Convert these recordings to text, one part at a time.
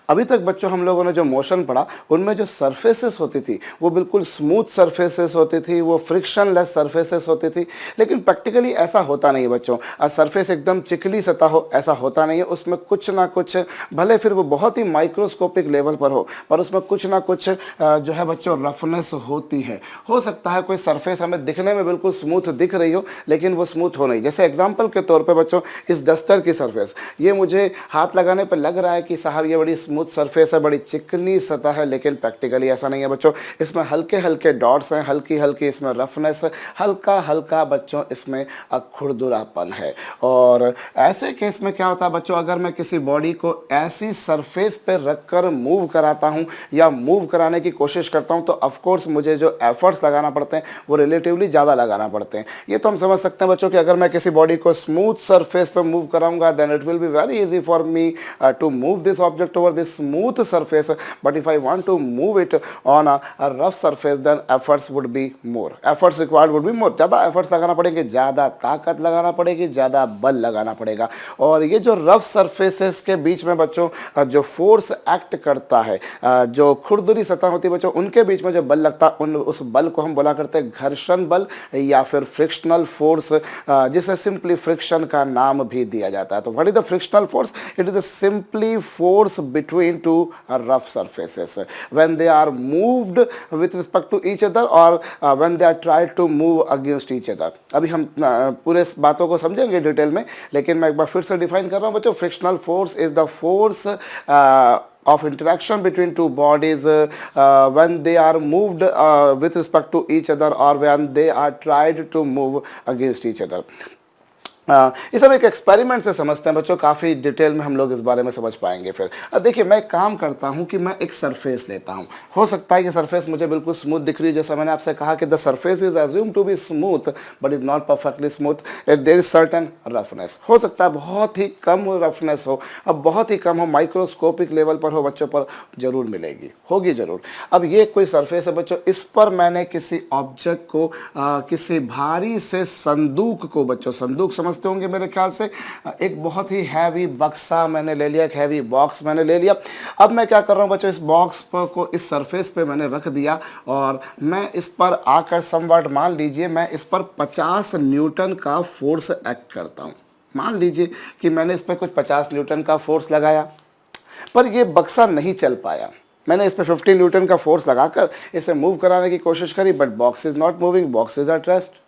अभी तक बच्चों हम लोगों ने जो मोशन पढ़ा उनमें जो सरफेसेस होती थी वो बिल्कुल स्मूथ सरफेसेस होती थी, वो फ्रिक्शनलेस सरफेसेस होती थी। लेकिन प्रैक्टिकली ऐसा होता नहीं है बच्चों। सरफेस एकदम चिकनी सतह हो ऐसा होता नहीं है, उसमें कुछ ना कुछ, भले फिर वो बहुत ही माइक्रोस्कोपिक लेवल पर हो, पर उसमें कुछ ना कुछ जो है बच्चों रफनेस होती है। हो सकता है कोई सरफेस हमें दिखने में बिल्कुल स्मूथ दिख रही हो लेकिन वो स्मूथ हो नहीं। जैसे एग्जांपल के तौर पे बच्चों इस डस्टर की सरफेस, ये मुझे हाथ लगाने पर लग रहा है कि साहब ये बड़ी स्मूथ सरफेस है, बड़ी चिकनी सतह है, लेकिन प्रैक्टिकली ऐसा नहीं है बच्चों। इसमें हल्के हल्के डॉट्स हैं, हल्की हल्की इसमें रफनेस, हल्का हल्का बच्चों इसमें खुरदुरापन है। और ऐसे केस में क्या होता है बच्चों, अगर मैं किसी बॉडी को ऐसी सरफेस पे रखकर मूव कराता हूं या मूव कराने की कोशिश करता हूं तो ऑफ कोर्स मुझे जो एफर्ट्स लगाना पड़ते हैं वो रिलेटिवली ज़्यादा लगाना पड़ते हैं। ये तो हम समझ सकते हैं बच्चों कि अगर मैं किसी बॉडी को स्मूथ सरफेस पे मूव कराऊंगा then it will be very easy for me to move this object over this smooth surface, but if I want to move it on a rough surface then efforts would be more, efforts required would be more. ज़्यादा efforts लगाना पड़ेंगे, ज़्यादा ताकत लगाना पड़ेगी, ज़्यादा बल लगाना पड़ेगा। और ये जो रफ सरफेसेस के बीच में बच्चों जो फोर्स एक्ट करता है, जो खुरदुरी सतह होती है बच्चों, उनके बीच में जो बल लगता है उस बल को हम बोला करते हैं घर्षण बल या फिर फ्रिक्शनल फोर्स, जिसे सिंपली फ्रिक्शन का नाम भी दिया जाता है। तो what is the frictional force? It is simply force between two rough surfaces when they are moved with respect to each other और when they are try to move against each other. अभी हम पूरे बातों को समझेंगे detail में, लेकिन मैं एक बार फिर से डिफाइन कर रहा हूं बच्चों। Frictional force is the force of interaction between two bodies when they are moved with respect to each other or when they are tried to move against each other. इस हम एक एक्सपेरिमेंट से समझते हैं बच्चों, काफ़ी डिटेल में हम लोग इस बारे में समझ पाएंगे। फिर देखिए, मैं काम करता हूं कि मैं एक सरफेस लेता हूं। हो सकता है कि सरफेस मुझे बिल्कुल स्मूथ दिख रही है, जैसा मैंने आपसे कहा कि the surface is assumed to be smooth but is not perfectly smooth, there is certain roughness. हो सकता है बहुत ही कम रफनेस हो, अब बहुत ही कम हो, माइक्रोस्कोपिक लेवल पर हो बच्चों, पर जरूर मिलेगी, होगी जरूर। अब ये कोई सरफेस है बच्चों, इस पर मैंने किसी ऑब्जेक्ट को किसी भारी से संदूक को, बच्चों संदूक समझ होंगे मेरे ख्याल से, एक बहुत ही हैवी बक्सा मैंने ले लिया, एक हैवी बॉक्स मैंने ले लिया। अब मैं क्या कर रहा हूं बच्चों, इस बॉक्स को इस सरफेस पे मैंने रख दिया और मैं इस पर आकर समवट, मान लीजिए मैं इस पर 50 न्यूटन का फोर्स एक्ट करता हूं। मान लीजिए कि मैंने इस पर कुछ 50 न्यूटन का फोर्स लगाया, पर यह बक्सा नहीं चल पाया। मैंने इस पर 50 न्यूटन का फोर्स लगाकर इसे मूव कराने की कोशिश करी, but box is not moving, box is at rest.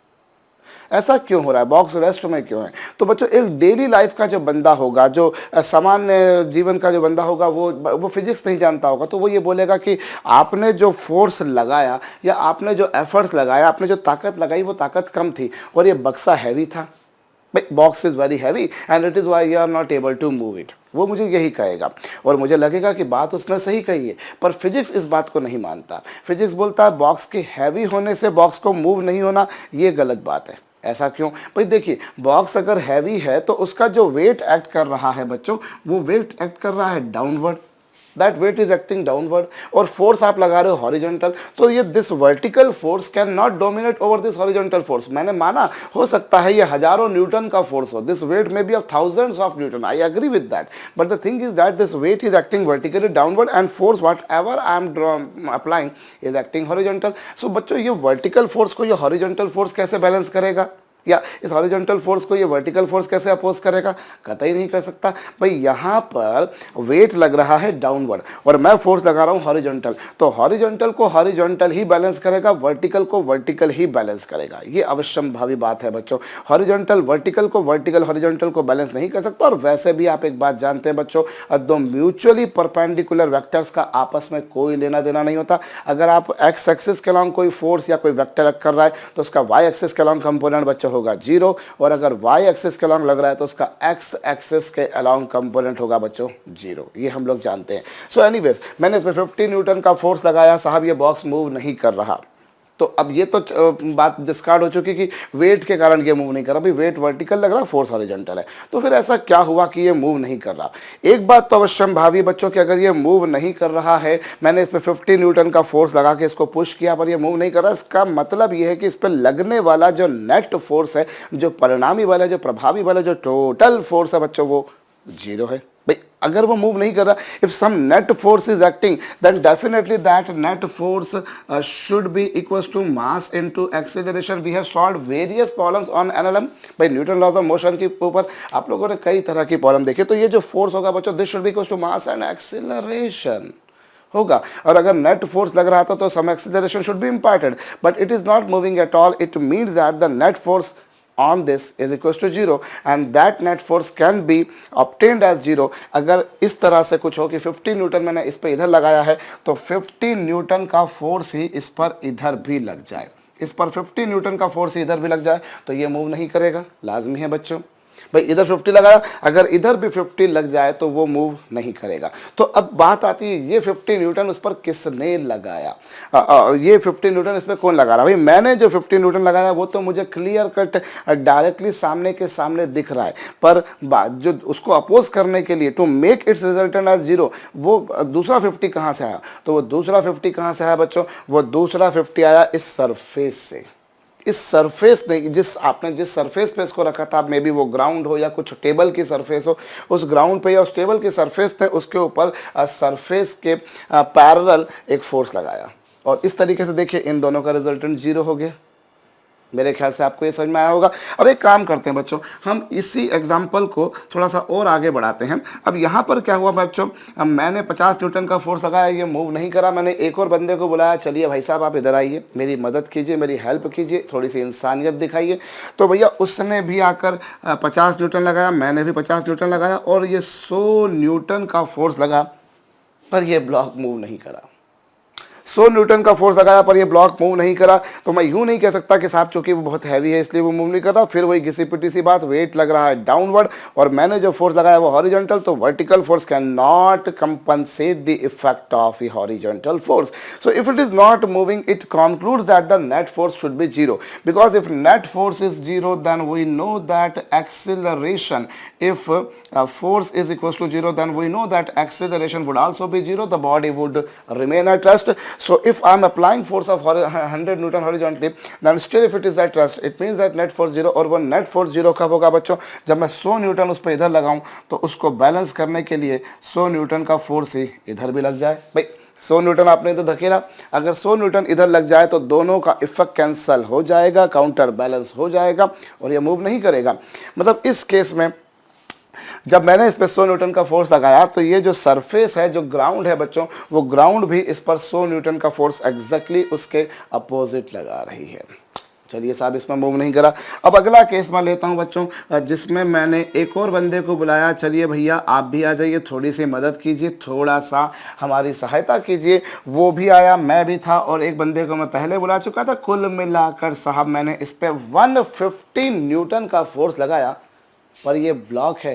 ऐसा क्यों हो रहा है, बॉक्स रेस्ट में क्यों है? तो बच्चों एक डेली लाइफ का जो बंदा होगा, जो सामान्य जीवन का जो बंदा होगा, वो फिजिक्स नहीं जानता होगा, तो वो ये बोलेगा कि आपने जो फोर्स लगाया या आपने जो एफर्ट्स लगाया, आपने जो ताकत लगाई वो ताकत कम थी और ये बक्सा हैवी था। Box is very heavy and it is why you are not able to move it. वो मुझे यही कहेगा और मुझे लगेगा कि बात उसने सही कही है, पर फिजिक्स इस बात को नहीं मानता। फिजिक्स बोलता है बॉक्स के हैवी होने से बॉक्स को मूव नहीं होना, ये गलत बात है। ऐसा क्यों? भाई देखिए, बॉक्स अगर हैवी है तो उसका जो वेट एक्ट कर रहा है बच्चों, वो वेट एक्ट कर रहा है downward, that weight is acting downward, और फोर्स आप लगा रहे हो हॉरिजॉन्टल, तो ये this vertical force can not dominate over this horizontal force. मैंने माना हो सकता है ये हजारों न्यूटन का फोर्स हो, this weight may be of thousands of newton, I agree with that, but the thing is that this weight is acting vertically downward and force whatever I am applying is acting horizontal. So बच्चों ये vertical force को ये horizontal force कैसे balance करेगा, या इस horizontal force को ये वर्टिकल फोर्स कैसे अपोज करेगा? कतई नहीं कर सकता। भाई यहाँ पर वेट लग रहा है डाउनवर्ड और मैं फोर्स लगा रहा हूँ हॉरिजॉन्टल, तो हॉरिजॉन्टल को हॉरिजॉन्टल ही बैलेंस करेगा, वर्टिकल को वर्टिकल ही बैलेंस करेगा। ये अवश्यंभावी बात है बच्चों, हॉरिजॉन्टल वर्टिकल को, वर्टिकल हॉरिजॉन्टल को बैलेंस नहीं कर सकता। और वैसे भी आप एक बात जानते हैं बच्चों, दो म्यूचुअली परपेंडिकुलर वेक्टर्स का आपस में कोई लेना देना नहीं होता। अगर आप एक्स एक्सिस के अलॉन्ग कोई फोर्स या कोई वेक्टर एक्ट कर रहा है तो उसका वाई एक्सिस के अलॉन्ग कंपोनेंट बच्चों होगा 0, और अगर y एक्सिस के अलॉन्ग लग रहा है तो उसका x एक्सिस के अलॉन्ग कंपोनेंट होगा बच्चों 0। ये हम लोग जानते हैं। सो एनीवेज, मैंने इसमें 50 न्यूटन का फोर्स लगाया, साहब ये बॉक्स मूव नहीं कर रहा। तो अब ये तो बात डिस्कार्ड हो चुकी कि वेट के कारण ये मूव नहीं कर रहा। भाई वेट वर्टिकल लग रहा है, फोर्स हॉरिजॉन्टल है, तो फिर ऐसा क्या हुआ कि ये मूव नहीं कर रहा? एक बात तो अवश्यंभावी बच्चों कि अगर ये मूव नहीं कर रहा है, मैंने इस पर 50 न्यूटन का फोर्स लगा के इसको पुश किया पर ये मूव नहीं कर रहा, इसका मतलब ये है कि इस पर लगने वाला जो नेट फोर्स है, जो परिणामी वाला, जो प्रभावी वाला, जो टोटल फोर्स है बच्चों, वो 0 है। भाई अगर वो मूव नहीं कर रहा, if some net force is acting, then definitely that net force should be equals to mass into acceleration. We have solved various problems on NLM by Newton laws of motion के ऊपर आप लोगों ने कई तरह की प्रॉब्लम देखी. तो ये जो फोर्स होगा बच्चों, this should be equals to mass and acceleration होगा. और अगर नेट फोर्स लग रहा था तो some acceleration should be imparted, but it is not moving at all. It means that the net force on this is equals to 0 and that net force can be obtained as 0. अगर इस तरह से कुछ हो कि 50 Newton मैंने इस पर इधर लगाया है तो 50 न्यूटन का फोर्स ही इस पर इधर भी लग जाए, इस पर 50 न्यूटन का फोर्स इधर भी लग जाए तो ये मूव नहीं करेगा. लाजमी है बच्चों. भाई इधर 50 लगाया, अगर इधर भी 50 लग जाए तो वो मूव नहीं करेगा. तो अब बात आती है ये 50 न्यूटन उस पर किसने लगाया. ये 50 न्यूटन इस पर कौन लगा रहा है. भाई मैंने जो 50 न्यूटन लगाया वो तो मुझे क्लियर कट डायरेक्टली सामने के सामने दिख रहा है, पर जो उसको अपोज करने के लिए to make its resultant as 0 वो दूसरा 50 कहाँ से आया. तो वो दूसरा 50 कहाँ से आया बच्चों, वो दूसरा 50 आया इस सरफेस से. इस सरफेस ने आपने जिस सरफेस पे इसको रखा था, मे बी वो ग्राउंड हो या कुछ टेबल की सरफेस हो, उस ग्राउंड पे या उस टेबल की सरफेस ने उसके ऊपर सरफेस के पैरेलल एक फोर्स लगाया और इस तरीके से देखिए इन दोनों का रिजल्टेंट 0 हो गया. मेरे ख्याल से आपको ये समझ में आया होगा. अब एक काम करते हैं बच्चों, हम इसी एग्जाम्पल को थोड़ा सा और आगे बढ़ाते हैं. अब यहाँ पर क्या हुआ बच्चों, मैंने 50 न्यूटन का फोर्स लगाया, ये मूव नहीं करा. मैंने एक और बंदे को बुलाया, चलिए भाई साहब आप इधर आइए, मेरी मदद कीजिए, मेरी हेल्प कीजिए, थोड़ी सी इंसानियत दिखाइए. तो भैया उसने भी आकर 50 न्यूटन लगाया, मैंने भी 50 न्यूटन लगाया और ये 100 न्यूटन का फोर्स लगा पर ये ब्लॉक मूव नहीं करा. 100 न्यूटन का फोर्स लगाया पर ये ब्लॉक मूव नहीं करा. तो मैं यूं नहीं कह सकता कि साहब चूंकि वो बहुत हैवी है इसलिए वो मूव नहीं कर रहा. फिर वही घिसी पिटी सी बात, वेट लग रहा है डाउनवर्ड और मैंने जो फोर्स लगाया वो हॉरिजॉन्टल, तो vertical force can not compensate the effect of the horizontal force. So if it is not moving it concludes that the net force should be 0, because if net force is 0 then we know that acceleration, if force is equals to 0 then we know that acceleration would also be 0, the body would remain at rest. So if I am applying force of 100 Newton horizontally, then still if it is at rest, it means that net force 0. और वो net force 0 कब होगा बच्चों, जब मैं 100 Newton उस पर इधर लगाऊं तो उसको बैलेंस करने के लिए 100 न्यूटन का फोर्स ही इधर भी लग जाए. भाई 100 न्यूटन आपने इधर धकेला, अगर 100 न्यूटन इधर लग जाए तो दोनों का इफेक्ट कैंसल हो जाएगा, काउंटर बैलेंस हो जाएगा और ये मूव नहीं करेगा. मतलब इस केस में जब मैंने इस पर 100 न्यूटन का फोर्स लगाया तो ये जो सरफेस है, जो ग्राउंड है बच्चों, वो ग्राउंड भी इस पर 100 न्यूटन का फोर्स एग्जैक्टली उसके अपोजिट लगा रही है. चलिए साहब इसमें मूव नहीं करा. अब अगला केस मैं लेता हूं बच्चों, जिसमें मैंने एक और बंदे को बुलाया, चलिए भैया आप भी आ जाइए, थोड़ी सी मदद कीजिए, थोड़ा सा हमारी सहायता कीजिए. वो भी आया, मैं भी था और एक बंदे को मैं पहले बुला चुका था. कुल मिलाकर साहब मैंने इस पर 150 न्यूटन का फोर्स लगाया पर ये ब्लॉक है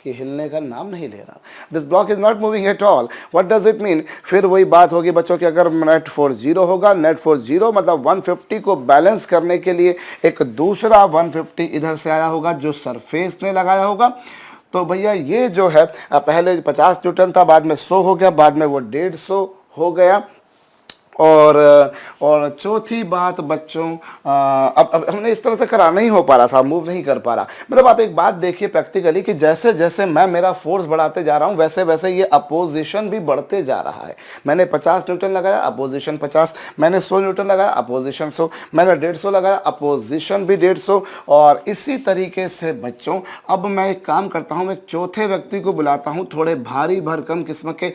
कि हिलने का नाम नहीं ले रहा. This block is not moving at all. What does it mean. फिर वही बात होगी बच्चों कि अगर नेट फोर्स 0 होगा, नेट फोर्स 0 मतलब 150 को बैलेंस करने के लिए एक दूसरा 150 इधर से आया होगा जो सरफेस ने लगाया होगा. तो भैया ये जो है पहले 50 न्यूटन था, बाद में 100 हो गया, बाद में वो 150 हो गया. और चौथी बात बच्चों, अब हमने इस तरह से करा, नहीं हो पा रहा था, मूव नहीं कर पा रहा. मतलब आप एक बात देखिए प्रैक्टिकली कि जैसे जैसे मैं मेरा फोर्स बढ़ाते जा रहा हूँ वैसे वैसे ये अपोजिशन भी बढ़ते जा रहा है. मैंने 50 न्यूटन लगाया, अपोजिशन 50, मैंने 100 न्यूटन लगाया, अपोजिशन 100, मैंने 150 लगाया, अपोजिशन भी 150. और इसी तरीके से बच्चों अब मैं एक काम करता हूँ, मैं एक चौथे व्यक्ति को बुलाता हूँ, थोड़े भारी भरकम किस्म के,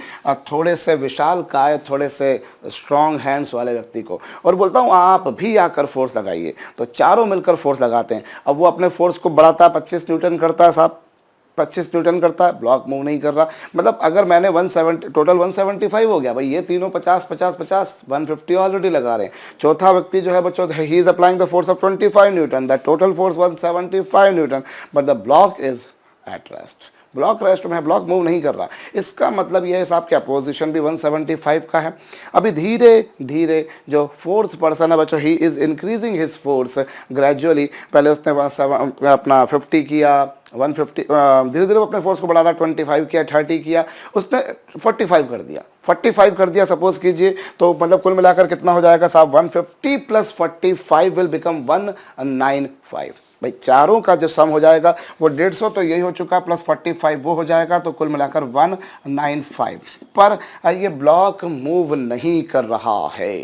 थोड़े से विशाल काय, थोड़े से स्ट्रॉन्ग हैंड्स वाले व्यक्ति को, और बोलता हूं आप भी आकर फोर्स लगाइए. तो चारों मिलकर फोर्स लगाते हैं. अब वो अपने फोर्स को बढ़ाता है, 25 न्यूटन करता है साहब, 25 न्यूटन करता है, ब्लॉक मूव नहीं कर रहा. मतलब अगर मैंने 170 टोटल 175 हो गया. भाई ये तीनों 50 50 50 150 ऑलरेडी लगा रहे हैं. चौथा व्यक्ति जो है बच्चों, he is applying the force of 25 Newton, the total force 175 Newton, but the block is at rest. Block rest में है, ब्लॉक मूव नहीं कर रहा. इसका मतलब यह है साहब कि अपोजिशन भी 175 का है. अभी धीरे धीरे जो फोर्थ पर्सन है बच्चों, he is increasing his force gradually. पहले उसने अपना 50 किया, 150, धीरे धीरे अपने फोर्स को बढ़ा रहा, 25 किया, 30 किया, उसने 45 कर दिया, 45 कर दिया सपोज कीजिए. तो मतलब कुल मिलाकर कितना हो जाएगा साहब, 150 प्लस 45 विल बिकम 195. भाई चारों का जो सम हो जाएगा वो 150 तो यही हो चुका प्लस 45 वो हो जाएगा, तो कुल मिलाकर 195 पर ये ब्लॉक मूव नहीं कर रहा है।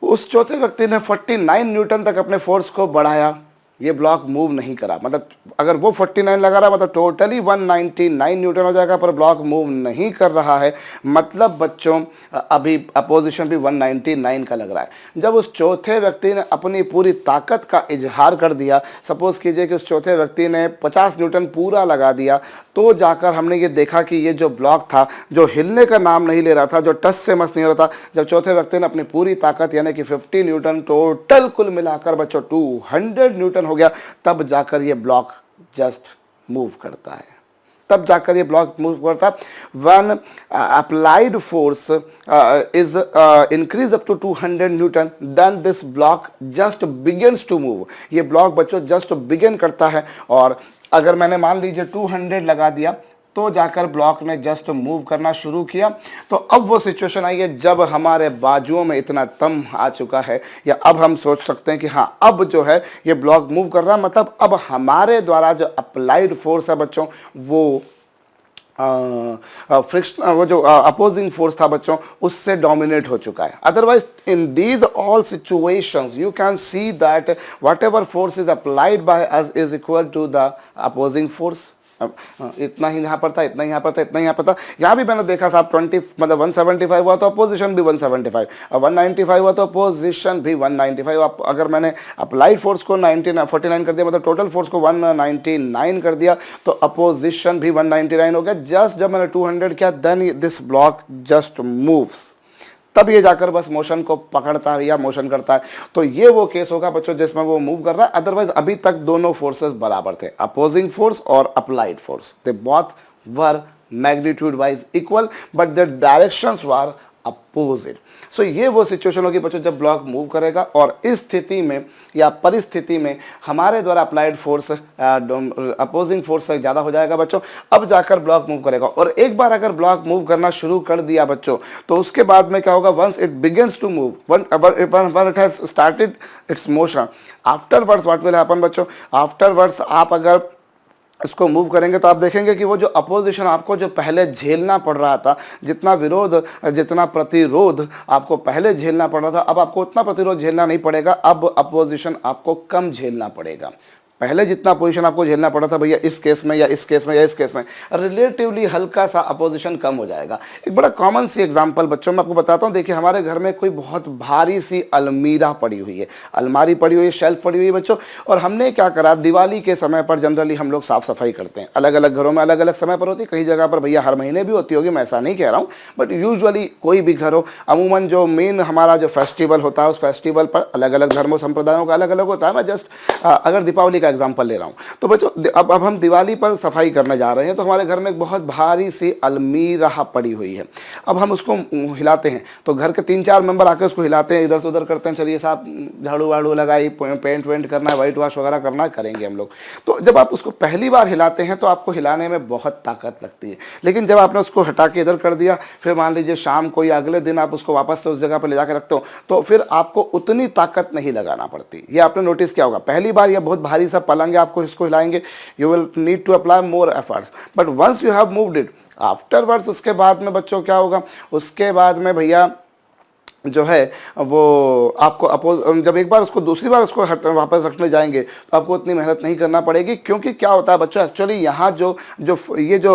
उस चौथे व्यक्ति ने 49 न्यूटन तक अपने फोर्स को बढ़ाया, ये ब्लॉक मूव नहीं करा, मतलब अगर वो 49 लगा रहा मतलब टोटली 199 न्यूटन हो जाएगा, पर ब्लॉक मूव नहीं कर रहा है, मतलब बच्चों अभी अपोजिशन भी 199 का लग रहा है। जब उस चौथे व्यक्ति ने अपनी पूरी ताकत का इजहार कर दिया, सपोज कीजिए कि उस चौथे व्यक्ति ने 50 न्यूटन पूरा लगा दिया, तो जाकर हमने ये देखा कि ये जो ब्लॉक था, जो हिलने का नाम नहीं ले रहा था, जो टच से मस नहीं हो रहा था, जब चौथे व्यक्ति ने अपनी पूरी ताकत यानी कि 50 न्यूटन टोटल कुल मिलाकर बच्चों 200 न्यूटन हो गया, तब जाकर ये ब्लॉक जस्ट मूव करता है, तब जाकर ये ब्लॉक मूव करता है। When applied force is increase up to 200 newton then this block just begins to move. ये ब्लॉक बच्चों जस्ट बिगिन करता है, और अगर मैंने मान लीजिए 200 लगा दिया तो जाकर ब्लॉक ने जस्ट मूव करना शुरू किया। तो अब वो सिचुएशन आई है जब हमारे बाजुओं में इतना दम आ चुका है, या अब हम सोच सकते हैं कि हाँ अब जो है ये ब्लॉक मूव कर रहा है, मतलब अब हमारे द्वारा जो अप्लाइड फोर्स है बच्चों वो फ्रिक्शन वो जो अपोजिंग फोर्स था बच्चों उससे डोमिनेट हो चुका है। Otherwise in these all situations you can see that whatever force is applied by us is equal to the opposing force. इतना ही यहाँ पर था, इतना यहाँ पर था, इतना यहाँ पर था। यहाँ भी मैंने देखा साहब 20 मतलब 175 हुआ तो अपोजिशन भी 175, और 195 हुआ तो अपोजिशन भी 195। अगर मैंने अप्लाइड फोर्स को 49 कर दिया, मतलब टोटल फोर्स को 199 कर दिया, तो अपोजिशन भी 199 हो गया। जस्ट जब मैंने 200 किया then this block just moves, तब ये जाकर बस मोशन को पकड़ता है या मोशन करता है। तो ये वो केस होगा बच्चों जिसमें वो मूव कर रहा है। अदरवाइज अभी तक दोनों फोर्सेस बराबर थे, अपोजिंग फोर्स और applied force, they both were magnitude wise equal but the directions were opposite. So ये वो सिचुएशन होगी बच्चों जब ब्लॉक मूव करेगा, और इस स्थिति में या परिस्थिति में हमारे द्वारा अप्लाइड फोर्स अपोजिंग फोर्स से ज़्यादा हो जाएगा बच्चों, अब जाकर ब्लॉक मूव करेगा। और एक बार अगर ब्लॉक मूव करना शुरू कर दिया बच्चों, तो उसके बाद में क्या होगा, once it begins to move, once it has started its motion, afterwards what will happen बच्चों, आफ्टरवर्ड्स आप अगर इसको मूव करेंगे तो आप देखेंगे कि वो जो अपोजिशन आपको जो पहले झेलना पड़ रहा था, जितना विरोध जितना प्रतिरोध आपको पहले झेलना पड़ रहा था, अब आपको उतना प्रतिरोध झेलना नहीं पड़ेगा, अब अपोजिशन आपको कम झेलना पड़ेगा। पहले जितना पोजीशन आपको झेलना पड़ा था भैया इस केस में या इस केस में या इस केस में, रिलेटिवली हल्का सा अपोजिशन कम हो जाएगा। एक बड़ा कॉमन सी एग्जांपल बच्चों मैं आपको बताता हूँ। देखिए हमारे घर में कोई बहुत भारी सी अलमीरा पड़ी हुई है, अलमारी पड़ी हुई है, शेल्फ पड़ी हुई है बच्चों, और हमने क्या करा, दिवाली के समय पर जनरली हम लोग साफ सफाई करते हैं। अलग अलग घरों में अलग अलग समय पर होती है, कई जगह पर भैया हर महीने भी होती होगी, मैं ऐसा नहीं कह रहा हूँ, बट यूजुअली कोई भी घर हो, अमूमन जो मेन हमारा जो फेस्टिवल होता है उस फेस्टिवल पर अलग अलग धर्मों संप्रदायों का अलग अलग होता है। मैं जस्ट अगर दीपावली का एग्जाम्पल ले रहा हूँ, तो बच्चों अब हम दिवाली पर सफाई करने जा रहे हैं, तो हमारे घर में एक बहुत भारी सी अलमीरा पड़ी हुई है। अब हम उसको हिलाते हैं तो घर के 3-4 मेंबर आके उसको हिलाते हैं, इधर से उधर करते हैं, चलिए साहब झाड़ू वाड़ू लगाई, पेंट वेंट करना है, वाइट वॉश वगैरह करना है, करेंगे हम लोग। तो जब आप उसको पहली बार हिलाते हैं तो आपको हिलाने में बहुत ताकत लगती है, लेकिन जब आपने उसको हटा के इधर कर दिया, फिर मान लीजिए शाम को या अगले दिन आप उसको वापस से उस जगह पर ले जाकर रखते हो, तो फिर आपको उतनी ताकत नहीं लगाना पड़ती। ये आपने नोटिस किया होगा, पहली बार यह बहुत भारी सा पलंग है, आपको इसको हिलाएंगे, you will need to apply more efforts, but once you have moved it afterwards, उसके बाद में बच्चों क्या होगा, उसके बाद में भैया जो है वो आपको जब एक बार उसको दूसरी बार उसको वापस रखने जाएंगे तो आपको उतनी मेहनत नहीं करना पड़ेगी, क्योंकि क्या होता है बच्चों, एक्चुअली यहाँ जो ये जो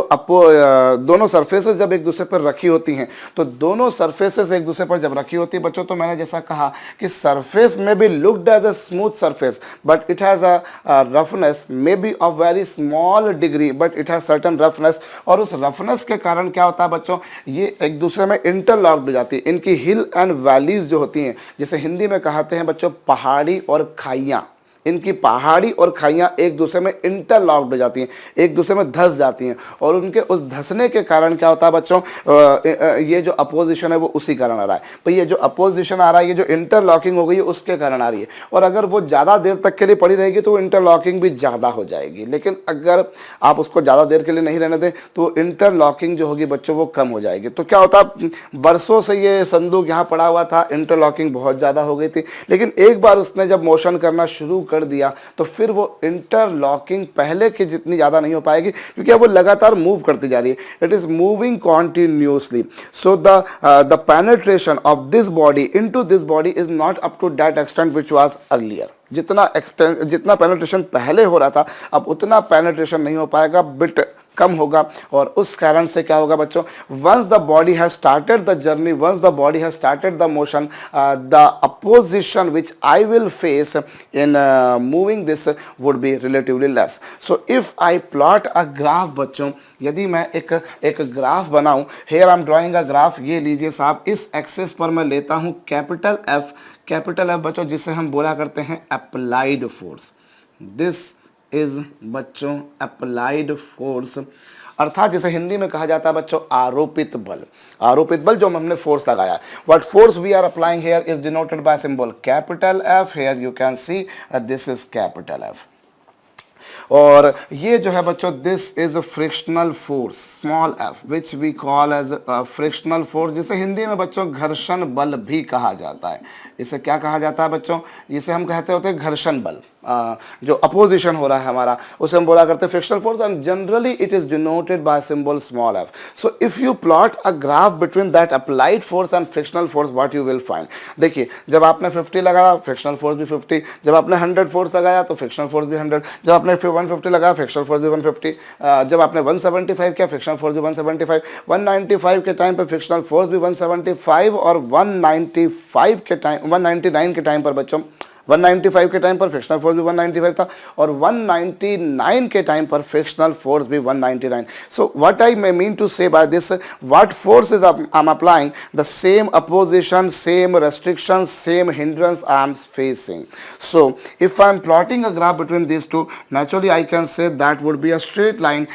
दोनों सरफेसेस जब एक दूसरे पर रखी होती हैं, तो दोनों सरफेसेस एक दूसरे पर जब रखी होती है बच्चों, तो मैंने जैसा कहा कि सरफेस में be looked as a smooth surface but it has a roughness, may be of very small degree but it has certain roughness, और उस रफनेस के कारण क्या होता है बच्चों, ये एक दूसरे में इंटरलॉक्ड हो जाती है। इनकी हिल एंड वैलीज जो होती हैं, जिसे हिंदी में कहते हैं बच्चों पहाड़ी और खाइयां, इनकी पहाड़ी और खाइयां एक दूसरे में इंटरलॉक्ड हो जाती हैं, एक दूसरे में धंस जाती हैं, और उनके उस धंसने के कारण क्या होता है बच्चों, ये जो अपोजिशन है वो उसी कारण आ रहा है। तो ये जो अपोजिशन आ रहा है, ये जो इंटरलॉकिंग हो गई है उसके कारण आ रही है, और अगर वो ज़्यादा देर तक के लिए पड़ी रहेगी तो इंटरलॉकिंग भी ज़्यादा हो जाएगी, लेकिन अगर आप उसको ज़्यादा देर के लिए नहीं रहने दें तो इंटरलॉकिंग जो होगी बच्चों वो कम हो जाएगी। तो क्या होता है, बरसों से ये संदूक यहाँ पड़ा हुआ था, इंटरलॉकिंग बहुत ज़्यादा हो गई थी, लेकिन एक बार उसने जब मोशन करना शुरू कर दिया तो फिर वो इंटरलॉकिंग पहले की जितनी ज़्यादा नहीं हो पाएगी, क्योंकि अब वो लगातार मूव करती जा रही है, it is moving continuously. So the penetration of this body into this body is not up to that extent which was earlier. जितना पेनिट्रेशन पहले हो रहा था अब उतना पेनिट्रेशन नहीं हो पाएगा, बिट कम होगा। और उस कारण से क्या होगा बच्चों, once the body has started the journey, once the body has started the motion, the opposition which I will face in moving this would be relatively less. So if I plot a graph बच्चों, यदि मैं एक graph बनाऊं, here I am drawing a graph, ये लीजिए साहब, इस axis पर मैं लेता हूं कैपिटल एफ बच्चों, जिसे हम बोला करते हैं अप्लाइड फोर्स। दिस इज बच्चों अप्लाइड फोर्स, अर्थात जिसे हिंदी में कहा जाता है बच्चों आरोपित बल। आरोपित बल जो हमने फोर्स लगाया, what force we are applying here is denoted by symbol capital F. Here you can see this is capital F. और ये जो है बच्चों this is a frictional force small F which we call as frictional force, जिसे हिंदी में बच्चों घर्षण बल भी कहा जाता है। इसे क्या कहा जाता है बच्चों, इसे हम कहते होते हैं घर्षण बल। जो अपोजिशन हो रहा है हमारा उसे हम बोला करते हैं frictional force, and generally it is denoted by symbol small F. So if you plot a graph between that applied force and frictional force, what you will find. देखिए जब आपने 50 लगाया फ्रिक्शनल फोर्स भी 50, जब आपने 100 फोर्स लगाया तो frictional force भी 100, जब आपने 150 लगाया फ्रिक्शनल फोर्स भी 150, जब आपने 175 किया फ्रिक्शनल फोर्स भी 175, 195 के टाइम पर फ्रिक्शनल फोर्स भी 175, और 195 के टाइम 199 के टाइम पर बच्चों 195 के टाइम पर फ्रिक्शनल फोर्स भी 195 था, और 199 के टाइम पर फ्रिक्शनल फोर्स भी 199। So what I may mean to say by this, what force is I am applying, the same opposition, same restriction, same hindrance I am facing. So if I am plotting a graph between these two, naturally I can say that would be a straight line,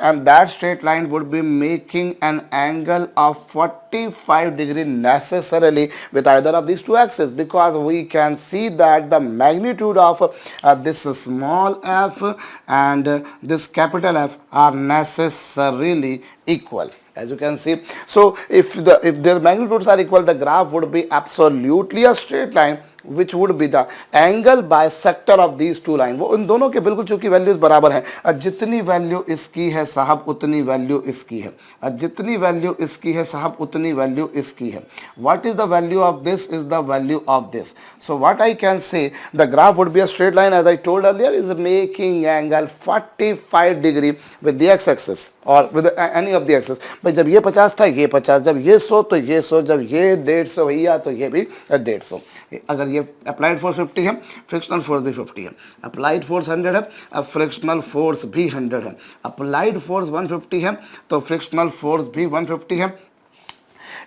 and that straight line would be making an angle of 45 degree necessarily with either of these two axes, because we can see that the magnitude of this small f and this capital F are necessarily equal, as you can see. So if their magnitudes are equal, the graph would be absolutely a straight line which would be the angle bisector of these two lines। वो उन दोनों के बिल्कुल चूंकि values बराबर हैं, जितनी value इसकी है साहब उतनी वैल्यू इसकी है, जितनी वैल्यू इसकी है साहब उतनी वैल्यू इसकी है। What is the value of this is the value of this। So what I can say, the graph would be a straight line, as I told earlier, is making angle 45 degree with the x-axis or with any of the axis। भाई जब ये 50 था ये 50, जब ये 100 तो ये 100, जब ये 150 भैया तो ये भी 150। अगर ये अप्लाइड फोर्स 50 है फ्रिक्शनल फोर्स भी 50 है, अप्लाइड फोर्स 100 है अब फ्रिक्शनल फोर्स भी 100 है, अप्लाइड फोर्स 150 है तो फ्रिक्शनल फोर्स भी 150 है।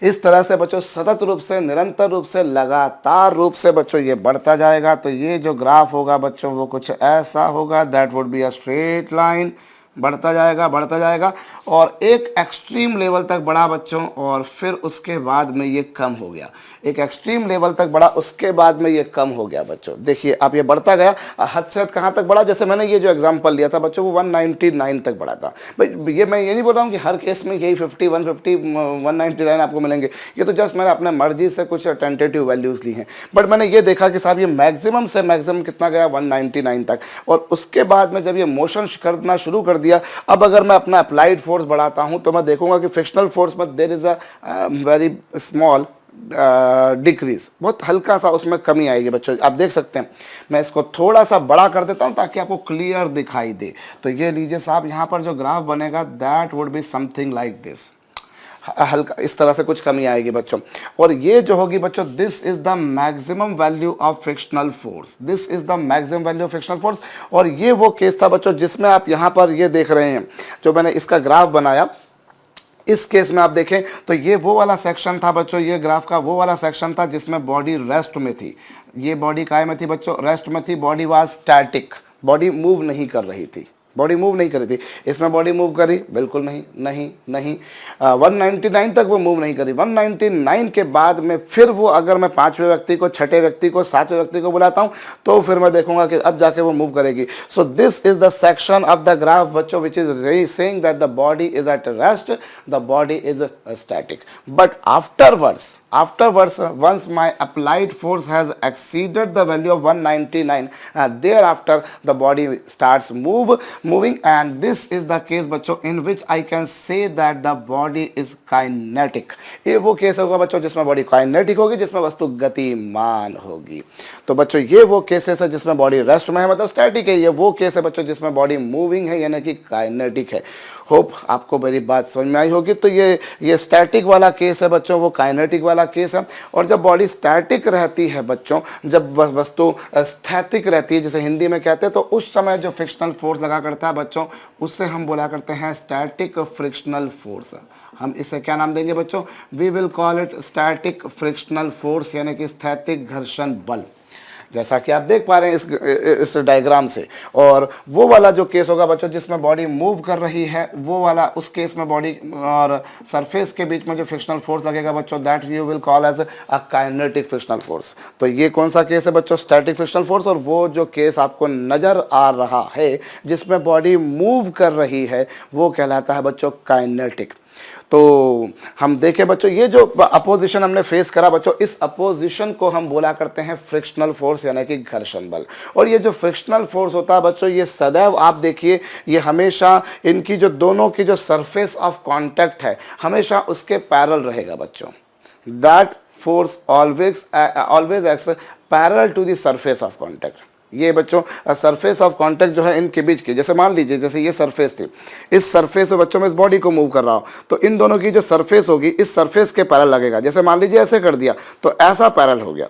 इस तरह से बच्चों सतत रूप से, निरंतर रूप से, लगातार रूप से बच्चों ये बढ़ता जाएगा। तो ये जो ग्राफ होगा बच्चों वो कुछ ऐसा होगा, that would be a straight line, बढ़ता जाएगा और एक एक्सट्रीम लेवल तक बढ़ा बच्चों, और फिर उसके बाद में ये कम हो गया। एक एक्सट्रीम लेवल तक बढ़ा, उसके बाद में ये कम हो गया बच्चों। देखिए आप ये बढ़ता गया, हद से हद कहाँ तक बढ़ा, जैसे मैंने ये जो एग्जांपल लिया था बच्चों वो 199 तक बढ़ा था। भाई ये मैं ये नहीं बोल रहा हूँ कि हर केस में यही 50, 150, 199 आपको मिलेंगे, ये तो जस्ट मैंने अपने मर्जी से कुछ टेंटेटिव वैल्यूज़ ली हैं। बट मैंने ये देखा कि साहब ये मैक्सिमम से मैक्सिमम कितना गया 199 तक, और उसके बाद में जब ये मोशन करना शुरू कर दिया, अब अगर मैं अपना अप्लाइड फोर्स बढ़ाता हूं तो मैं देखूंगा कि फ्रिक्शनल फोर्स में there is a very small decrease, बहुत हल्का सा उसमें कमी आएगी बच्चों। आप देख सकते हैं, मैं इसको थोड़ा सा बड़ा कर देता हूं ताकि आपको क्लियर दिखाई दे। तो ये लीजिए साहब, यहाँ पर जो ग्राफ बनेगा that would be something like this, हल्का इस तरह से कुछ कमी आएगी बच्चों। और ये जो होगी बच्चों, this is the maximum value of frictional force, this is the maximum value of frictional force. और ये वो केस था बच्चों जिसमें आप यहाँ पर ये देख रहे हैं, जो मैंने इसका ग्राफ बनाया, इस केस में आप देखें तो ये वो वाला सेक्शन था बच्चों, ये ग्राफ का वो वाला सेक्शन था जिसमें बॉडी रेस्ट में थी। ये बॉडी काय में थी बच्चों, रेस्ट में थी। Body was static, body move नहीं कर रही थी। बॉडी मूव नहीं करी थी। इसमें बॉडी मूव करी? बिल्कुल नहीं, नहीं, नहीं। 199 तक वो मूव नहीं करी। 199 के बाद में फिर वो, अगर मैं 5वें व्यक्ति को, 6ठे व्यक्ति को, 7वें व्यक्ति को बुलाता हूँ तो फिर मैं देखूंगा कि अब जाके वो मूव करेगी। So this is the section of the graph बच्चों which is saying that the body is at rest, the body is static. But afterwards once my applied force has exceeded the value of 199, thereafter the body starts moving, and this is the case बच्चों in which I can say that the body is kinetic। ये वो case होगा बच्चों जिसमें body kinetic होगी, जिसमें वस्तु गतिमान होगी। तो बच्चों ये वो केसेस है जिसमें बॉडी रेस्ट में है, मतलब स्टैटिक है। ये वो केस है बच्चों जिसमें बॉडी मूविंग है, यानी कि काइनेटिक है। होप आपको मेरी बात समझ में आई होगी। तो ये स्टैटिक वाला केस है बच्चों, वो काइनेटिक वाला केस है। और जब बॉडी स्टैटिक रहती है बच्चों, जब वस्तु स्थैतिक रहती है, जैसे हिंदी में कहते हैं, तो उस समय जो फ्रिक्शनल फोर्स लगा करता है बच्चों, उससे हम बोला करते हैं स्टैटिक फ्रिक्शनल फोर्स। हम इसे क्या नाम देंगे बच्चों? We will call it static frictional force, यानी कि स्थैतिक घर्षण बल, जैसा कि आप देख पा रहे हैं इस डायग्राम से। और वो वाला जो केस होगा बच्चों जिसमें बॉडी मूव कर रही है, वो वाला, उस केस में बॉडी और सरफेस के बीच में जो फ्रिक्शनल फोर्स लगेगा बच्चों, that you will call as a kinetic frictional force. तो ये कौन सा केस है बच्चों? Static frictional force. और वो जो केस आपको नजर आ रहा है जिसमें बॉडी मूव कर रही है, वो कहलाता है बच्चों काइनेटिक। तो हम देखें बच्चों, ये जो अपोजिशन हमने फेस करा बच्चों, इस अपोजिशन को हम बोला करते हैं फ्रिक्शनल फोर्स, यानी कि घर्षण बल। और ये जो फ्रिक्शनल फोर्स होता है बच्चों, ये सदैव आप देखिए, ये हमेशा इनकी जो दोनों की जो सरफेस ऑफ कांटेक्ट है, हमेशा उसके पैरेलल रहेगा बच्चों। That force always acts parallel to the surface of contact. ये बच्चों सरफेस ऑफ कांटेक्ट जो है इनके बीच की, जैसे मान लीजिए जैसे ये सरफेस थी, इस सरफेस में बच्चों में इस बॉडी को मूव कर रहा हूं, तो इन दोनों की जो सरफेस होगी इस सरफेस के पैरेलल लगेगा। जैसे मान लीजिए ऐसे कर दिया तो ऐसा पैरेलल हो गया,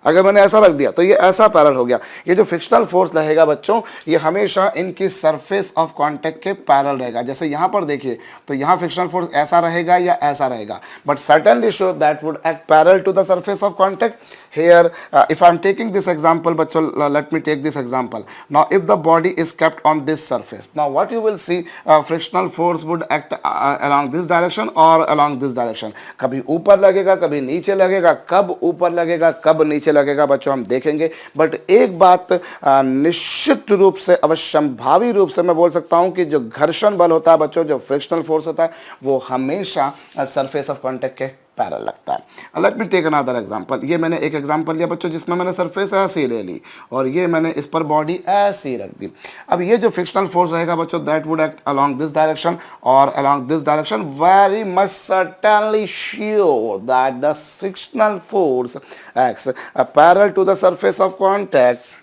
अगर मैंने ऐसा रख दिया तो ये ऐसा पैरेलल हो गया। ये जो फ्रिक्शनल फोर्स रहेगा बच्चों, ये हमेशा इनकी सरफेस ऑफ कांटेक्ट के पैरेलल रहेगा। जैसे यहाँ पर देखिए तो यहाँ फ्रिक्शनल फोर्स ऐसा रहेगा या ऐसा रहेगा, but certainly sure that would act parallel to the surface of contact. Here if I am taking this example बच्चों, let me take this example. Now if the body is kept on this surface, now what you will see, frictional force would act along this direction or along this direction। कभी ऊपर लगेगा, कभी नीचे लगेगा। कब ऊपर लगेगा, कब नीचे लगेगा बच्चों हम देखेंगे। बट एक बात निश्चित रूप से, अवश्यंभावी रूप से मैं बोल सकता हूं कि जो घर्षण बल होता है बच्चों, जो फ्रिक्शनल फोर्स होता है, वो हमेशा सरफेस ऑफ कांटेक्ट के पैरेलल लगता है। Let me take another example. ये मैंने एक एग्जांपल लिया बच्चों जिसमें मैंने सरफेस ऐसे ले ली और ये मैंने इस पर बॉडी ऐसे रख दी। अब ये जो फ्रिक्शनल फोर्स रहेगा बच्चों, that would act along this direction और along this direction. Very much certainly sure that the frictional force acts parallel to the surface of contact.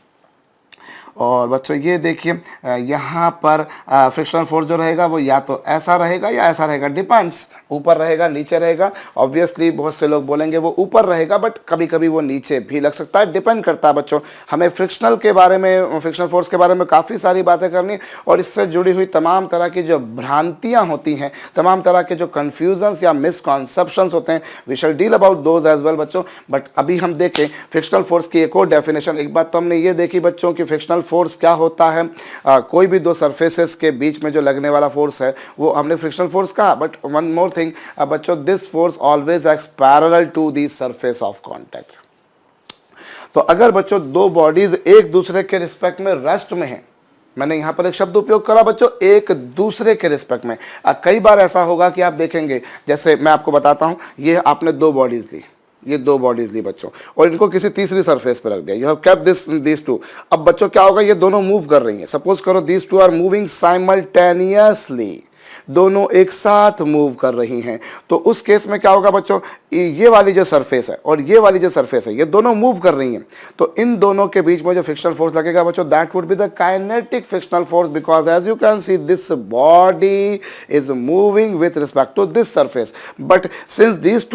और बच्चों ये देखिए यहाँ पर फ्रिक्शनल फोर्स जो रहेगा वो या तो ऐसा रहेगा या ऐसा रहेगा, डिपेंड्स, ऊपर रहेगा नीचे रहेगा। ऑब्वियसली बहुत से लोग बोलेंगे वो ऊपर रहेगा, बट कभी कभी वो नीचे भी लग सकता है, डिपेंड करता है बच्चों। हमें फ्रिक्शनल के बारे में, फ्रिक्शनल फोर्स के बारे में काफ़ी सारी बातें करनी, और इससे जुड़ी हुई तमाम तरह की जो भ्रांतियाँ होती हैं, तमाम तरह के जो कन्फ्यूजन्स या मिसकॉन्सेप्शंस होते हैं, we shall deal about those as well बच्चों। बट अभी हम देखें फ्रिक्शनल फोर्स की एक और डेफिनेशन। एक बात तो हमने ये देखी बच्चों कि फ्रिक्शनल फोर्स क्या होता है। कोई भी दो सरफेसेस के बीच में जो लगने वाला फोर्स है वो हमने फ्रिक्शनल फोर्स कहा। बट वन मोर थिंग बच्चों, this force always acts parallel to the surface of contact. तो अगर बच्चों दो बॉडीज एक दूसरे के रिस्पेक्ट में रेस्ट में हैं, मैंने यहां पर एक शब्द उपयोग करा बच्चों, एक दूसरे के रिस्पेक्ट में। कई बार ऐसा होगा कि आप देखेंगे, जैसे मैं आपको बताता हूं, ये आपने दो बॉडीज ली, ये दो बॉडीज ली बच्चों, और इनको किसी तीसरी सरफेस पे रख दिया। You have kept this two. अब बच्चों क्या होगा, ये दोनों मूव कर रही हैं। सपोज करो this two are moving simultaneously, दोनों एक साथ मूव कर रही हैं। तो उस केस में क्या होगा बच्चों, ये वाली जो सरफेस है और ये वाली जो सरफेस है, ये दोनों मूव कर रही हैं। तो इन दोनों के बीच में जो फ्रिक्शनल फोर्स लगेगा बच्चों, that would be the kinetic frictional force, because as you can see this body is moving with respect to this surface. But since these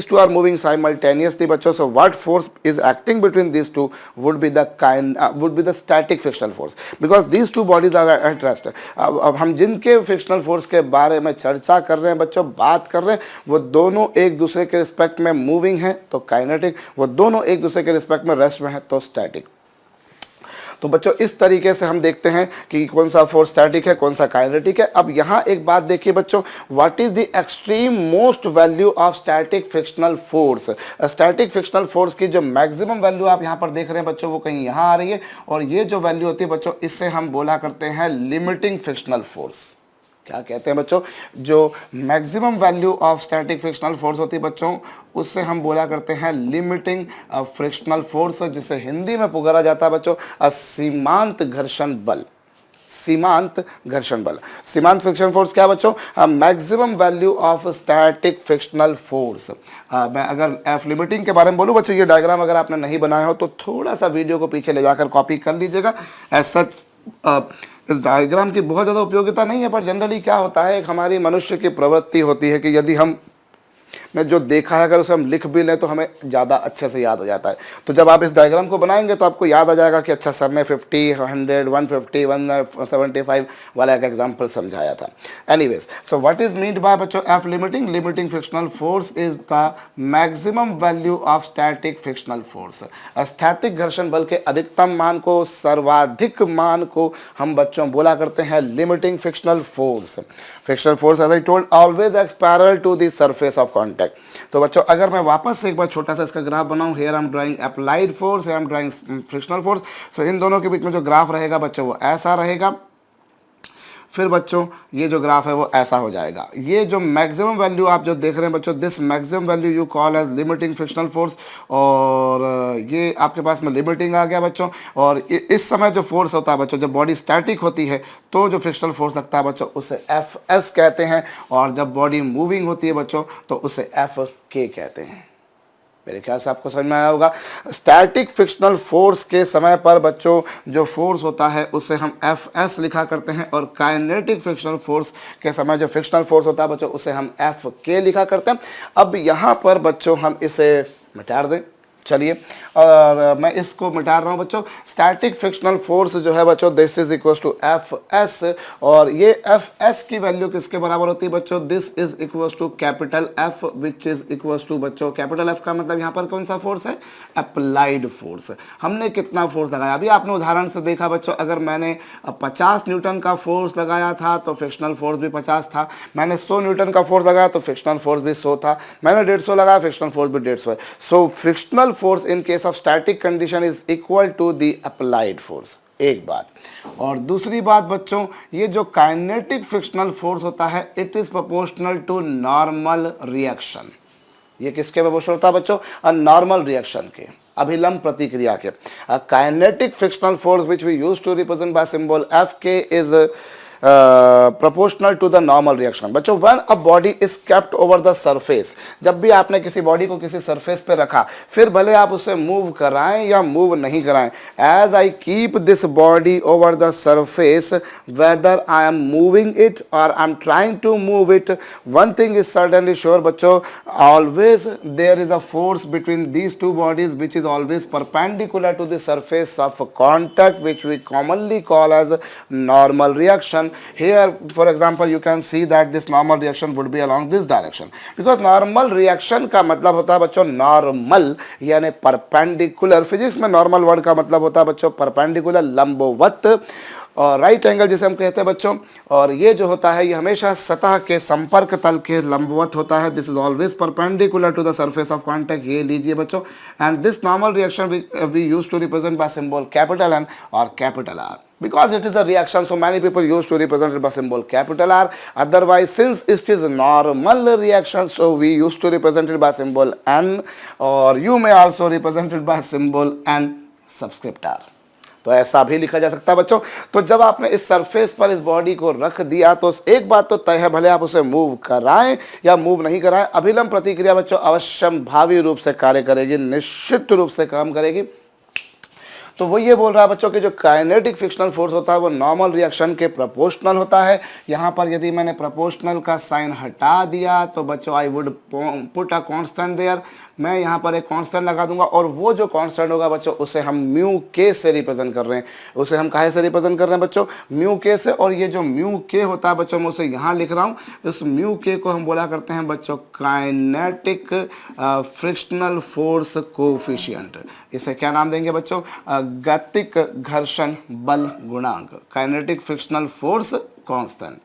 two are moving simultaneously बच्चों, so what force is acting between these two would be the static frictional force, because these two bodies are at rest। अब हम जिनके frictional force के बारे में चर्चा कर रहे हैं बच्चों, बात कर रहे हैं, वो दोनों एक दूसरे के रिस्पेक्ट में मूविंग है तो काइनेटिक, वो दोनों एक दूसरे के रिस्पेक्ट में रेस्ट में है तो स्टैटिक। तो बच्चों इस तरीके से हम देखते हैं कि कौन सा फोर्स स्टैटिक है, कौन सा काइनेटिक है। अब यहाँ एक बात देखिए बच्चों, what is the extreme most value of static frictional force. Static frictional force की जो मैक्सिमम वैल्यू आप यहाँ पर देख रहे हैं बच्चों, वो कहीं यहाँ आ रही है, और ये जो वैल्यू होती है बच्चों, इससे हम बोला करते हैं लिमिटिंग फ्रिक्शनल फोर्स। क्या कहते हैं बच्चों, जो maximum value of static frictional force होती है बच्चों, उससे हम बोला करते हैं लिमिटिंग फ्रिक्शनल फोर्स, जिसे हिंदी में पुकारा जाता है बच्चों सीमांत घर्षण बल। सीमांत घर्षण बल, सीमांत फ्रिक्शन फोर्स क्या बच्चों, maximum value of static frictional force. मैं अगर एफ लिमिटिंग के बारे में बोलूं बच्चों, ये डायग्राम अगर आपने नहीं बनाया हो तो थोड़ा सा वीडियो को पीछे ले जाकर कॉपी कर लीजिएगा। एज सच इस डायग्राम की बहुत ज़्यादा उपयोगिता नहीं है, पर जनरली क्या होता है, एक हमारी मनुष्य की प्रवृत्ति होती है कि यदि हम ने जो देखा है अगर उसे हम लिख भी लें तो हमें ज़्यादा अच्छे से याद हो जाता है। तो जब आप इस डायग्राम को बनाएंगे तो आपको याद आ जाएगा कि अच्छा सर ने 50, 100, 150, 175 वाला एक एग्जाम्पल समझाया था। Anyways, so what is meant by बच्चों F limiting? Limiting frictional force is the maximum value of static frictional force. स्थैतिक घर्षण बल के अधिकतम मान को, सर्वाधिक मान को हम बच्चों बोला करते हैं limiting frictional force. Frictional force as I told always acts parallel to the surface of contact. तो बच्चों अगर मैं वापस से एक बार छोटा सा इसका ग्राफ बनाऊं, here I am drawing applied force, here I am drawing frictional force. So इन दोनों के बीच में जो ग्राफ रहेगा बच्चों वो ऐसा रहेगा, फिर बच्चों ये जो ग्राफ है वो ऐसा हो जाएगा। ये जो मैक्सिमम वैल्यू आप जो देख रहे हैं बच्चों, this maximum value you call as limiting frictional force, और ये आपके पास में लिमिटिंग आ गया बच्चों। और इस समय जो फोर्स होता है बच्चों, जब बॉडी स्टैटिक होती है तो जो फ्रिक्शनल फोर्स लगता है बच्चों उसे एफ एस कहते हैं, और जब बॉडी मूविंग होती है बच्चों तो उसे एफ के कहते हैं। मेरे ख्याल से आपको समझ में आया होगा। स्टैटिक फ्रिक्शनल फोर्स के समय पर बच्चों जो फोर्स होता है उसे हम एफ एस लिखा करते हैं, और काइनेटिक फ्रिक्शनल फोर्स के समय जो फ्रिक्शनल फोर्स होता है बच्चों उसे हम एफ के लिखा करते हैं। अब यहाँ पर बच्चों हम इसे मिटा दें, चलिए, और मैं इसको मिटा रहा हूँ बच्चों। स्टैटिक फ्रिक्शनल फोर्स जो है बच्चों this is equal to F S, और ये एफ एस की वैल्यू किसके बराबर होती है बच्चों? This is equal to capital F which is equal to बच्चों, कैपिटल एफ का मतलब यहाँ पर कौन सा फोर्स है? Applied force. हमने कितना फोर्स लगाया? अभी आपने उदाहरण से देखा बच्चों, अगर मैंने 50 न्यूटन का फोर्स लगाया था तो फ्रिक्शनल फोर्स भी 50 था। मैंने 100 न्यूटन का फोर्स लगाया तो फ्रिक्शनल फोर्स भी 100 था। मैंने 150 लगाया, फ्रिक्शनल फोर्स भी 150 है। So frictional force in case of static condition is equal to the applied force. एक बात, और दूसरी बात बच्चों, ये जो काइनेटिक फ्रिक्शनल फोर्स होता है it is proportional to normal reaction. ये किसके प्रोपोर्शनल होता है बच्चों? नॉर्मल रिएक्शन के, अभिलंब प्रतिक्रिया के। Kinetic frictional force which we use to represent by symbol F K is proportional to the normal reaction। बच्चों when a body is kept over the surface, जब भी आपने किसी बॉडी को किसी सरफेस पे रखा, फिर भले आप उसे मूव कराएं या मूव नहीं कराएं, as I keep this body over the surface, whether I am moving it or I am trying to move it, one thing is certainly sure बच्चों, always there is a force between these two bodies which is always perpendicular to the surface of contact, which we commonly call as normal reaction। Here for example you can see that this normal reaction would be along this direction, because normal reaction का मतलब होता है बच्चों normal यानी perpendicular. Physics में normal word का मतलब होता है बच्चों परपेंडिकुलर, लंबवत, और राइट एंगल जिसे हम कहते हैं बच्चों। और ये जो होता है ये हमेशा सतह के संपर्क तल के लंबवत होता है। This is always perpendicular to the surface of contact. ये लीजिए बच्चों, and this normal reaction we use to represent by symbol capital N और capital R, because it is a reaction so many people used to represent it by symbol capital R। otherwise since it is a normal reaction so we used to represent it by symbol N, or you may also represent it by symbol N subscript R। तो ऐसा भी लिखा जा सकता है बच्चों। तो जब आपने इस सरफेस पर इस बॉडी को रख दिया तो एक बात तो तय है, भले आप उसे मूव कराएं या मूव नहीं कराएं, अभिलंब प्रतिक्रिया बच्चों अवश्यम भावी रूप से कार्य करेगी, निश्चित रूप से काम करेगी। तो वो ये बोल रहा है बच्चों कि जो काइनेटिक फ्रिक्शनल फोर्स होता है वो नॉर्मल रिएक्शन के प्रोपोर्शनल होता है। यहाँ पर यदि मैंने प्रोपोर्शनल का साइन हटा दिया तो बच्चों I would put a constant there, मैं यहाँ पर एक कांस्टेंट लगा दूंगा, और वो जो कांस्टेंट होगा बच्चों उसे हम म्यू के से रिप्रेजेंट कर रहे हैं। उसे हम काहे से रिप्रेजेंट कर रहे हैं बच्चों? म्यू के से। और ये जो म्यू के होता है बच्चों मैं उसे यहाँ लिख रहा हूँ, इस म्यू के को हम बोला करते हैं बच्चों काइनेटिक फ्रिक्शनल फोर्स कोफिशिएंट। इसे क्या नाम देंगे बच्चों? गतिक घर्षण बल गुणांक, काइनेटिक फ्रिक्शनल फोर्स कांस्टेंट,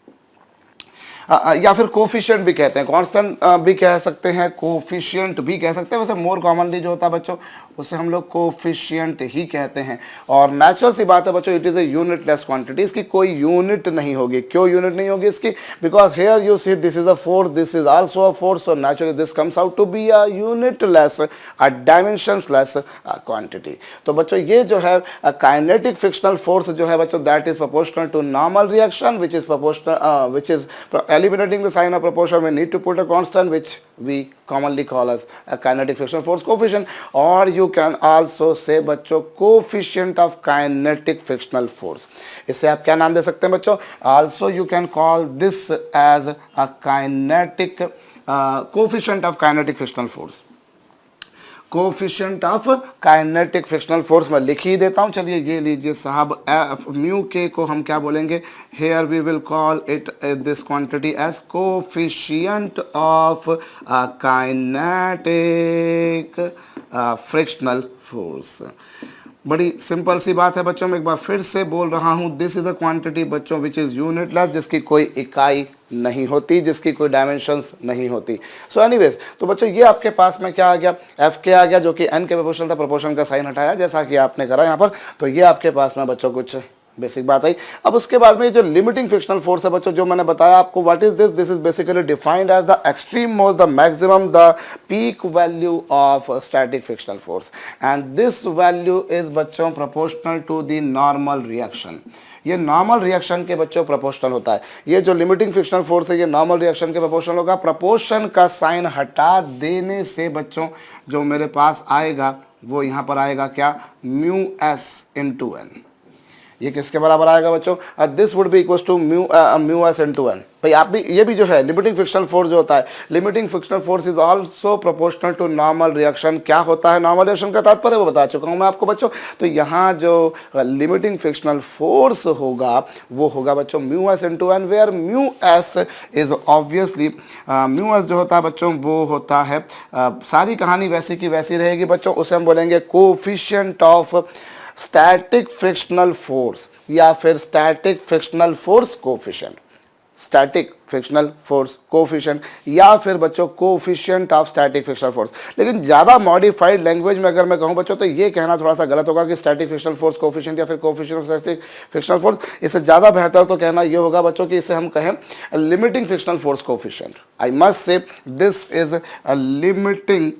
या फिर कोफिशिएंट भी कहते हैं, कांस्टेंट भी कह सकते हैं, कोफिशिएंट भी कह सकते हैं। वैसे मोर कॉमनली जो होता है बच्चों उसे हम लोग कोफिशिएंट ही कहते हैं। और नेचुरल सी बात है बच्चों, it is a unitless quantity, इसकी कोई यूनिट नहीं होगी। क्यों यूनिट नहीं होगी इसकी? Because here you see this is a force, this is also a force, so naturally this comes out to be a unitless, a dimensionless quantity. तो बच्चों ये जो है काइनेटिक फ्रिक्शनल फोर्स जो है बच्चों, that is proportional to normal reaction which is proportional, which is eliminating the sign of proportion, we need to put a constant which we commonly call as a kinetic frictional force coefficient, or you can also say बच्चों coefficient of kinetic frictional force। इससे आप क्या नाम दे सकते हैं बच्चों? Also you can call this as a kinetic coefficient of kinetic frictional force। Coefficient of kinetic frictional force मैं लिख ही देता हूं। चलिए ये लीजिए साहब, म्यू के को हम क्या बोलेंगे? Here we will call it this quantity as coefficient of kinetic frictional force. बड़ी सिंपल सी बात है बच्चों, मैं एक बार फिर से बोल रहा हूं, दिस इज अ क्वांटिटी बच्चों विच इज यूनिटलेस, जिसकी कोई इकाई नहीं होती, जिसकी कोई डायमेंशंस नहीं होती। सो एनीवेज, तो बच्चों ये आपके पास में क्या आ गया? एफ के आ गया, जो कि एन के प्रोपोर्शनल था, प्रोपोर्शन का साइन हटाया जैसा कि आपने करा यहाँ पर। तो ये आपके पास में बच्चों कुछ बेसिक बात आई। अब उसके बाद में जो लिमिटिंग फ्रिक्शनल फोर्स है बच्चों, जो मैंने बताया आपको, what is this? This is basically defined as the extreme most, the maximum, the peak value of static frictional force, and this value is बच्चों proportional to the normal reaction. ये normal reaction के बच्चों proportional होता है। ये जो limiting frictional force है ये नॉर्मल रिएक्शन के प्रोपोर्शनल होगा। प्रोपोर्शन का साइन हटा देने से बच्चों जो मेरे पास आएगा वो यहाँ पर आएगा क्या? Mu S into N. ये किसके बराबर आएगा बच्चों? This would be equal to mu S into N. भाई आप भी, ये भी जो है लिमिटिंग फ्रिक्शनल फोर्स जो होता है, limiting frictional force is also proportional to normal reaction. क्या होता है नॉर्मल रिएक्शन का तात्पर्य, वो बता चुका हूं मैं आपको बच्चों। तो यहाँ जो लिमिटिंग फ्रिक्शनल फोर्स होगा वो होगा बच्चों mu S into N, where mu S is obviously, mu S जो होता है बच्चों वो होता है, सारी कहानी वैसी की वैसी रहेगी बच्चों, उसे हम बोलेंगे coefficient of static frictional force या फिर static frictional force coefficient, static frictional force coefficient या फिर बच्चों coefficient of static frictional force. लेकिन ज़्यादा मॉडिफाइड लैंग्वेज में अगर मैं कहूँ बच्चों तो ये कहना थोड़ा सा गलत होगा कि स्टैटिक फ्रिक्शनल फोर्स कोफिशिएंट या फिर coefficient of static frictional force. इससे ज़्यादा बेहतर तो कहना ये होगा बच्चों कि इसे हम कहें limiting frictional force coefficient. I must say this is a limiting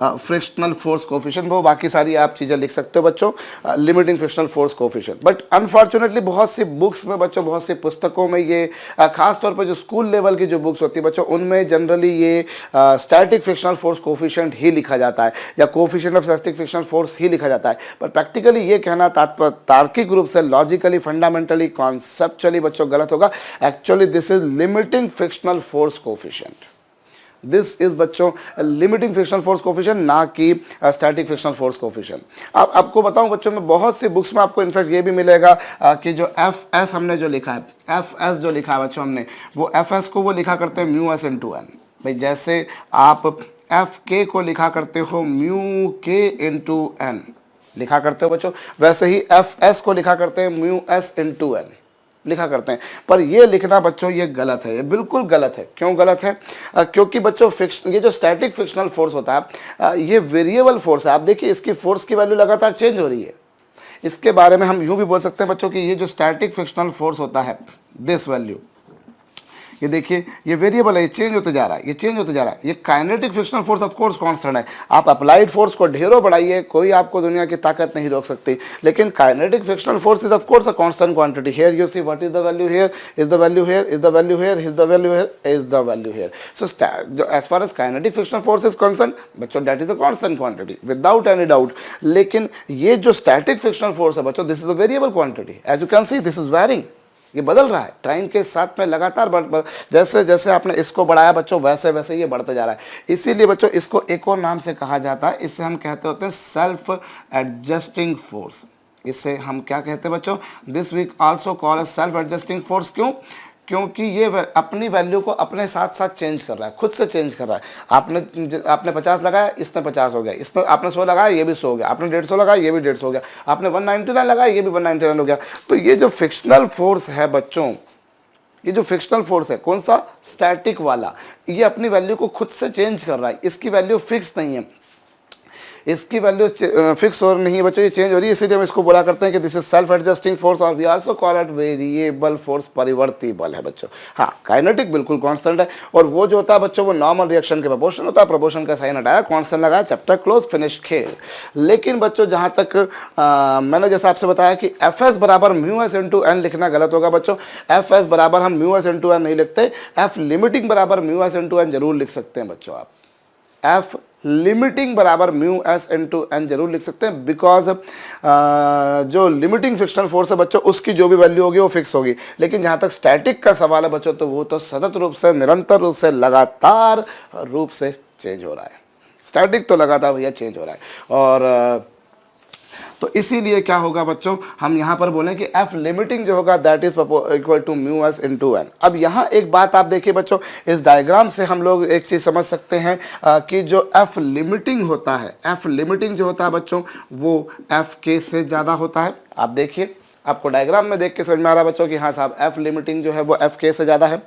frictional force coefficient. वो बाकी सारी आप चीज़ें लिख सकते हो बच्चों, limiting frictional force coefficient. But unfortunately बहुत सी बुक्स में बच्चों, बहुत सी पुस्तकों में ये खास तौर पर जो स्कूल लेवल की जो बुक्स होती है बच्चों, उनमें जनरली ये स्टैटिक फ्रिक्शनल फोर्स कोफिशिएंट ही लिखा जाता है या coefficient of static frictional force ही लिखा जाता है। पर प्रैक्टिकली ये कहना तार्किक रूप से, लॉजिकली, फंडामेंटली, कॉन्सेप्चुअली बच्चों गलत होगा। Actually this is limiting frictional force coefficient. This is बच्चों लिमिटिंग फ्रिक्शनल फोर्स कोफिशिएंट, ना कि स्टैटिक फ्रिक्शनल फोर्स कोफिशिएंट। अब आपको बताऊं बच्चों में बहुत सी बुक्स में आपको इनफैक्ट ये भी मिलेगा कि जो एफ एस हमने जो लिखा है, एफ एस जो लिखा है बच्चों हमने, वो एफ एस को वो लिखा करते हैं म्यू एस इंटू एन। भाई जैसे आप एफ के को लिखा करते हो म्यू के इंटू एन लिखा करते हो बच्चों, वैसे ही एफ एस को लिखा करते हैं म्यू एस इंटू एन लिखा करते हैं। पर ये लिखना बच्चों ये गलत है, ये बिल्कुल गलत है। क्यों गलत है? क्योंकि बच्चों ये जो स्टैटिक फ्रिक्शनल फोर्स होता है ये वेरिएबल फोर्स है। आप देखिए इसकी फोर्स की वैल्यू लगातार चेंज हो रही है। इसके बारे में हम यूं भी बोल सकते हैं बच्चों कि ये जो स्टैटिक फ्रिक्शनल फोर्स होता है, दिस वैल्यू, ये देखिए ये वेरिएबल है, ये चेंज होते जा रहा है, ये चेंज होते जा रहा है। ये kinetic frictional force of course constant है। आप अप्लाइड फोर्स को ढेरों बढ़ाइए, कोई आपको दुनिया की ताकत नहीं रोक सकती, लेकिन kinetic frictional force is of course a constant quantity. Here you see what is the value, here is the value, here is the value, here is the value, here is the value, here. So as far as kinetic frictional force is concern बच्चों, that is a constant quantity without any doubt. लेकिन ये जो static frictional force है बच्चों, this is a variable quantity. As you can see this is varying, ये बदल रहा है टाइम के साथ में लगातार जैसे जैसे आपने इसको बढ़ाया बच्चों वैसे वैसे ये बढ़ते जा रहा है। इसीलिए बच्चों इसको एक और नाम से कहा जाता है, इससे हम कहते होते हैं सेल्फ एडजस्टिंग फोर्स। इससे हम क्या कहते हैं बच्चों? This we also call self adjusting force. क्यों? क्योंकि ये अपनी वैल्यू को अपने साथ साथ चेंज कर रहा है, खुद से चेंज कर रहा है। आपने 50 लगाया, इसने 50 हो गया, इसने आपने 100 लगाया, ये भी 100 हो गया, आपने 150 लगाया, ये भी 150 हो गया, आपने 199 लगाया, ये भी 199 हो गया। तो ये जो फिक्शनल फोर्स है बच्चों, ये जो फिक्शनल फोर्स है, कौन सा, स्टैटिक वाला, ये अपनी वैल्यू को खुद से चेंज कर रहा है। इसकी वैल्यू फिक्स नहीं है, इसकी वैल्यू फिक्स और नहीं है बच्चों, ये चेंज हो रही है। इसीलिए हम इसको बोला करते हैं कि this is self adjusting force, और we also call it variable force, परिवर्ती बल है बच्चों। हाँ, काइनेटिक बिल्कुल कांस्टेंट है, और वो जो होता है बच्चों वो नॉर्मल रिएक्शन के प्रोपोर्शनल होता है। प्रोपोर्शन का साइन हटाया, कांस्टेंट लगाया, चैप्टर क्लोज, फिनिश, खेल। लेकिन बच्चों जहाँ तक मैंने जैसे आपसे बताया कि एफ एस बराबर म्यू एस इंटू एन लिखना गलत होगा बच्चों। एफ एस बराबर हम म्यू एस इंटू एन नहीं लिखते, एफ लिमिटिंग बराबर म्यू एस इंटू एन जरूर लिख सकते हैं बच्चों। आप एफ लिमिटिंग बराबर म्यू एस इंटू एन जरूर लिख सकते हैं, बिकॉज जो लिमिटिंग फिक्शनल फोर्स है बच्चों उसकी जो भी वैल्यू होगी वो फिक्स होगी। लेकिन जहां तक स्टैटिक का सवाल है बच्चों, तो वो तो सतत रूप से, निरंतर रूप से, लगातार रूप से चेंज हो रहा है। स्टैटिक तो लगातार भैया चेंज हो रहा है। और तो इसीलिए क्या होगा बच्चों, हम यहाँ पर बोलें कि एफ लिमिटिंग जो होगा that is equal to mu S into N. अब यहाँ एक बात आप देखिए बच्चों, इस डायग्राम से हम लोग एक चीज़ समझ सकते हैं कि जो एफ लिमिटिंग होता है, एफ लिमिटिंग जो होता है बच्चों वो एफ के से ज़्यादा होता है। आप देखिए, आपको डायग्राम में देख के समझ में आ रहा है बच्चों कि हाँ साहब एफ लिमिटिंग जो है वो एफ के से ज़्यादा है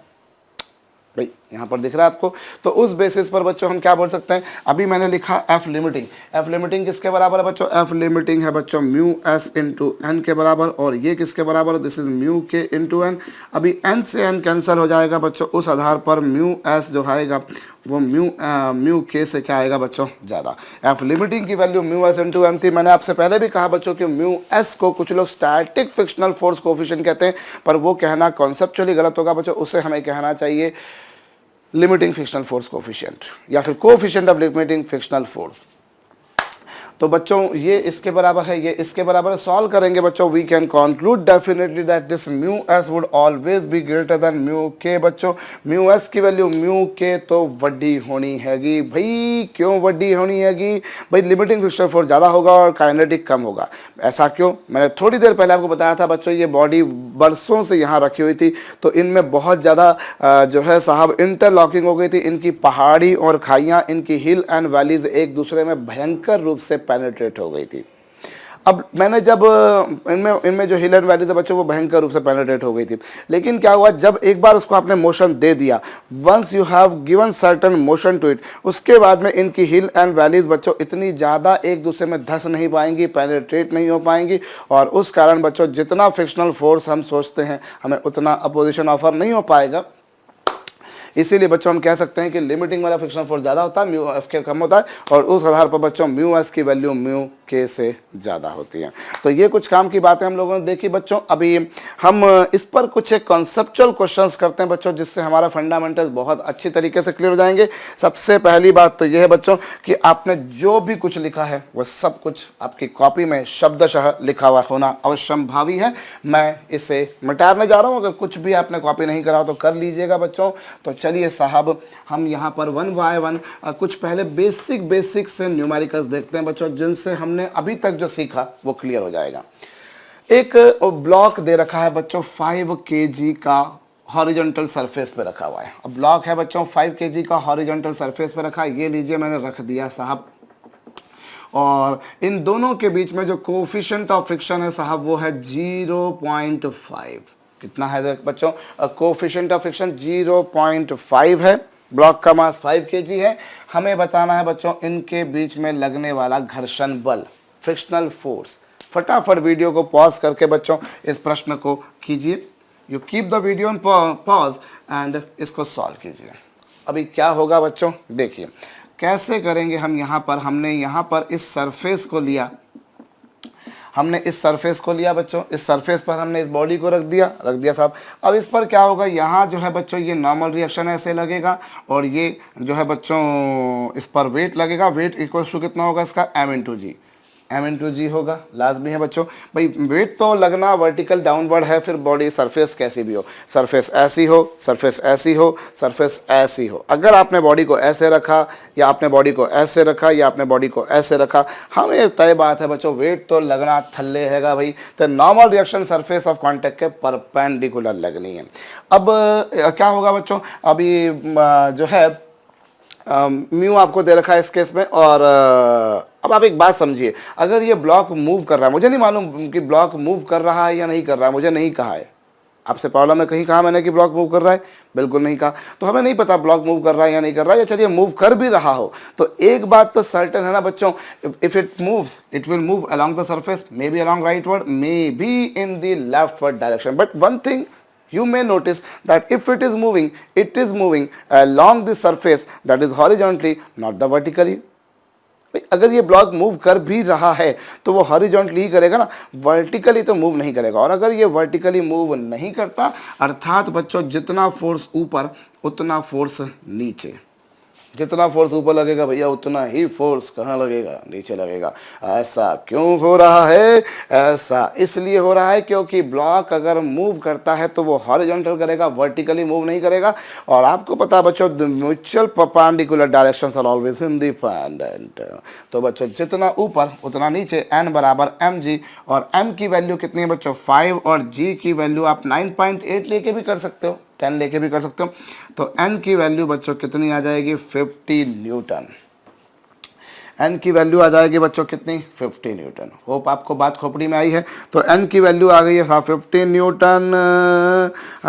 भाई, यहाँ पर दिख रहा है आपको। तो उस बेसिस पर बच्चों हम क्या बोल सकते हैं, अभी मैंने लिखा एफ लिमिटिंग। एफ लिमिटिंग किसके बराबर है बच्चों, एफ लिमिटिंग है बच्चों म्यू एस इंटू एन के बराबर, और ये किसके बराबर है, दिस इज म्यू के इंटू एन। अभी एन से एन कैंसिल हो जाएगा बच्चों, उस आधार पर म्यू एस जो आएगा वो म्यू के से क्या आएगा बच्चों, ज़्यादा। एफ लिमिटिंग की value mu S into N थी। मैंने आपसे पहले भी कहा बच्चों कि म्यू एस को कुछ लोग स्टैटिक फिक्शनल फोर्स कोफिशिएंट कहते हैं, पर वो कहना कॉन्सेप्चुअली गलत होगा बच्चों। उससे हमें कहना चाहिए लिमिटिंग फिक्शनल फोर्स कोफिशिएंट, या फिर coefficient of limiting frictional force. तो बच्चों ये इसके बराबर है, ये इसके बराबर है। सॉल्व करेंगे बच्चों, we can conclude definitely that this mu S would always be greater than mu K. बच्चों म्यू एस की वैल्यू म्यू के तो वड्डी होनी हैगी भाई। क्यों वड्डी होनी हैगी भाई, लिमिटिंग फिक्शनल फोर्स ज़्यादा होगा और काइनेटिक कम होगा। ऐसा क्यों, मैंने थोड़ी देर पहले आपको बताया था बच्चों, ये बॉडी बरसों से यहाँ रखी हुई थी, तो इनमें बहुत ज़्यादा जो है साहब इंटरलॉकिंग हो गई थी। इनकी पहाड़ी और खाइयाँ, इनकी हिल एंड वैलीज एक दूसरे में भयंकर रूप से पेनिट्रेट हो गई थी। अब मैंने जब इनमें जो हिल एंड वैलीज है बच्चों वो भयंकर रूप से पेनिट्रेट हो गई थी। लेकिन क्या हुआ, जब एक बार उसको आपने मोशन दे दिया, once you have given certain motion to it, उसके बाद में इनकी हिल एंड वैलीज बच्चों इतनी ज़्यादा एक दूसरे में धस नहीं पाएंगी, पेनिट्रेट नहीं हो पाएंगी, और उस कारण बच्चों जितना फिक्शनल फोर्स हम सोचते हैं हमें उतना अपोजिशन ऑफर नहीं हो पाएगा। इसीलिए बच्चों हम कह सकते हैं कि लिमिटिंग वाला फिक्शनल फोर्स ज़्यादा होता है, म्यू एफ के कम होता है, और उस आधार पर बच्चों म्यू एस की वैल्यू म्यू के से ज़्यादा होती है। तो ये कुछ काम की बातें हम लोगों ने देखी बच्चों। अभी हम इस पर कुछ एक कॉन्सेप्चुअल क्वेश्चंस करते हैं बच्चों, जिससे हमारा फंडामेंटल्स बहुत अच्छी तरीके से क्लियर हो जाएंगे। सबसे पहली बात तो यह है बच्चों कि आपने जो भी कुछ लिखा है वह सब कुछ आपकी कॉपी में शब्दशः लिखा हुआ होना अवश्यंभावी है। मैं इसे मिटाने जा रहा हूँ, अगर कुछ भी आपने कॉपी नहीं करा हो तो कर लीजिएगा बच्चों। तो चलिए साहब हम यहाँ पर वन बाय वन कुछ पहले बेसिक से न्यूमेरिकल्स देखते हैं बच्चों, जिनसे हमने अभी तक जो सीखा वो क्लियर हो जाएगा। एक ब्लॉक दे रखा है बच्चों 5 kg का, हॉरिजॉन्टल सरफेस पे रखा हुआ है। अब ब्लॉक है बच्चों 5 kg का, हॉरिजॉन्टल सरफेस पे रखा है। ये लीजिए मैंने रख दिया साहब, और इन दोनों के बीच में जो कोफिशिएंट ऑफ फ्रिक्शन है साहब वो है 0.5। कितना है बच्चों, कोफिशिएंट ऑफ फ्रिक्शन 0.5 है। ब्लॉक का मास 5 kg है। हमें बताना है बच्चों इनके बीच में लगने वाला घर्षण बल, फ्रिक्शनल फोर्स। फटाफट वीडियो को पॉज करके बच्चों इस प्रश्न को कीजिए। You keep the video on pause and इसको सॉल्व कीजिए। अभी क्या होगा बच्चों, देखिए कैसे करेंगे हम। हमने यहाँ पर इस सरफेस को लिया, बच्चों। इस सरफेस पर हमने इस बॉडी को रख दिया साहब। अब इस पर क्या होगा, यहाँ जो है बच्चों ये नॉर्मल रिएक्शन ऐसे लगेगा, और ये जो है बच्चों इस पर वेट लगेगा। वेट इक्वल टू कितना होगा इसका, m into G. m into जी होगा, लाजमी है बच्चों। भाई वेट तो लगना वर्टिकल डाउनवर्ड है, फिर बॉडी सरफेस कैसी भी हो, सरफेस ऐसी हो, सरफेस ऐसी हो, सरफेस ऐसी हो, अगर आपने बॉडी को ऐसे रखा या आपने बॉडी को ऐसे रखा या आपने बॉडी को ऐसे रखा, हमें तय बात है बच्चों वेट तो लगना थल्ले हैगा भाई। तो normal reaction surface of contact के परपेंडिकुलर लगनी है। अब क्या होगा बच्चों, अभी जो है म्यू आपको दे रखा है इस केस में, और अब आप एक बात समझिए, अगर ये ब्लॉक मूव कर रहा है, मुझे नहीं मालूम कि ब्लॉक मूव कर रहा है या नहीं कर रहा है, मुझे नहीं कहा है, आपसे प्रॉब्लम में कहीं कहा मैंने कि ब्लॉक मूव कर रहा है, बिल्कुल नहीं कहा, तो हमें नहीं पता ब्लॉक मूव कर रहा है या नहीं कर रहा है। या चलिए मूव कर भी रहा हो तो एक बात तो सर्टेन है ना बच्चों, if it moves it will move along the surface, may be along rightward, may be in the leftward direction, but one thing you may notice that if it is moving along the surface that is horizontally, not the vertically। अगर ये block move कर भी रहा है तो वो horizontally ही करेगा ना, वर्टिकली तो मूव नहीं करेगा। और अगर ये वर्टिकली मूव नहीं करता, अर्थात बच्चों जितना फोर्स ऊपर उतना फोर्स नीचे, जितना फोर्स ऊपर लगेगा भैया उतना ही फोर्स कहाँ लगेगा, नीचे लगेगा। ऐसा क्यों हो रहा है? ऐसा इसलिए हो रहा है क्योंकि ब्लॉक अगर मूव करता है तो वो हॉरिजॉन्टल करेगा, वर्टिकली मूव नहीं करेगा। और आपको पता है बच्चों mutual perpendicular directions are always independent. तो बच्चों जितना ऊपर उतना नीचे, n बराबर mg, और m की वैल्यू कितनी है बच्चों 5, और g की वैल्यू आप 9.8 लेके भी कर सकते हो, 10 लेके भी कर सकते हो। तो n की वैल्यू बच्चों कितनी आ जाएगी 50 न्यूटन। n की वैल्यू आ जाएगी बच्चों कितनी 50 न्यूटन। होप आपको बात खोपड़ी में आई है। तो n की वैल्यू आ गई है 50 न्यूटन,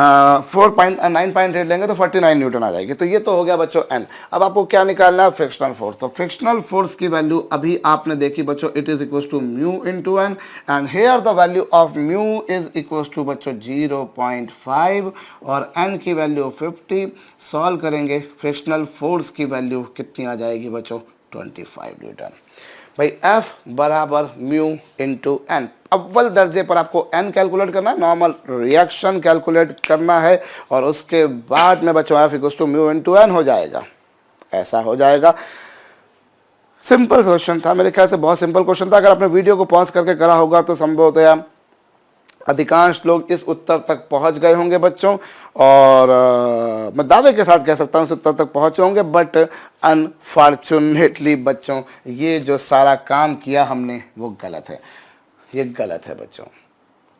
9.8 लेंगे तो 49 न्यूटन आ जाएगी। तो ये तो हो गया बच्चों n। अब आपको क्या निकालना है? Frictional force. तो फ्रिक्शनल फोर्स की वैल्यू अभी आपने देखी बच्चों, it is equal to mu into N, and here the value of mu is equal to बच्चों 0.5 और n की वैल्यू 50। सॉल्व करेंगे, फ्रिक्शनल फोर्स की वैल्यू कितनी आ जाएगी बच्चों 25 न्यूटन। भाई F बराबर म्यू इंटू एन। अव्वल दर्जे पर आपको n कैलकुलेट करना है, नॉर्मल रिएक्शन कैलकुलेट करना है, और उसके बाद में बच्चों F equal to mu into N हो जाएगा। ऐसा हो जाएगा। सिंपल क्वेश्चन था, मेरे ख्याल से बहुत सिंपल क्वेश्चन था। अगर आपने वीडियो को पॉज करके करा होगा तो संभवतया अधिकांश लोग इस उत्तर तक पहुंच गए होंगे बच्चों, और मैं दावे के साथ कह सकता हूं इस उत्तर तक पहुंचे होंगे। बट अनफॉर्चुनेटली बच्चों ये जो सारा काम किया हमने वो गलत है, ये गलत है बच्चों।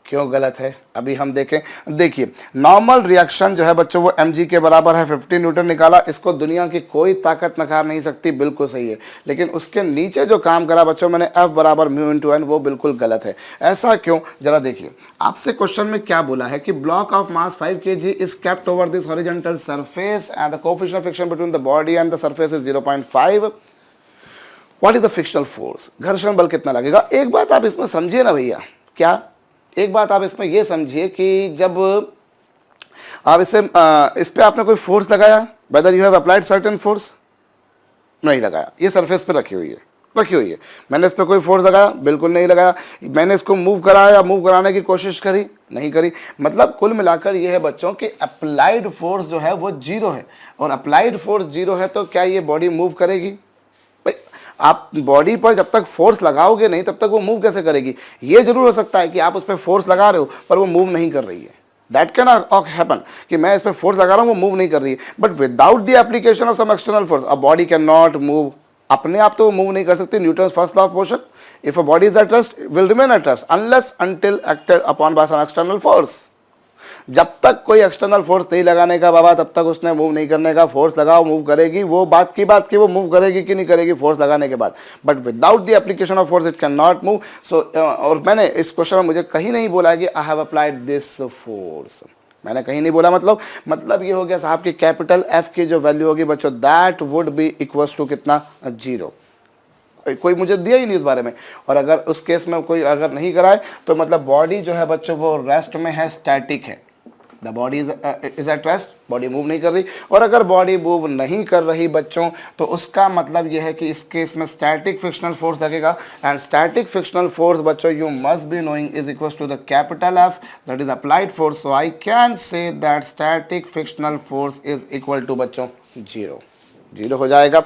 क्यों गलत है अभी हम देखें। देखिए नॉर्मल रिएक्शन जो है बच्चों वो mg के बराबर है, 50 न्यूटन निकाला, इसको दुनिया की कोई ताकत नकार नहीं सकती, बिल्कुल सही है। लेकिन उसके नीचे जो काम करा बच्चों मैंने F बराबर म्यू इंटू एन, वो बिल्कुल गलत है। ऐसा क्यों, जरा देखिए। आपसे क्वेश्चन में क्या बोला है कि block of mass 5 kg is kept over this horizontal surface and the coefficient of friction between the body and the surface is 0.5। What is the frictional force? घर्षण बल कितना लगेगा? एक बात आप इसमें समझिए ना भैया, क्या एक बात आप इसमें यह समझिए कि जब आप इस पे आपने कोई फोर्स लगाया, whether you have applied certain force, नहीं लगाया, ये सरफेस पे रखी हुई है, मैंने इस पे कोई फोर्स लगाया, बिल्कुल नहीं लगाया। मैंने इसको मूव कराया, मूव कराने की कोशिश करी, नहीं करी। मतलब कुल मिलाकर ये है बच्चों कि अप्लाइड फोर्स जो है वो जीरो है, और अप्लाइड फोर्स जीरो है तो क्या ये बॉडी मूव करेगी? आप बॉडी पर जब तक फोर्स लगाओगे नहीं तब तक वो मूव कैसे करेगी? ये जरूर हो सकता है कि आप उस पर फोर्स लगा रहे हो पर वो मूव नहीं कर रही है, दैट कैन हैपन कि मैं इस पर फोर्स लगा रहा हूँ वो मूव नहीं कर रही है, but without the application of some external force a body can not move. अपने आप तो वो मूव नहीं कर सकती। Newton's first law of motion, if a body is at rest will remain at rest unless until acted upon by some external force. जब तक कोई एक्सटर्नल फोर्स नहीं लगाने का बाबा तब तक उसने मूव नहीं करने का। फोर्स लगाओ मूव करेगी, वो बात की वो मूव करेगी कि नहीं करेगी फोर्स लगाने के बाद, but without the application of force it can not move. So और मैंने इस क्वेश्चन में मुझे कहीं नहीं बोला कि I have applied this force, मैंने कहीं नहीं बोला। मतलब ये हो गया साहब कि कैपिटल F की जो वैल्यू होगी बच्चों that would be equal to कितना 0। कोई मुझे दिया ही नहीं इस बारे में। और अगर उस केस में कोई अगर नहीं कराए तो मतलब बॉडी जो है बच्चों वो रेस्ट में है, स्टैटिक है। The body is at rest, body move नहीं कर रही। और अगर बॉडी मूव नहीं कर रही बच्चों तो उसका मतलब यह है कि इस केस में स्टैटिक फ्रिक्शनल फोर्स लगेगा, एंड स्टैटिक फ्रिक्शनल फोर्स बच्चों you must be knowing is equal to the capital F that is applied force. So I can say that static frictional force is equal to बच्चों 0 हो जाएगा।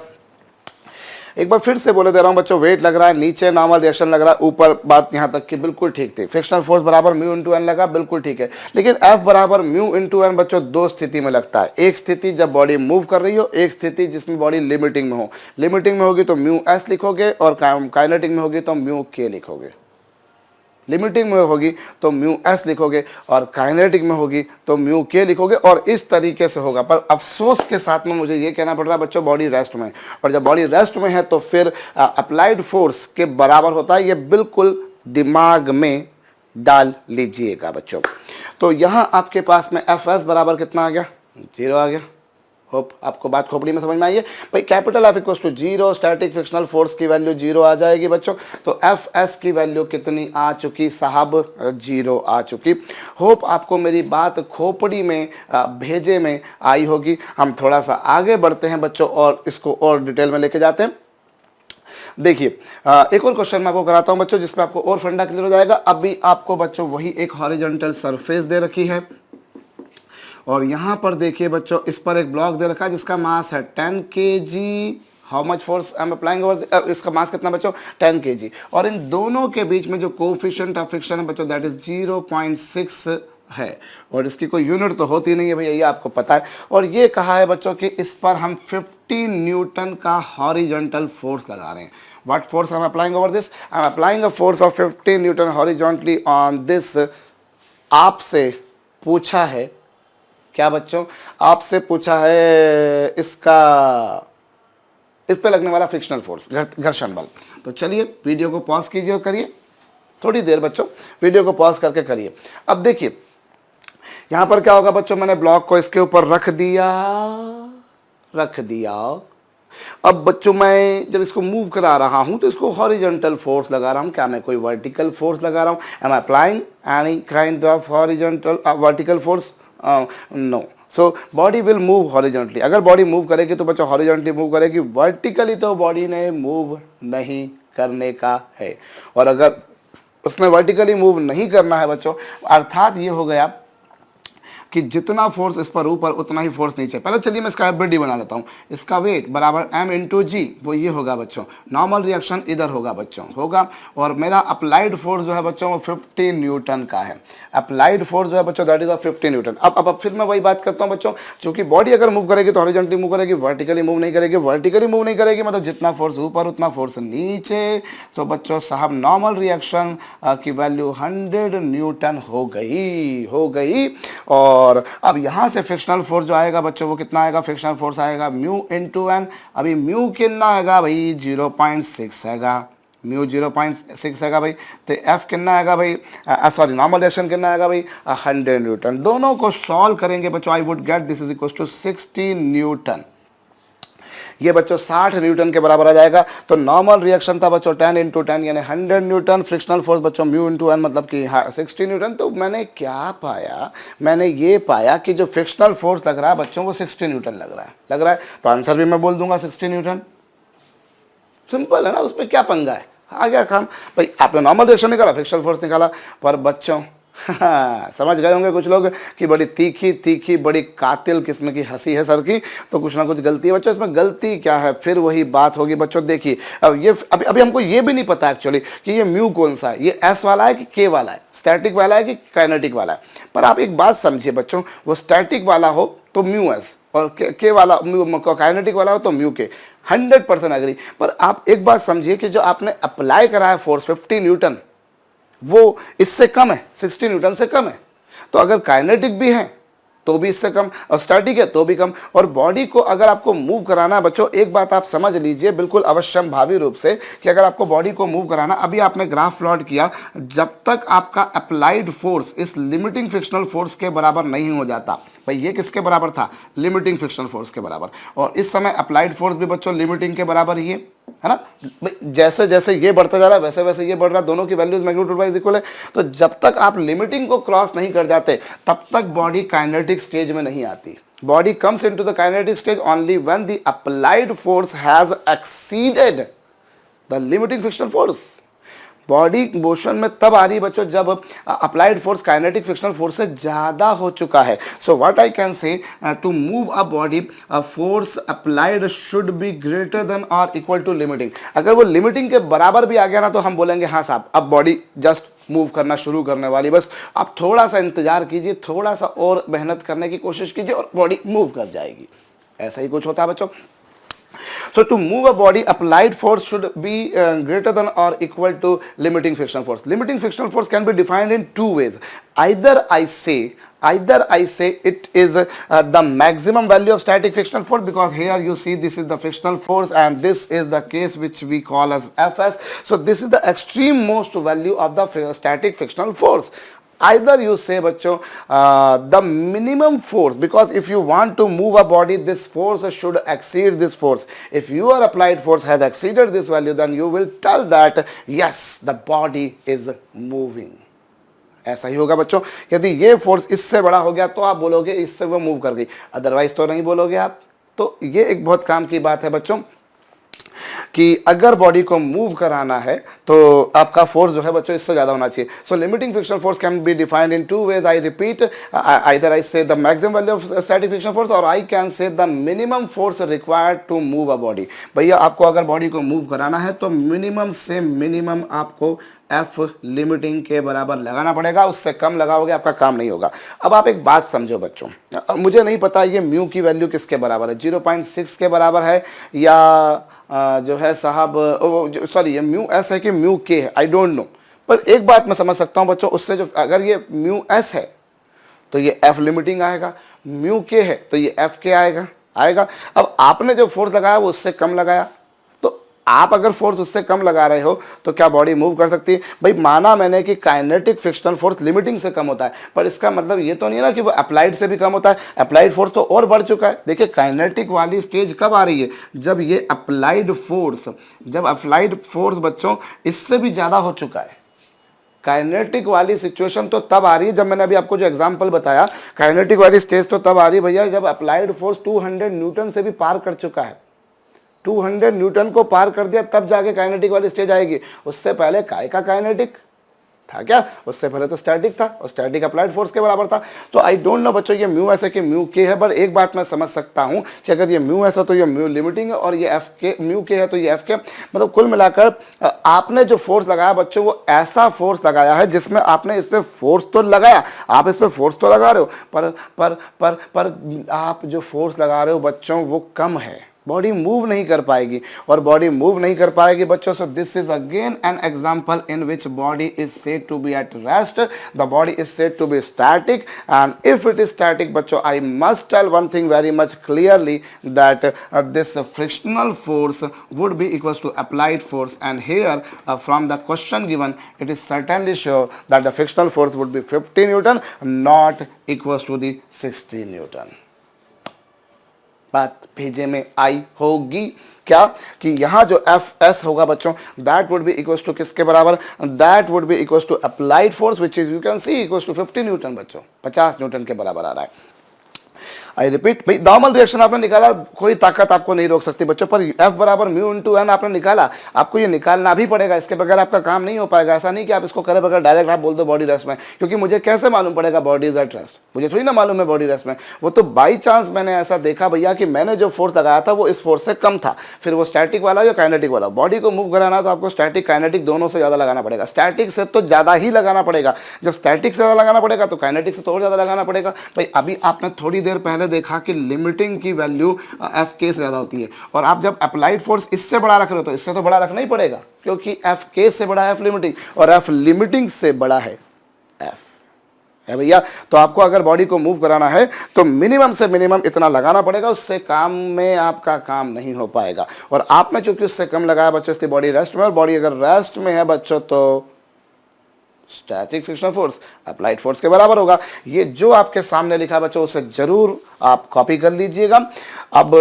एक बार फिर से बोले दे रहा हूं बच्चों, वेट लग रहा है नीचे, नॉर्मल रिएक्शन लग रहा है ऊपर, बात यहां तक की बिल्कुल ठीक थी। फ्रिक्शनल फोर्स बराबर म्यू इंटू एन लगा, बिल्कुल ठीक है। लेकिन एफ बराबर म्यू इंटू एन बच्चों दो स्थिति में लगता है। एक स्थिति जब बॉडी मूव कर रही हो, एक स्थिति जिसमें बॉडी लिमिटिंग में हो। लिमिटिंग में होगी तो म्यू एस लिखोगे और काइनेटिक में होगी तो म्यू के लिखोगे। लिमिटिंग में होगी तो म्यू एस लिखोगे और काइनेटिक में होगी तो म्यू के लिखोगे, और इस तरीके से होगा। पर अफसोस के साथ में मुझे ये कहना पड़ रहा है बच्चों, बॉडी रेस्ट में है, और जब बॉडी रेस्ट में है तो फिर अप्लाइड फोर्स के बराबर होता है। ये बिल्कुल दिमाग में डाल लीजिएगा बच्चों। तो यहां आपके पास में एफ एस बराबर कितना आ गया, 0 आ गया। होप आपको बात खोपड़ी में समझ में आई है भाई। Capital F equal to 0, static frictional force की वैल्यू 0 आ जाएगी बच्चों। तो एफ एस की वैल्यू कितनी आ चुकी साहब, 0 आ चुकी। होप आपको मेरी बात खोपड़ी में भेजे में आई होगी। हम थोड़ा सा आगे बढ़ते हैं बच्चों और इसको और डिटेल में लेके जाते हैं। देखिए एक और क्वेश्चन मैं आपको कराता हूं बच्चों, जिसमें आपको और फंडा क्लियर हो जाएगा। अभी आपको बच्चों वही एक हॉरिजॉन्टल सरफेस दे रखी है, और यहां पर देखिए बच्चों इस पर एक ब्लॉक दे रखा है जिसका मास है 10 kg। How much force I am applying over, इसका मास कितना बच्चों, 10 kg। और इन दोनों के बीच में जो कोफिशिएंट ऑफ फ्रिक्शन है बच्चों दैट इज 0.6 है, और इसकी कोई यूनिट तो होती नहीं है भैया, ये आपको पता है। और ये कहा है बच्चों कि इस पर हम 50 न्यूटन का हॉरिजॉन्टल फोर्स लगा रहे हैं। What force I am applying over this, I am applying a force of 50 Newton horizontally on this. आपसे पूछा है क्या बच्चों, आपसे पूछा है इसका, इस पे लगने वाला फ्रिक्शनल फोर्स, घर्षण बल। तो चलिए वीडियो को पॉज कीजिए और करिए थोड़ी देर बच्चों, वीडियो को पॉज करके करिए। अब देखिए यहां पर क्या होगा बच्चों, मैंने ब्लॉक को इसके ऊपर रख दिया। अब बच्चों मैं जब इसको मूव करा रहा हूं तो इसको हॉरिजॉन्टल फोर्स लगा रहा हूं। क्या मैं कोई वर्टिकल फोर्स लगा रहा हूं? Am I applying any kind of horizontal vertical force? No. So body will move horizontally. अगर बॉडी मूव करेगी तो बच्चों हॉरिजॉन्टली मूव करेगी, वर्टिकली तो बॉडी ने मूव नहीं करने का है। और अगर उसने वर्टिकली मूव नहीं करना है बच्चों, अर्थात ये हो गया कि जितना फोर्स इस पर ऊपर उतना ही फोर्स नीचे। पहले चलिए मैं इसका एवरेज बना लेता हूँ। इसका वेट बराबर m इंटू जी, वो ये होगा बच्चों। नॉर्मल रिएक्शन इधर होगा बच्चों, होगा। और मेरा अप्लाइड फोर्स जो है बच्चों वो 50 न्यूटन का है। अप्लाइड फोर्स जो है बच्चों दैट इज ऑफ 50 न्यूटन। अब फिर मैं वही बात करता हूँ बच्चों, क्योंकि बॉडी अगर मूव करेगी तो हॉरिजॉन्टली मूव करेगी, वर्टिकली मूव नहीं करेगी। वर्टिकली मूव नहीं करेगी मतलब जितना फोर्स ऊपर उतना फोर्स नीचे। तो बच्चों साहब नॉर्मल रिएक्शन की वैल्यू 100 न्यूटन हो गई। और अब यहां से फ्रिक्शनल फोर्स जो आएगा बच्चों वो कितना आएगा, फ्रिक्शनल फोर्स आएगा म्यू इंटू एन। अभी म्यू कितना आएगा भाई, 0.6 आएगा। म्यू 0.6 आएगा भाई। तो एफ कितना आएगा भाई, सॉरी नॉर्मल रिएक्शन कितना आएगा भाई, 100 न्यूटन। दोनों को सॉल्व करेंगे बच्चों, I would get this is equal to 60 newton. ये बच्चों 60 न्यूटन के बराबर आ जाएगा। तो नॉर्मल रिएक्शन था बच्चों 10 इंटू 10 यानी 100 न्यूटन। फ्रिक्शनल फोर्स बच्चों म्यू इंटू एन मतलब कि 60 न्यूटन। तो मैंने क्या पाया, मैंने ये पाया कि जो फ्रिक्शनल फोर्स लग रहा है बच्चों वो 60 न्यूटन लग रहा है। तो आंसर भी मैं बोल दूंगा 60 न्यूटन। सिंपल है ना, उसमें क्या पंगा है, आ गया काम भाई। आपने नॉर्मल रिएक्शन निकाला, फ्रिक्शनल फोर्स निकाला। पर बच्चों समझ गए होंगे कुछ लोग कि बड़ी तीखी बड़ी कातिल किस्म की हंसी है सर की, तो कुछ ना कुछ गलती है बच्चों। इसमें गलती क्या है, फिर वही बात होगी बच्चों। देखिए अब ये अभी हमको ये भी नहीं पता एक्चुअली कि ये म्यू कौन सा है, ये एस वाला है कि के वाला है, स्टैटिक वाला है कि काइनेटिक वाला है। पर आप एक बात समझिए बच्चों, वो स्टैटिक वाला हो तो म्यू एस, और के वाला काइनेटिक वाला हो तो म्यू के। 100% एग्री। पर आप एक बात समझिए कि जो आपने अप्लाई करा है फोर्स 50 न्यूटन वो इससे कम है, 60 न्यूटन से कम है। तो अगर काइनेटिक भी है तो भी इससे कम, और स्टैटिक है तो भी कम। और बॉडी को अगर आपको मूव कराना है बच्चों, एक बात आप समझ लीजिए बिल्कुल अवश्यम भावी रूप से कि अगर आपको बॉडी को मूव कराना, अभी आपने ग्राफ प्लॉट किया, जब तक आपका अप्लाइड फोर्स इस लिमिटिंग फ्रिक्शनल फोर्स के बराबर नहीं हो जाता, भाई ये किसके बराबर था, लिमिटिंग फ्रिक्शनल फोर्स के बराबर। और इस समय अप्लाइड फोर्स भी बच्चों लिमिटिंग के बराबर ही है ना। जैसे जैसे ये बढ़ता जा रहा है वैसे वैसे ये बढ़ रहा है, दोनों की वैल्यूज मैग्नीट्यूड वाइज इक्वल है। तो जब तक आप लिमिटिंग को क्रॉस नहीं कर जाते तब तक बॉडी काइनेटिक स्टेज में नहीं आती। Body comes into the kinetic stage only when the applied force has exceeded the limiting frictional force. Body motion में तब आ रही है बच्चों जब applied force kinetic frictional force से ज़्यादा हो चुका है। So what I can say, to move a body force applied should be greater than और इक्वल टू लिमिटिंग। अगर वो लिमिटिंग के बराबर भी आ गया ना तो हम बोलेंगे हाँ साहब अब बॉडी जस्ट मूव करना शुरू करने वाली, बस आप थोड़ा सा इंतजार कीजिए, थोड़ा सा और मेहनत करने की कोशिश कीजिए और बॉडी मूव कर जाएगी। ऐसा ही कुछ होता है बच्चों। So to move a body, applied force should be greater than or equal to limiting frictional force. Limiting frictional force can be defined in two ways. Either I say it is the maximum value of static frictional force, because here you see this is the frictional force and this is the case which we call as Fs. So this is the extreme most value of the static frictional force. Either you say बच्चों the minimum force, because if you want to move a body this force should exceed this force. If your applied force has exceeded this value then you will tell that yes the body is moving. ऐसा ही होगा बच्चों। यदि ये force इससे बड़ा हो गया तो आप बोलोगे इससे वो मूव कर गई, अदरवाइज तो नहीं बोलोगे आप। तो ये एक बहुत काम की बात है बच्चों कि अगर बॉडी को मूव कराना है तो आपका फोर्स जो है बच्चों इससे ज्यादा होना चाहिए। So limiting frictional force can be defined in two ways. I repeat, either I say the maximum value of static frictional force और I can say the minimum force required to move a body. भैया आपको अगर body को move कराना है तो minimum से minimum आपको एफ लिमिटिंग के बराबर लगाना पड़ेगा, उससे कम लगाओगे आपका काम नहीं होगा। अब आप एक बात समझो बच्चों, मुझे नहीं पता ये म्यू की वैल्यू किसके बराबर है, 0.6 के बराबर है या जो है साहब सॉरी ये म्यू एस है कि म्यू के है, आई डोंट नो। पर एक बात मैं समझ सकता हूं बच्चों उससे, जो अगर ये म्यू एस है तो ये एफ लिमिटिंग आएगा, म्यू के है तो ये एफ के आएगा। अब आपने जो फोर्स लगाया वो उससे कम लगाया, तो आप अगर फोर्स उससे कम लगा रहे हो तो क्या बॉडी मूव कर सकती है? भाई माना मैंने कि काइनेटिक फ्रिक्शनल फोर्स लिमिटिंग से कम होता है, पर इसका मतलब ये तो नहीं है ना कि वो अप्लाइड से भी कम होता है। अप्लाइड फोर्स तो और बढ़ चुका है। देखिए काइनेटिक वाली स्टेज कब आ रही है, जब ये अप्लाइड फोर्स बच्चों इससे भी ज्यादा हो चुका है। काइनेटिक वाली सिचुएशन तो तब आ रही है, जब मैंने अभी आपको जो एग्जांपल बताया, काइनेटिक वाली स्टेज तो तब आ रही है भैया जब अप्लाइड फोर्स 200 न्यूटन से भी पार कर चुका है। 200 न्यूटन को पार कर दिया तब जाके काइनेटिक वाली स्टेज आएगी। उससे पहले काय का काइनेटिक था क्या? उससे पहले तो स्टैटिक था और स्टैटिक अप्लाइड फोर्स के बराबर था। तो आई डोंट नो बच्चों ये म्यू एस है कि म्यू के है, पर एक बात मैं समझ सकता हूं कि अगर ये म्यू एस है तो ये म्यू लिमिटिंग है और ये एफ के म्यू के है तो ये एफ के। मतलब कुल मिलाकर आपने जो फोर्स लगाया बच्चों वो ऐसा फोर्स लगाया है जिसमें आपने इस पर फोर्स तो लगाया, आप इस पर फोर्स तो लगा रहे हो, पर आप जो फोर्स लगा रहे हो बच्चों वो कम है, बॉडी मूव नहीं कर पाएगी। और बॉडी मूव नहीं कर पाएगी बच्चों, so this is again an example in which body is said to be at rest, the body is said to be static. And if it is static बच्चों I must tell one thing very much clearly that this frictional force would be equals to applied force, and here from the question given it is certainly sure that the frictional force would be 50 Newton, not equals to the 60 Newton. बात भेजे में आई होगी क्या कि यहाँ जो F S होगा बच्चों that would be equals to किसके बराबर, that would be equals to applied force which is you can see equals to 50 newton बच्चों, 50 न्यूटन के बराबर आ रहा है। आई रिपीट, भाई नॉर्मल रिएक्शन आपने निकाला, कोई ताकत आपको नहीं रोक सकती बच्चों, पर एफ बराबर म्यू इंटू एन आपने निकाला, आपको ये निकालना भी पड़ेगा, इसके बगैर आपका काम नहीं हो पाएगा। ऐसा नहीं कि आप इसको करे बगैर डायरेक्ट आप बोल दो बॉडी रेस्ट में, क्योंकि मुझे कैसे मालूम पड़ेगा बॉडी इज एट रेस्ट? मुझे थोड़ी ना मालूम है बॉडी रेस्ट में। वो तो बाई चांस मैंने ऐसा देखा भैया कि मैंने जो फोर्स लगाया था वो इस फोर्स से कम था, फिर वो स्टैटिक वाला या काइनेटिक वाला। बॉडी को मूव कराना तो आपको स्टैटिक काइनेटिक दोनों से ज्यादा लगाना पड़ेगा, स्टैटिक से तो ज्यादा ही लगाना पड़ेगा। जब स्टैटिक से ज्यादा लगाना पड़ेगा तो काइनेटिक से तो और ज्यादा लगाना पड़ेगा। भाई अभी आपने थोड़ी देर पहले देखा कि लिमिटिंग की वैल्यू एफ के से ज्यादा होती है, और आप जब अप्लाइड फोर्स इससे बड़ा रख रहे हो तो इससे तो बड़ा रखना ही पड़ेगा, क्योंकि एफ के से बड़ा है एफ लिमिटिंग और एफ लिमिटिंग से बड़ा है एफ है भैया। तो आपको अगर बॉडी को मूव कराना है तो मिनिमम से मिनिमम इतना लगाना पड़ेगा, उससे काम में आपका काम नहीं हो पाएगा। और आपने चूंकि उससे कम लगाया बच्चों इसलिए बॉडी रेस्ट में, और बॉडी अगर रेस्ट में है बच्चों तो static frictional force applied force के बराबर होगा। ये जो आपके सामने लिखा बच्चों उसे जरूर आप कॉपी कर लीजिएगा। अब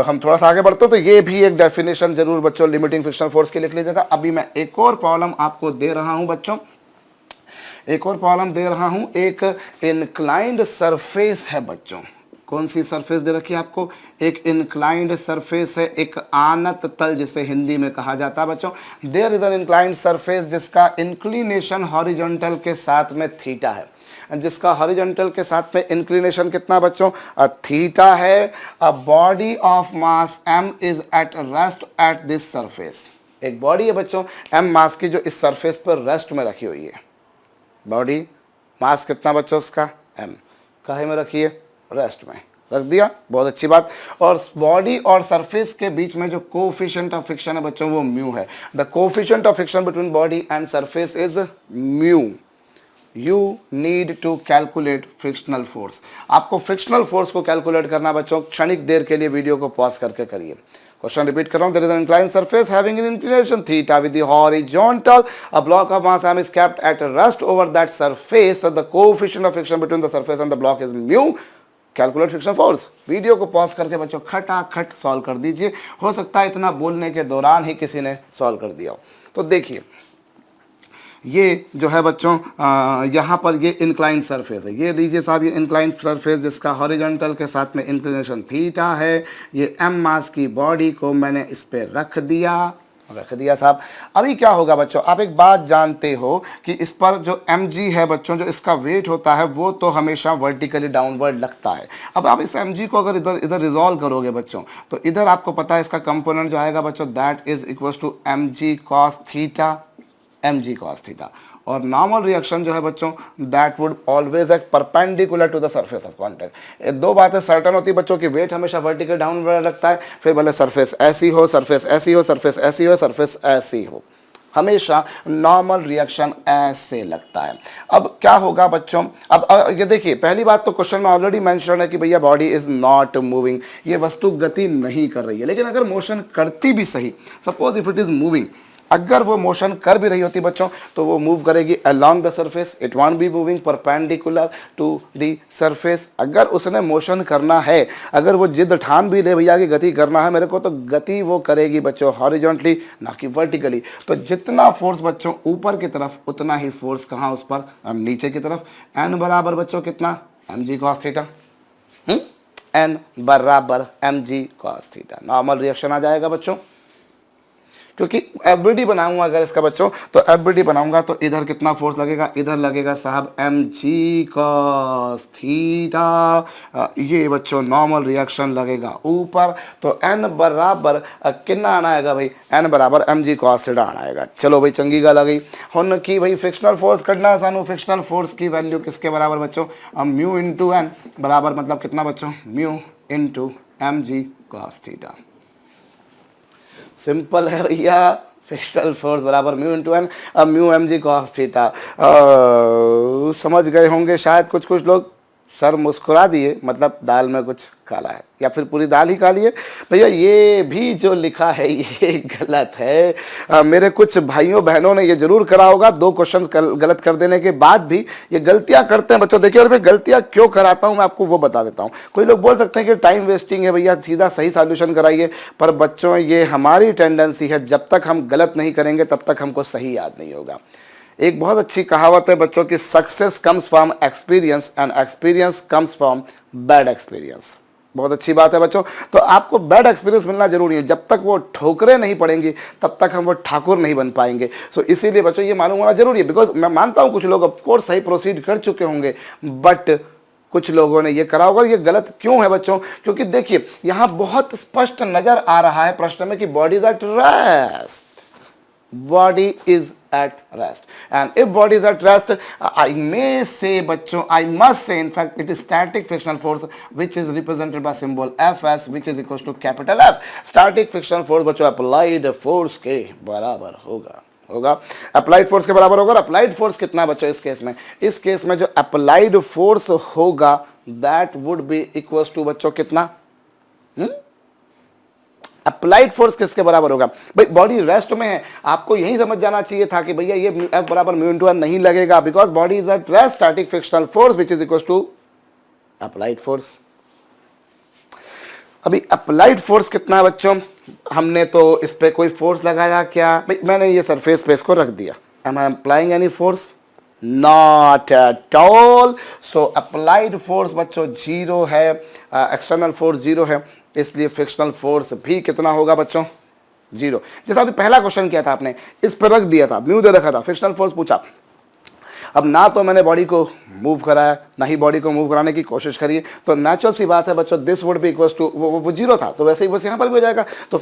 हम थोड़ा सा आगे बढ़ते तो ये भी एक डेफिनेशन जरूर बच्चों लिमिटिंग फ्रिक्शनल फोर्स की लिख लीजिएगा। अभी मैं एक और प्रॉब्लम आपको दे रहा हूं बच्चों, एक और प्रॉब्लम दे रहा हूं। एक इंक्लाइंड सरफेस है बच्चों, कौन सी सरफेस दे रखी है आपको? एक इंक्लाइंड सरफेस है, एक आनत तल जिसे हिंदी में कहा जाता है बच्चों। There is an inclined surface जिसका इंक्लिनेशन हॉरिजॉन्टल के साथ में थीटा है, जिसका हॉरिजॉन्टल के साथ में इंक्लिनेशन कितना बच्चों? थीटा है। A body of mass m is at rest at this surface. एक बॉडी है बच्चों m मास की जो इस सरफेस पर रेस्ट में रखी हुई है। बॉडी मास कितना बच्चों उसका? m। काहे में रखी है? रेस्ट में रख दिया, बहुत अच्छी बात। और बॉडी और सरफेस के बीच में जो कोएफिशिएंट ऑफ फ्रिक्शन है बच्चों वो म्यू है। The coefficient of friction between body and surface is mu. You need to calculate frictional force. आपको फ्रिक्शनल फोर्स को कैलकुलेट करना बच्चों, क्षणिक देर के लिए वीडियो को पॉज करके करिए। क्वेश्चन रिपीट कर रहा हूं। There is an inclined surface having an inclination theta with the horizontal, a block of mass m is kept at rest over that surface, the coefficient of friction between the surface and the block is mu. Calculate friction force. Video को pause करके बच्चों खटाखट solve कर दीजिए। हो सकता है इतना बोलने के दौरान ही किसी ने सॉल्व कर दिया हो। तो देखिए ये जो है बच्चों यहाँ पर ये इंक्लाइंड सरफेस है। ये लीजिए साहब, ये इंक्लाइंड सरफेस जिसका हॉरिजॉन्टल के साथ में इंक्लिनेशन थीटा है। ये m मास की बॉडी को मैंने इस पे रख दिया साहब। अभी क्या होगा बच्चों, आप एक बात जानते हो कि इस पर जो mg है बच्चों, जो इसका वेट होता है वो तो हमेशा वर्टिकली डाउनवर्ड लगता है। अब आप इस mg को अगर इधर रिजॉल्व करोगे बच्चों, तो इधर आपको पता है इसका कंपोनेंट जो आएगा बच्चों, that is equal to mg cos theta, mg cos theta. और नॉर्मल रिएक्शन जो है बच्चों, that would always act perpendicular to the surface of contact. दो बातें सर्टन होती है बच्चों की, वेट हमेशा वर्टिकल डाउनवर्ड लगता है, फिर भले सरफेस ऐसी हो, सरफेस ऐसी हो, सरफेस ऐसी हो, सरफेस ऐसी हो, हमेशा नॉर्मल रिएक्शन ऐसे लगता है। अब क्या होगा बच्चों, अब ये देखिए पहली बात तो क्वेश्चन में ऑलरेडी मेंशन है कि भैया बॉडी इज नॉट मूविंग, ये वस्तु गति नहीं कर रही है। लेकिन अगर मोशन करती भी सही, suppose if it is moving, अगर वो मोशन कर भी रही होती बच्चों, तो वो मूव करेगी along the surface, it won't be moving perpendicular to the surface. अगर उसने मोशन करना है, अगर वो जिद ठान भी ले भैया की गति करना है मेरे को, तो गति वो करेगी बच्चों हॉरिजॉन्टली, ना कि वर्टिकली। तो जितना फोर्स बच्चों ऊपर की तरफ, उतना ही फोर्स कहाँ उस पर नीचे की तरफ। एन बराबर बच्चों कितना? mg cos theta. एन बराबर mg cos theta. Normal reaction आ जाएगा बच्चों, क्योंकि एफबीडी बनाऊंगा अगर इसका बच्चों, तो एफबीडी बनाऊंगा तो इधर कितना फोर्स लगेगा? इधर लगेगा साहब mg cos थीटा। ये बच्चों नॉर्मल रिएक्शन लगेगा ऊपर, तो n बराबर कितना आना आएगा भाई? n बराबर mg cos थीटा आना आएगा। चलो भाई चंगी गल आ गई हुन की भाई फ्रिक्शनल फोर्स कढ़ना सानू। फ्रिक्शनल फोर्स की वैल्यू किसके बराबर बच्चों? म्यू इंटू एन बराबर मतलब कितना बच्चों? Mu into mg cos theta. Simple है भैया, फ्रिक्शनल फोर्स बराबर म्यू इंटू एन, अब म्यू mg cos थीटा। समझ गए होंगे शायद कुछ लोग। सर मुस्कुरा दिए, मतलब दाल में कुछ काला है, या फिर पूरी दाल ही काली है। भैया ये भी जो लिखा है ये गलत है। मेरे कुछ भाइयों बहनों ने ये जरूर करा होगा, 2 क्वेश्चन गलत कर देने के बाद भी ये गलतियां करते हैं बच्चों। देखिए, और मैं गलतियां क्यों कराता हूं मैं आपको वो बता देता हूं। कोई लोग बोल सकते हैं कि टाइम वेस्टिंग है भैया, सीधा सही सॉल्यूशन कराइए, पर बच्चों ये हमारी टेंडेंसी है, जब तक हम गलत नहीं करेंगे तब तक हमको सही याद नहीं होगा। एक बहुत अच्छी कहावत है बच्चों की, success comes from experience and experience comes from bad experience. बहुत अच्छी बात है बच्चों। तो आपको बैड एक्सपीरियंस मिलना जरूरी है, जब तक वो ठोकरें नहीं पड़ेंगी तब तक हम वो ठाकुर नहीं बन पाएंगे। सो इसीलिए बच्चों ये मालूम होना जरूरी है, बिकॉज मैं मानता हूं कुछ लोग ऑफकोर्स सही प्रोसीड कर चुके होंगे, बट कुछ लोगों ने ये करा होगा। ये गलत क्यों है बच्चों? क्योंकि देखिए यहां बहुत स्पष्ट नजर आ रहा है प्रश्न में कि body is at rest, body is at rest, and if body is at rest, I may say बच्चों, I must say in fact it is static frictional force which is represented by symbol Fs, which is equals to capital F. static frictional force बच्चों applied force के बराबर होगा applied force के बराबर होगा। Applied force कितना बच्चों इस केस में? इस केस में जो अप्लाइड फोर्स होगा that would be equals to बच्चों कितना? अप्लाइड फोर्स किसके बराबर होगा? भाई बॉडी रेस्ट में है, आपको यही समझ जाना चाहिए था कि भैया ये F बराबर म्यू इंटू एन नहीं लगेगा, because body is at rest, static frictional force which is equal to applied force. अभी अप्लाइड फोर्स कितना है बच्चों? हमने तो इस पे कोई फोर्स लगाया क्या? भाई मैंने ये सरफेस पे इसको रख दिया, am I applying any force? Not at all. So applied force बच्चों जीरो है, एक्सटर्नल फोर्स जीरो है, इसलिए फ्रिक्शनल फोर्स भी कितना होगा बच्चों, जीरो। जैसा अभी पहला क्वेश्चन किया था आपने, इस पर रख दिया था, म्यू दे रखा था, फ्रिक्शनल फोर्स पूछा। अब ना तो मैंने बॉडी को मूव कराया, ना ही बॉडी को मूव कराने की कोशिश करिए, तो नेचुरल सी बात है बच्चों, this would be equal to, वो जीरो था, तो वैसे ही बस यहाँ पर भी हो जाएगा। तो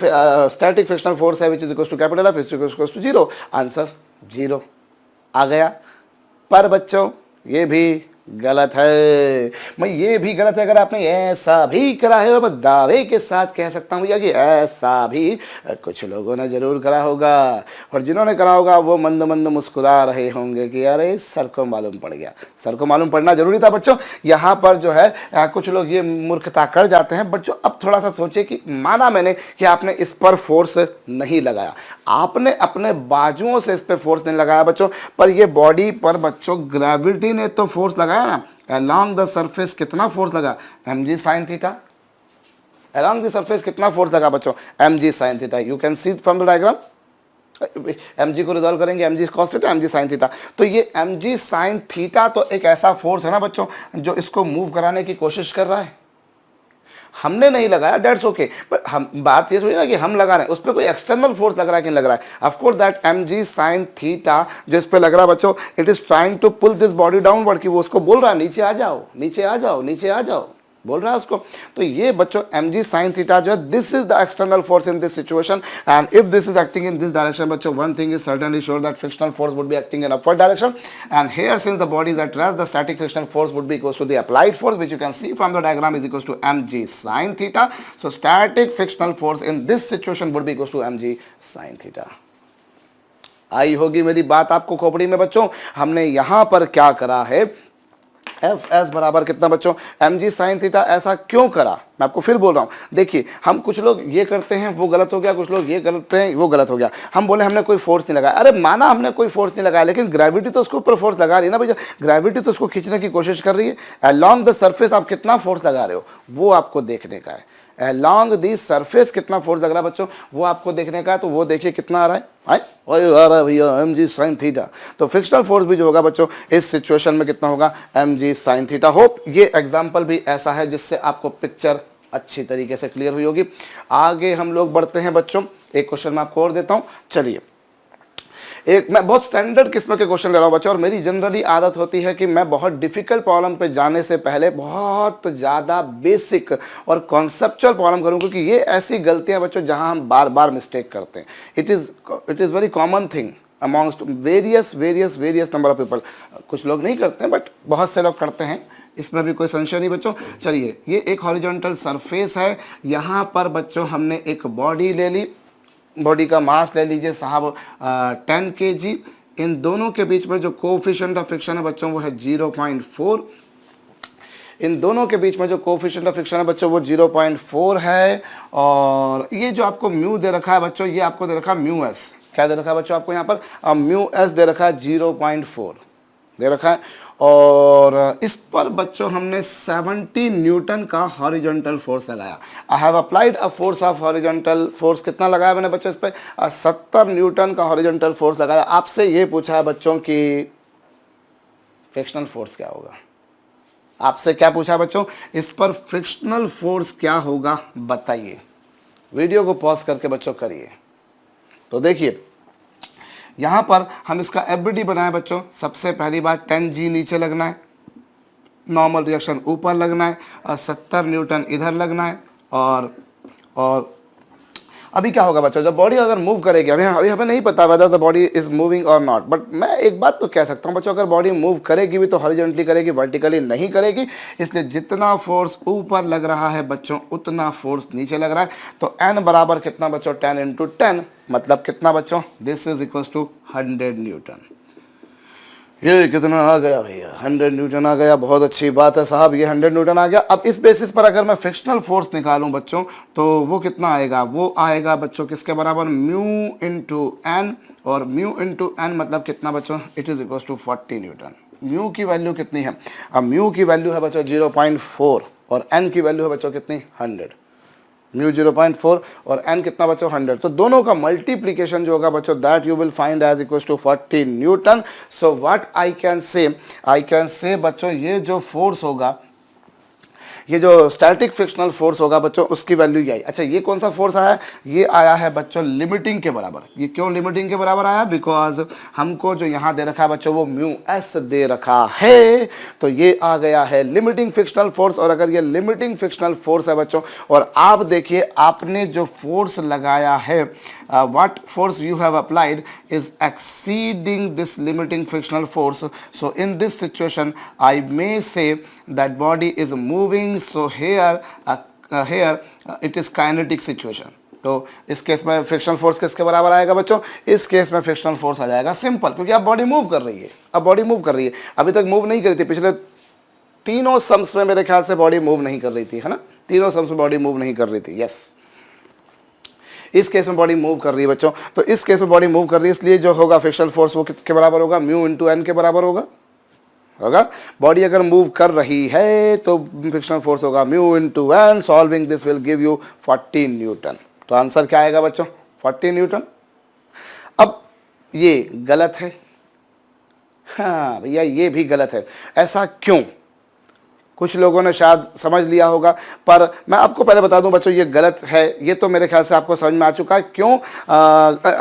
स्टैटिक फ्रिक्शनल फोर्स है which is equal to capital F is equal to zero, answer zero आ गया। पर बच्चों ये भी गलत है, मैं ये भी गलत है। अगर आपने ऐसा भी करा है, और मैं दावे के साथ कह सकता हूँ भैया कि ऐसा भी कुछ लोगों ने जरूर करा होगा, और जिन्होंने करा होगा वो मंद मंद मुस्कुरा रहे होंगे कि अरे सर को मालूम पड़ गया। सर को मालूम पड़ना जरूरी था बच्चों। यहाँ पर जो है कुछ लोग ये मूर्खता कर जाते हैं, बच्चों अब थोड़ा सा सोचिए कि माना मैंने कि आपने इस पर फोर्स नहीं लगाया, आपने अपने बाजुओं से इस पर फोर्स नहीं लगाया बच्चों, पर ये बॉडी पर बच्चों ग्रेविटी ने तो फोर्स लगाया ना, along द सरफेस कितना फोर्स लगा, mg sin theta. along the surface कितना फोर्स लगा बच्चों, mg sin theta. You can see from the diagram, mg को रिजॉल्व करेंगे, mg cos theta, mg sin theta. तो ये mg sin थीटा तो एक ऐसा फोर्स है ना बच्चों जो इसको मूव कराने की कोशिश कर रहा है। हमने नहीं लगाया, डेट्स ओके, पर हम बात ये थोड़ी ना कि हम लगा रहे हैं, उस पर कोई एक्सटर्नल फोर्स लग रहा है कि नहीं लग रहा है। Of course that mg sin theta जिस पे लग रहा है बच्चों, it is trying to pull this body downward, कि वो उसको बोल रहा है नीचे आ जाओ, नीचे आ जाओ, नीचे आ जाओ, बोल रहा है उसको। तो ये बच्चों mg sin थीटा जो है, this is the external force in this situation, and if this is acting in this direction बच्चों, one thing is certainly sure that frictional force would be acting in upward direction, and here since the body is at rest, the static frictional force would be equals to the applied force which you can see from the diagram is equals to mg sin theta. So static frictional force in this situation would be equals to mg sin theta. आई होगी मेरी बात आपको खोपड़ी में बच्चों। हमने यहां पर क्या करा है, एफ एस बराबर कितना बच्चों, mg sin थीटा। ऐसा क्यों करा, मैं आपको फिर बोल रहा हूं। देखिए हम कुछ लोग ये करते हैं वो गलत हो गया, कुछ लोग ये करते हैं वो गलत हो गया। हम बोले हमने कोई फोर्स नहीं लगाया, अरे माना हमने कोई फोर्स नहीं लगाया, लेकिन ग्रेविटी तो उसके ऊपर फोर्स लगा रही है ना भैया, ग्रेविटी तो उसको खींचने की कोशिश कर रही है। अलॉन्ग द सरफेस आप कितना फोर्स लगा रहे हो वो आपको देखने का है। along दी सरफेस कितना फोर्स लग रहा है बच्चों वो आपको देखने का है। तो वो देखिए कितना आ रहा है, आ रहा है भैया mg sin थीटा। तो फ्रिक्शनल फोर्स भी जो होगा बच्चों इस सिचुएशन में कितना होगा, mg sin थीटा। होप ये एग्जांपल भी ऐसा है जिससे आपको पिक्चर अच्छी तरीके से क्लियर हुई होगी। आगे हम लोग बढ़ते हैं बच्चों, एक क्वेश्चन मैं आपको और देता हूं। चलिए एक मैं बहुत स्टैंडर्ड किस्म के क्वेश्चन ले रहा हूँ बच्चों, और मेरी जनरली आदत होती है कि मैं बहुत डिफिकल्ट प्रॉब्लम पे जाने से पहले बहुत ज़्यादा बेसिक और कॉन्सेप्चुअल प्रॉब्लम करूँ, क्योंकि ये ऐसी गलतियाँ बच्चों जहाँ हम बार बार मिस्टेक करते हैं। It is very common thing amongst various number of people. कुछ लोग नहीं करते हैं बट बहुत से लोग करते हैं, इसमें भी कोई संशय नहीं बच्चों। चलिए ये एक हॉरिजॉन्टल सरफेस है, यहाँ पर बच्चों हमने एक बॉडी ले ली, बॉडी का मास ले लीजिए साहब 10 kg। इन दोनों के बीच में जो कोएफिशिएंट ऑफ फ्रिक्शन है बच्चों वो है 0.4। इन दोनों के बीच में जो कोएफिशिएंट ऑफ फ्रिक्शन है बच्चों वो 0.4 है। और ये जो आपको म्यू दे रखा है बच्चों, ये आपको दे रखा है म्यू एस। क्या दे रखा है बच्चों आपको यहाँ पर, म्यू एस दे रखा है 0.4 दे रखा है। और इस पर बच्चों हमने 70 न्यूटन का हॉरिजॉन्टल फोर्स लगाया। I have applied a force of horizontal force, कितना लगाया मैंने बच्चों इस पर, 70 न्यूटन का हॉरिजॉन्टल फोर्स लगाया। आपसे ये पूछा है बच्चों कि फ्रिक्शनल फोर्स क्या होगा, आपसे क्या पूछा है बच्चों, इस पर फ्रिक्शनल फोर्स क्या होगा बताइए। वीडियो को पॉज करके बच्चों करिए। तो देखिए यहाँ पर हम इसका एफबीडी बनाए बच्चों। सबसे पहली बात 10G नीचे लगना है, नॉर्मल रिएक्शन ऊपर लगना है, और 70 न्यूटन इधर लगना है। और अभी क्या होगा बच्चों, जब बॉडी अगर मूव करेगी, अभी हमें नहीं पता whether the body is moving और नॉट, बट मैं एक बात तो कह सकता हूँ बच्चों, अगर बॉडी मूव करेगी भी तो हॉरिजॉन्टली करेगी, वर्टिकली नहीं करेगी। इसलिए जितना फोर्स ऊपर लग रहा है बच्चों उतना फोर्स नीचे लग रहा है। तो n बराबर कितना बच्चों, 10 × 10 मतलब कितना बच्चों, this is equals to 100 newton. ये कितना आ गया भैया, 100 न्यूटन आ गया। बहुत अच्छी बात है साहब, ये 100 न्यूटन आ गया। अब इस बेसिस पर अगर मैं फ्रिक्शनल फोर्स निकालूं बच्चों तो वो कितना आएगा, वो आएगा बच्चों किसके बराबर, म्यू इंटू एन। और म्यू इंटू एन मतलब कितना बच्चों, it is equal to 40 newton. Mu की वैल्यू कितनी है, अब म्यू की वैल्यू है बच्चों 0.4 और एन की वैल्यू है बच्चों कितनी, 100। म्यू 0.4 और n कितना बच्चों 100, तो दोनों का मल्टीप्लीकेशन जो होगा बच्चों that you will find as equal to 40 newton. So what I can say बच्चों ये जो फोर्स होगा, ये जो स्टैटिक फ्रिक्शनल फोर्स होगा बच्चों उसकी वैल्यू ये आई। अच्छा ये कौन सा फोर्स आया है, ये आया है बच्चों लिमिटिंग के बराबर। ये क्यों लिमिटिंग के बराबर आया, बिकॉज हमको जो यहाँ दे रखा है बच्चों वो म्यू एस दे रखा है, तो ये आ गया है लिमिटिंग फ्रिक्शनल फोर्स। और अगर ये लिमिटिंग फ्रिक्शनल फोर्स है बच्चों और आप देखिए आपने जो फोर्स लगाया है, what force you have applied is exceeding this limiting frictional force, so in this situation I may say that body is moving, so here it is kinetic situation। तो इस केस में फ्रिक्शनल फोर्स किसके बराबर आएगा बच्चों, इस case में frictional force आ जाएगा सिंपल, क्योंकि अब बॉडी मूव कर रही है, अब बॉडी मूव कर रही है, अभी तक मूव नहीं कर रही थी, पिछले तीनों सम्स में मेरे ख्याल से बॉडी मूव नहीं कर रही थी, है ना, तीनों सम्स में बॉडी मूव नहीं कर रही थी। यस, इस केस में बॉडी मूव कर रही है बच्चों, तो इस केस में बॉडी मूव कर रही है, इसलिए जो होगा फ्रिक्शनल फोर्स वो किसके बराबर होगा, म्यू इंटू एन के बराबर होगा। बॉडी अगर मूव कर रही है तो फ्रिक्शनल फोर्स होगा mu into N, solving this will give you 40 newton. तो आंसर क्या आएगा बच्चों, 40 न्यूटन। अब ये गलत है, हाँ भैया ये भी गलत है, ऐसा क्यों, कुछ लोगों ने शायद समझ लिया होगा, पर मैं आपको पहले बता दूं बच्चों ये गलत है, ये तो मेरे ख्याल से आपको समझ में आ चुका है। क्यों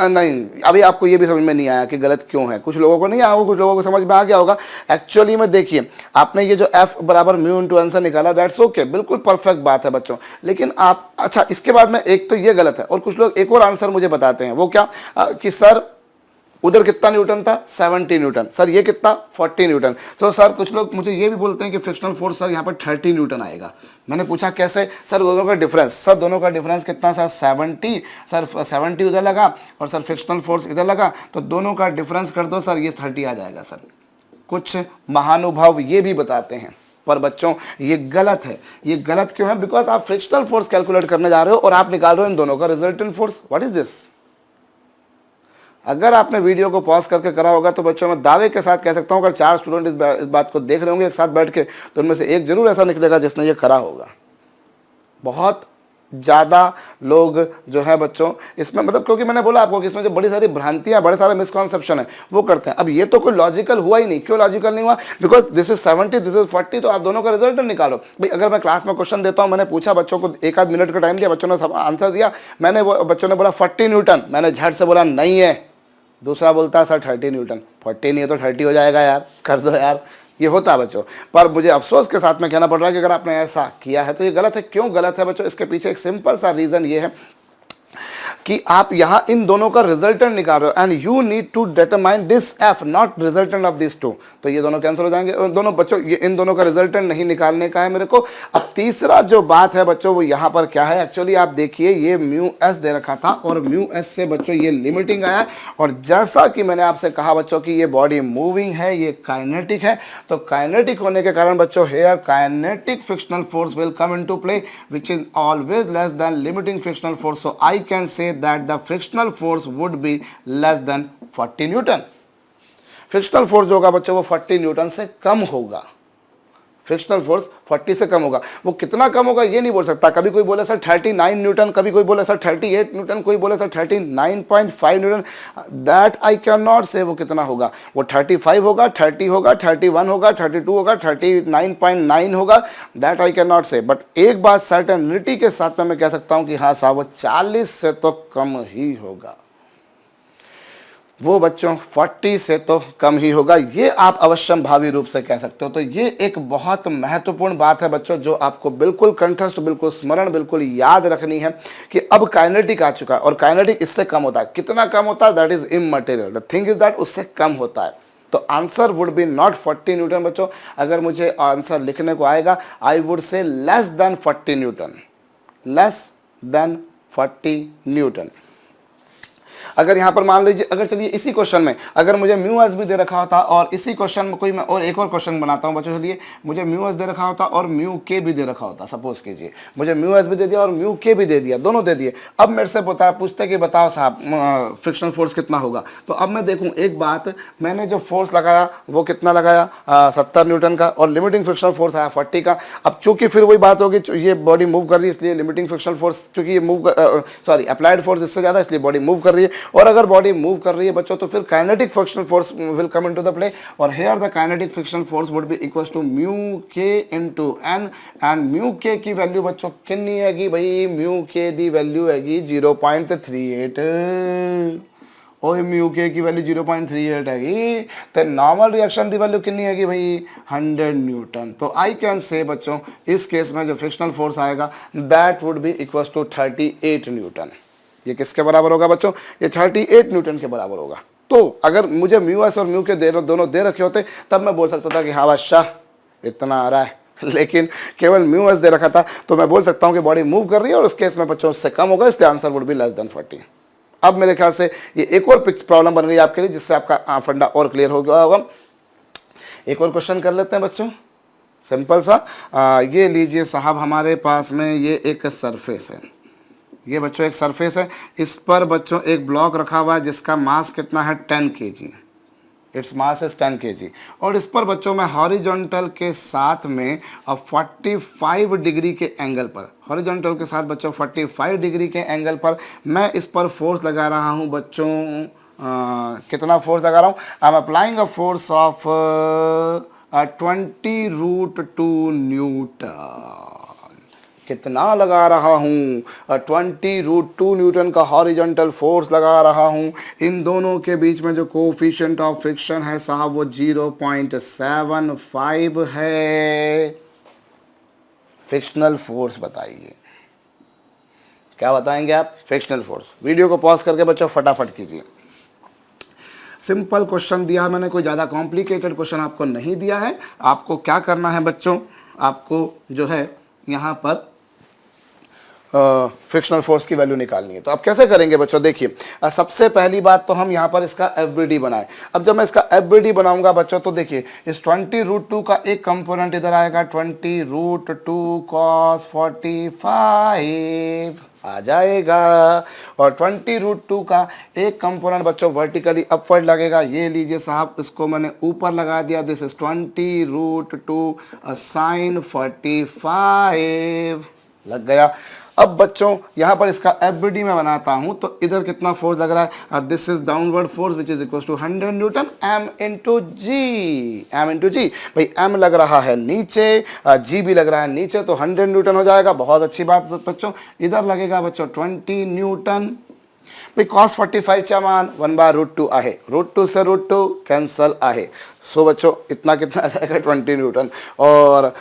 नहीं, अभी आपको ये भी समझ में नहीं आया कि गलत क्यों है, कुछ लोगों को नहीं आया होगा, कुछ लोगों को समझ में आ गया होगा। एक्चुअली में देखिए आपने ये जो F बराबर म्यू इंटू एन से निकाला, दैट्स ओके, बिल्कुल परफेक्ट बात है बच्चों, लेकिन आप अच्छा इसके बाद में एक तो ये गलत है, और कुछ लोग एक और आंसर मुझे बताते हैं, वो क्या कि सर उधर कितना न्यूटन था, 70 न्यूटन, सर ये कितना 40 न्यूटन। तो सर कुछ लोग मुझे ये भी बोलते हैं कि फ्रिक्शनल फोर्स सर यहाँ पर 30 न्यूटन आएगा। मैंने पूछा कैसे, सर दोनों का डिफरेंस, सर दोनों का डिफरेंस कितना, सर 70, सर 70 उधर लगा और सर फ्रिक्शनल फोर्स इधर लगा, तो दोनों का डिफरेंस कर दो सर, ये 30 आ जाएगा। सर कुछ महानुभाव ये भी बताते हैं, पर बच्चों ये गलत है। ये गलत क्यों है, बिकॉज आप फ्रिक्शनल फोर्स कैलकुलेट करने जा रहे हो और आप निकाल रहे हो इन दोनों का resultant force. What is this, अगर आपने वीडियो को पॉज करके करा होगा तो बच्चों मैं दावे के साथ कह सकता हूं, अगर 4 स्टूडेंट इस बात को देख रहे होंगे एक साथ बैठ के, तो उनमें से एक जरूर ऐसा निकलेगा जिसने ये करा होगा। बहुत ज़्यादा लोग जो है बच्चों इसमें, मतलब क्योंकि मैंने बोला आपको कि इसमें जो बड़ी सारी भ्रांतियां, बड़े सारे मिसकॉन्सेप्शन है वो करते हैं। अब ये तो कोई लॉजिकल हुआ ही नहीं, क्यों लॉजिकल नहीं हुआ, because this is 70 this is 40, तो आप दोनों का रिजल्ट निकालो भाई। अगर मैं क्लास में क्वेश्चन देता हूं, मैंने पूछा बच्चों को, एक आध मिनट का टाइम दिया, बच्चों ने सब आंसर दिया, बच्चों ने बोला 40 न्यूटन, मैंने झट से बोला नहीं है, दूसरा बोलता है सर 30 न्यूटन, 40 नहीं है तो 30 हो जाएगा यार, कर दो यार, ये होता है बच्चों। पर मुझे अफसोस के साथ में कहना पड़ रहा है कि अगर आपने ऐसा किया है तो ये गलत है। क्यों गलत है बच्चों, इसके पीछे एक सिंपल सा रीज़न ये है कि आप यहां इन दोनों का रिजल्टेंट निकाल रहे हो, and you need to determine this F, not resultant of this two. तो ये दोनों कैंसिल हो जाएंगे दोनों बच्चों, ये इन दोनों का रिजल्टेंट नहीं निकालने का है मेरे को। अब तीसरा जो बात है बच्चों वो यहां पर क्या है, एक्चुअली आप देखिए ये म्यू एस दे रखा था और म्यू एस से बच्चों ये लिमिटिंग आया, और जैसा कि मैंने आपसे कहा बच्चों कि ये बॉडी मूविंग है, ये काइनेटिक है, तो काइनेटिक होने के कारण बच्चों here kinetic frictional force will come into play which is always less than limiting frictional force. So I can say that the frictional force would be less than 40 Newton. Frictional force जो होगा बच्चों वो 40 Newton से कम होगा, frictional force 40 से कम होगा। वो कितना कम होगा ये नहीं बोल सकता, कभी कोई बोले सर 39 न्यूटन, कभी कोई बोले सर 38 न्यूटन, कोई बोले sir 39.5 Newton, that I can not से वो कितना होगा। वो 35 होगा, 30 होगा, 31 होगा, 32 होगा, 39.9 होगा, दैट आई कैन नॉट से। बट एक बात सर्टेनिटी के साथ में मैं कह सकता हूं कि हाँ साहब वो 40 से तो कम ही होगा, वो बच्चों 40 से तो कम ही होगा, ये आप अवश्यम भावी रूप से कह सकते हो। तो ये एक बहुत महत्वपूर्ण बात है बच्चों जो आपको बिल्कुल कंठस्थ, बिल्कुल स्मरण, बिल्कुल याद रखनी है कि अब काइनेटिक आ चुका है और काइनेटिक इससे कम होता है। कितना कम होता है, that is immaterial, the thing is that उससे कम होता है। तो answer would be not 40 Newton बच्चों। अगर मुझे आंसर लिखने को आएगा I would say less than 40 Newton, less than 40 Newton. अगर यहाँ पर मान लीजिए, अगर चलिए इसी क्वेश्चन में अगर मुझे म्यू एस भी दे रखा होता और इसी क्वेश्चन में कोई मैं और एक और क्वेश्चन बनाता हूँ बच्चों, चलिए मुझे म्यू एस दे रखा होता और म्यू के भी दे रखा होता, सपोज कीजिए मुझे म्यू एस भी दे दिया और म्यू के भी दे दिया, दोनों दे दिए। अब मेरे से पूछते कि बताओ साहब फ्रिक्शनल फोर्स कितना होगा। तो अब मैं देखूँ एक बात, मैंने जो फोर्स लगाया वो कितना लगाया 70 न्यूटन का, और लिमिटिंग फ्रिक्शनल फोर्स आया 40 का। अब चूंकि फिर वही बात होगी, ये बॉडी मूव कर रही है इसलिए लिमिटिंग फ्रिक्शनल फोर्स, चूंकि ये अप्लाइड फोर्स इससे ज़्यादा इसलिए बॉडी मूव कर रही है। और अगर बॉडी मूव कर रही है बच्चों तो फिर kinetic frictional force will come into the play, और here the kinetic frictional force would be equals to mu K into N, and mu K की वैल्यू बच्चों कितनी हैगी भाई, म्यू के दी वैल्यू हैगी 0.38, और म्यू के की वैल्यू 0.38 हैगी। तो नॉर्मल रिएक्शन दी वैल्यू कितनी हैगी भाई 100 न्यूटन। तो आई कैन से बच्चों इस केस में जो फ्रिक्शनल फोर्स आएगा that would be equals to 38 newton. ये किसके बराबर होगा बच्चों, ये 38 न्यूटन के बराबर होगा। तो अगर मुझे म्यू एस और म्यू के दोनों दे रखे होते तब मैं बोल सकता था कि हाँ बादशाह इतना आ रहा है, लेकिन केवल म्यू एस दे रखा था तो मैं बोल सकता हूँ कि बॉडी मूव कर रही है और उस केस में बच्चों उससे कम होगा, इसलिए answer would be less than 40। अब मेरे ख्याल से ये एक और प्रॉब्लम बन गई आपके लिए, जिससे आपका फंडा और क्लियर हो गया होगा। एक और क्वेश्चन कर लेते हैं बच्चों, सिंपल सा। ये लीजिए साहब, हमारे पास में ये एक सरफेस है, ये बच्चों एक सरफेस है, इस पर बच्चों एक ब्लॉक रखा हुआ है जिसका मास कितना है 10 kg, its mass is 10 kg, और इस पर बच्चों मैं हॉरिजॉन्टल के साथ में 45 डिग्री के एंगल पर, हॉरिजॉन्टल के साथ बच्चों 45 डिग्री के एंगल पर मैं इस पर फोर्स लगा रहा हूं बच्चों। कितना फोर्स लगा रहा हूं, आई am applying a force of 20√2 Newton. कितना लगा रहा हूँ 20√2 न्यूटन का हॉरिजॉन्टल फोर्स लगा रहा हूँ। इन दोनों के बीच में जो कोफिशिएंट ऑफ फ्रिक्शन है साहब वो 0.75 है। फ्रिक्शनल फोर्स बताइए, क्या बताएंगे आप, फ्रिक्शनल फोर्स। वीडियो को पॉज करके बच्चों फटाफट कीजिए। सिंपल क्वेश्चन दिया मैंने, कोई ज़्यादा कॉम्प्लिकेटेड क्वेश्चन आपको नहीं दिया है। आपको क्या करना है बच्चों, आपको जो है यहाँ पर फ्रिक्शनल फोर्स की वैल्यू निकालनी है। तो आप कैसे करेंगे बच्चों, देखिए सबसे पहली बात तो हम यहाँ पर इसका एफबीडी बनाएं। अब जब मैं इसका एफबीडी बनाऊंगा बच्चों तो देखिए इस 20√2 का एक कंपोनेंट इधर आएगा 20√2 cos 45 आ जाएगा, और 20√2 का एक कंपोनेंट बच्चों वर्टिकली अपवर्ड लगेगा। ये लीजिए साहब, इसको मैंने ऊपर लगा दिया, दिस इज 20√2 sin 45 लग गया। अब बच्चों यहाँ पर इसका एफबीडी में बनाता हूँ तो इधर कितना फोर्स लग रहा है, this is downward force which is equal to 100 newton m into G, m into G. भाई m लग रहा है नीचे, g भी लग रहा है नीचे, तो 100 न्यूटन हो जाएगा। बहुत अच्छी बात बच्चों। इधर लगेगा बच्चों 20 न्यूटन। भाई cos 45 चा मान 1/√2 आहे, √2 से √2 कैंसल आहे। सो बच्चों इतना कितना आ जाएगा 20 न्यूटन। और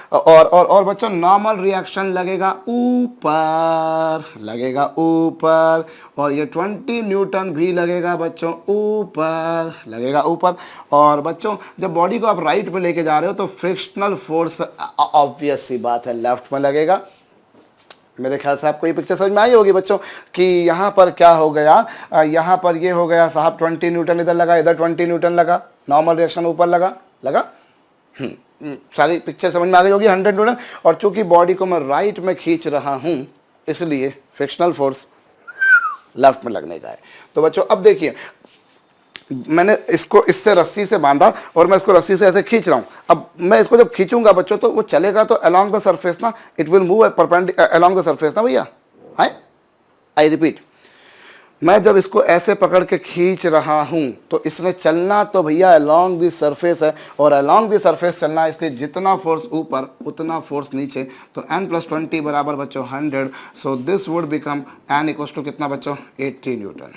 बच्चों नॉर्मल रिएक्शन लगेगा ऊपर, लगेगा ऊपर, और ये 20 न्यूटन भी लगेगा बच्चों ऊपर, लगेगा ऊपर। और बच्चों जब बॉडी को आप राइट में लेके जा रहे हो तो फ्रिक्शनल फोर्स ऑब्वियस सी बात है लेफ्ट में लगेगा। मेरे ख्याल से आपको ये पिक्चर समझ में आई होगी बच्चों कि यहाँ पर क्या हो गया, यहाँ पर ये हो गया साहब 20 न्यूटन इधर लगा, इधर 20 न्यूटन लगा, नॉर्मल रिएक्शन ऊपर लगा। सारी पिक्चर समझ में आ गई होगी 100 न्यूटन। और चूंकि बॉडी को मैं राइट में खींच रहा हूँ इसलिए फ्रिक्शनल फोर्स लेफ्ट में लगने का है। तो बच्चों अब देखिए मैंने इसको इससे रस्सी से बांधा और मैं इसको रस्सी से ऐसे खींच रहा हूँ। अब मैं इसको जब खींचूंगा बच्चों तो वो चलेगा तो अलोंग द सरफेस ना, it will move along the surface ना भैया, है। आई रिपीट, मैं जब इसको ऐसे पकड़ के खींच रहा हूँ तो इसने चलना तो भैया अलोंग द सरफेस है, और अलोंग द सरफेस चलना इसलिए जितना फोर्स ऊपर उतना फोर्स नीचे। तो n+20 बराबर बच्चों 100। So this would become n equals to कितना बच्चों 80 न्यूटन।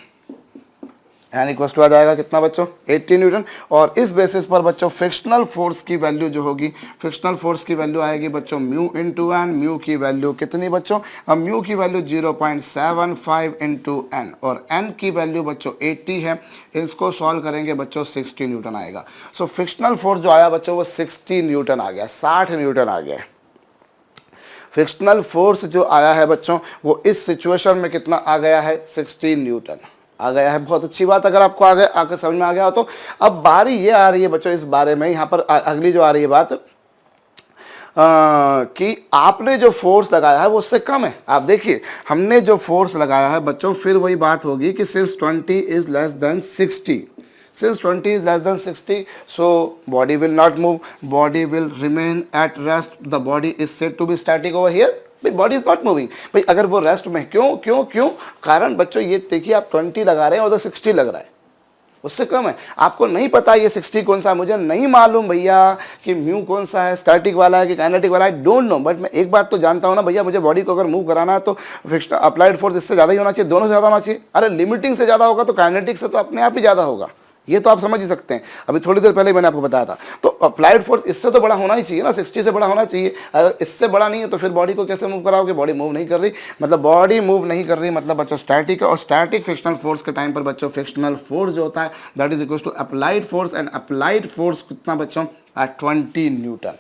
n इक्वल्स टू आ जाएगा कितना बच्चों 80 न्यूटन। और इस बेसिस पर बच्चों फ्रिक्शनल फोर्स की वैल्यू जो होगी, फ्रिक्शनल फोर्स की वैल्यू आएगी बच्चों म्यू इंटू एन। म्यू की वैल्यू कितनी बच्चों, अब म्यू की वैल्यू 0.75 इंटू एन, और एन की वैल्यू बच्चों 80 है। इसको सॉल्व करेंगे बच्चों 60 न्यूटन आएगा। सो फ्रिक्शनल फोर्स जो आया बच्चों वो 60 न्यूटन आ गया, 60 न्यूटन आ गया। फ्रिक्शनल फोर्स जो आया है बच्चों वो इस सिचुएशन में कितना आ गया है 60 न्यूटन। आ गया है, बहुत अच्छी बात। अगर आपको आगे समझ में आ गया हो तो अब बारी ये आ रही है बच्चों इस बारे में, यहाँ पर अगली जो आ रही है बात कि आपने जो फोर्स लगाया है वो उससे कम है। आप देखिए हमने जो फोर्स लगाया है बच्चों, फिर वही बात होगी कि since 20 is less than 60, since 20 is less than 60, so body will not move, body will remain at rest, the body is said to be static over here। भाई बॉडी इज नॉट मूविंग, भाई अगर वो rest में, क्यों क्यों क्यों, कारण बच्चों ये देखिए आप 20 लगा रहे हैं और 60 लग रहा है, उससे कम है। आपको नहीं पता ये 60 कौन सा है, मुझे नहीं मालूम भैया कि म्यू कौन सा है, स्टैटिक वाला है कि काइनेटिक वाला है, आई डोंट नो, बट मैं एक बात तो जानता हूं ना भैया, मुझे बॉडी को अगर मूव कराना है तो फिक्स्ड अप्लाइड फोर्स इससे ज़्यादा ही होना चाहिए, दोनों से ज़्यादा होना चाहिए। अरे लिमिटिंग से ज़्यादा होगा तो काइनेटिक से तो अपने आप ही ज़्यादा होगा, ये तो आप समझ ही सकते हैं। अभी थोड़ी देर पहले मैंने आपको बताया था, तो अप्लाइड फोर्स इससे तो बड़ा होना ही चाहिए ना, 60 से बड़ा होना चाहिए। अगर इससे बड़ा नहीं है तो फिर बॉडी को कैसे मूव कराओगे, बॉडी मूव नहीं कर रही, मतलब बॉडी मूव नहीं कर रही मतलब बच्चों स्टैटिक है। और स्टैटिक फ्रिक्शनल फोर्स के टाइम पर बच्चों फ्रिक्शनल फोर्स जो होता है that is equal to applied force, and applied force कितना बच्चों, 20 न्यूटन।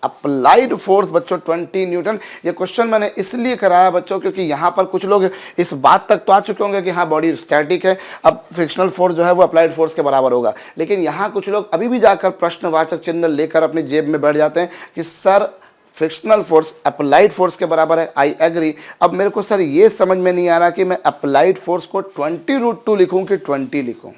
अप्लाइड फोर्स बच्चों 20 न्यूटन। ये क्वेश्चन मैंने इसलिए कराया बच्चों क्योंकि यहाँ पर कुछ लोग इस बात तक तो आ चुके होंगे कि हाँ बॉडी स्टैटिक है, अब फ्रिक्शनल फोर्स जो है वो अप्लाइड फोर्स के बराबर होगा, लेकिन यहाँ कुछ लोग अभी भी जाकर प्रश्नवाचक चिन्ह लेकर अपनी जेब में बैठ जाते हैं कि sir frictional force applied force के बराबर है। I agree. अब मेरे को सर ये समझ में नहीं आ रहा कि मैं अप्लाइड फोर्स को 20√2 लिखूं कि 20 लिखूं।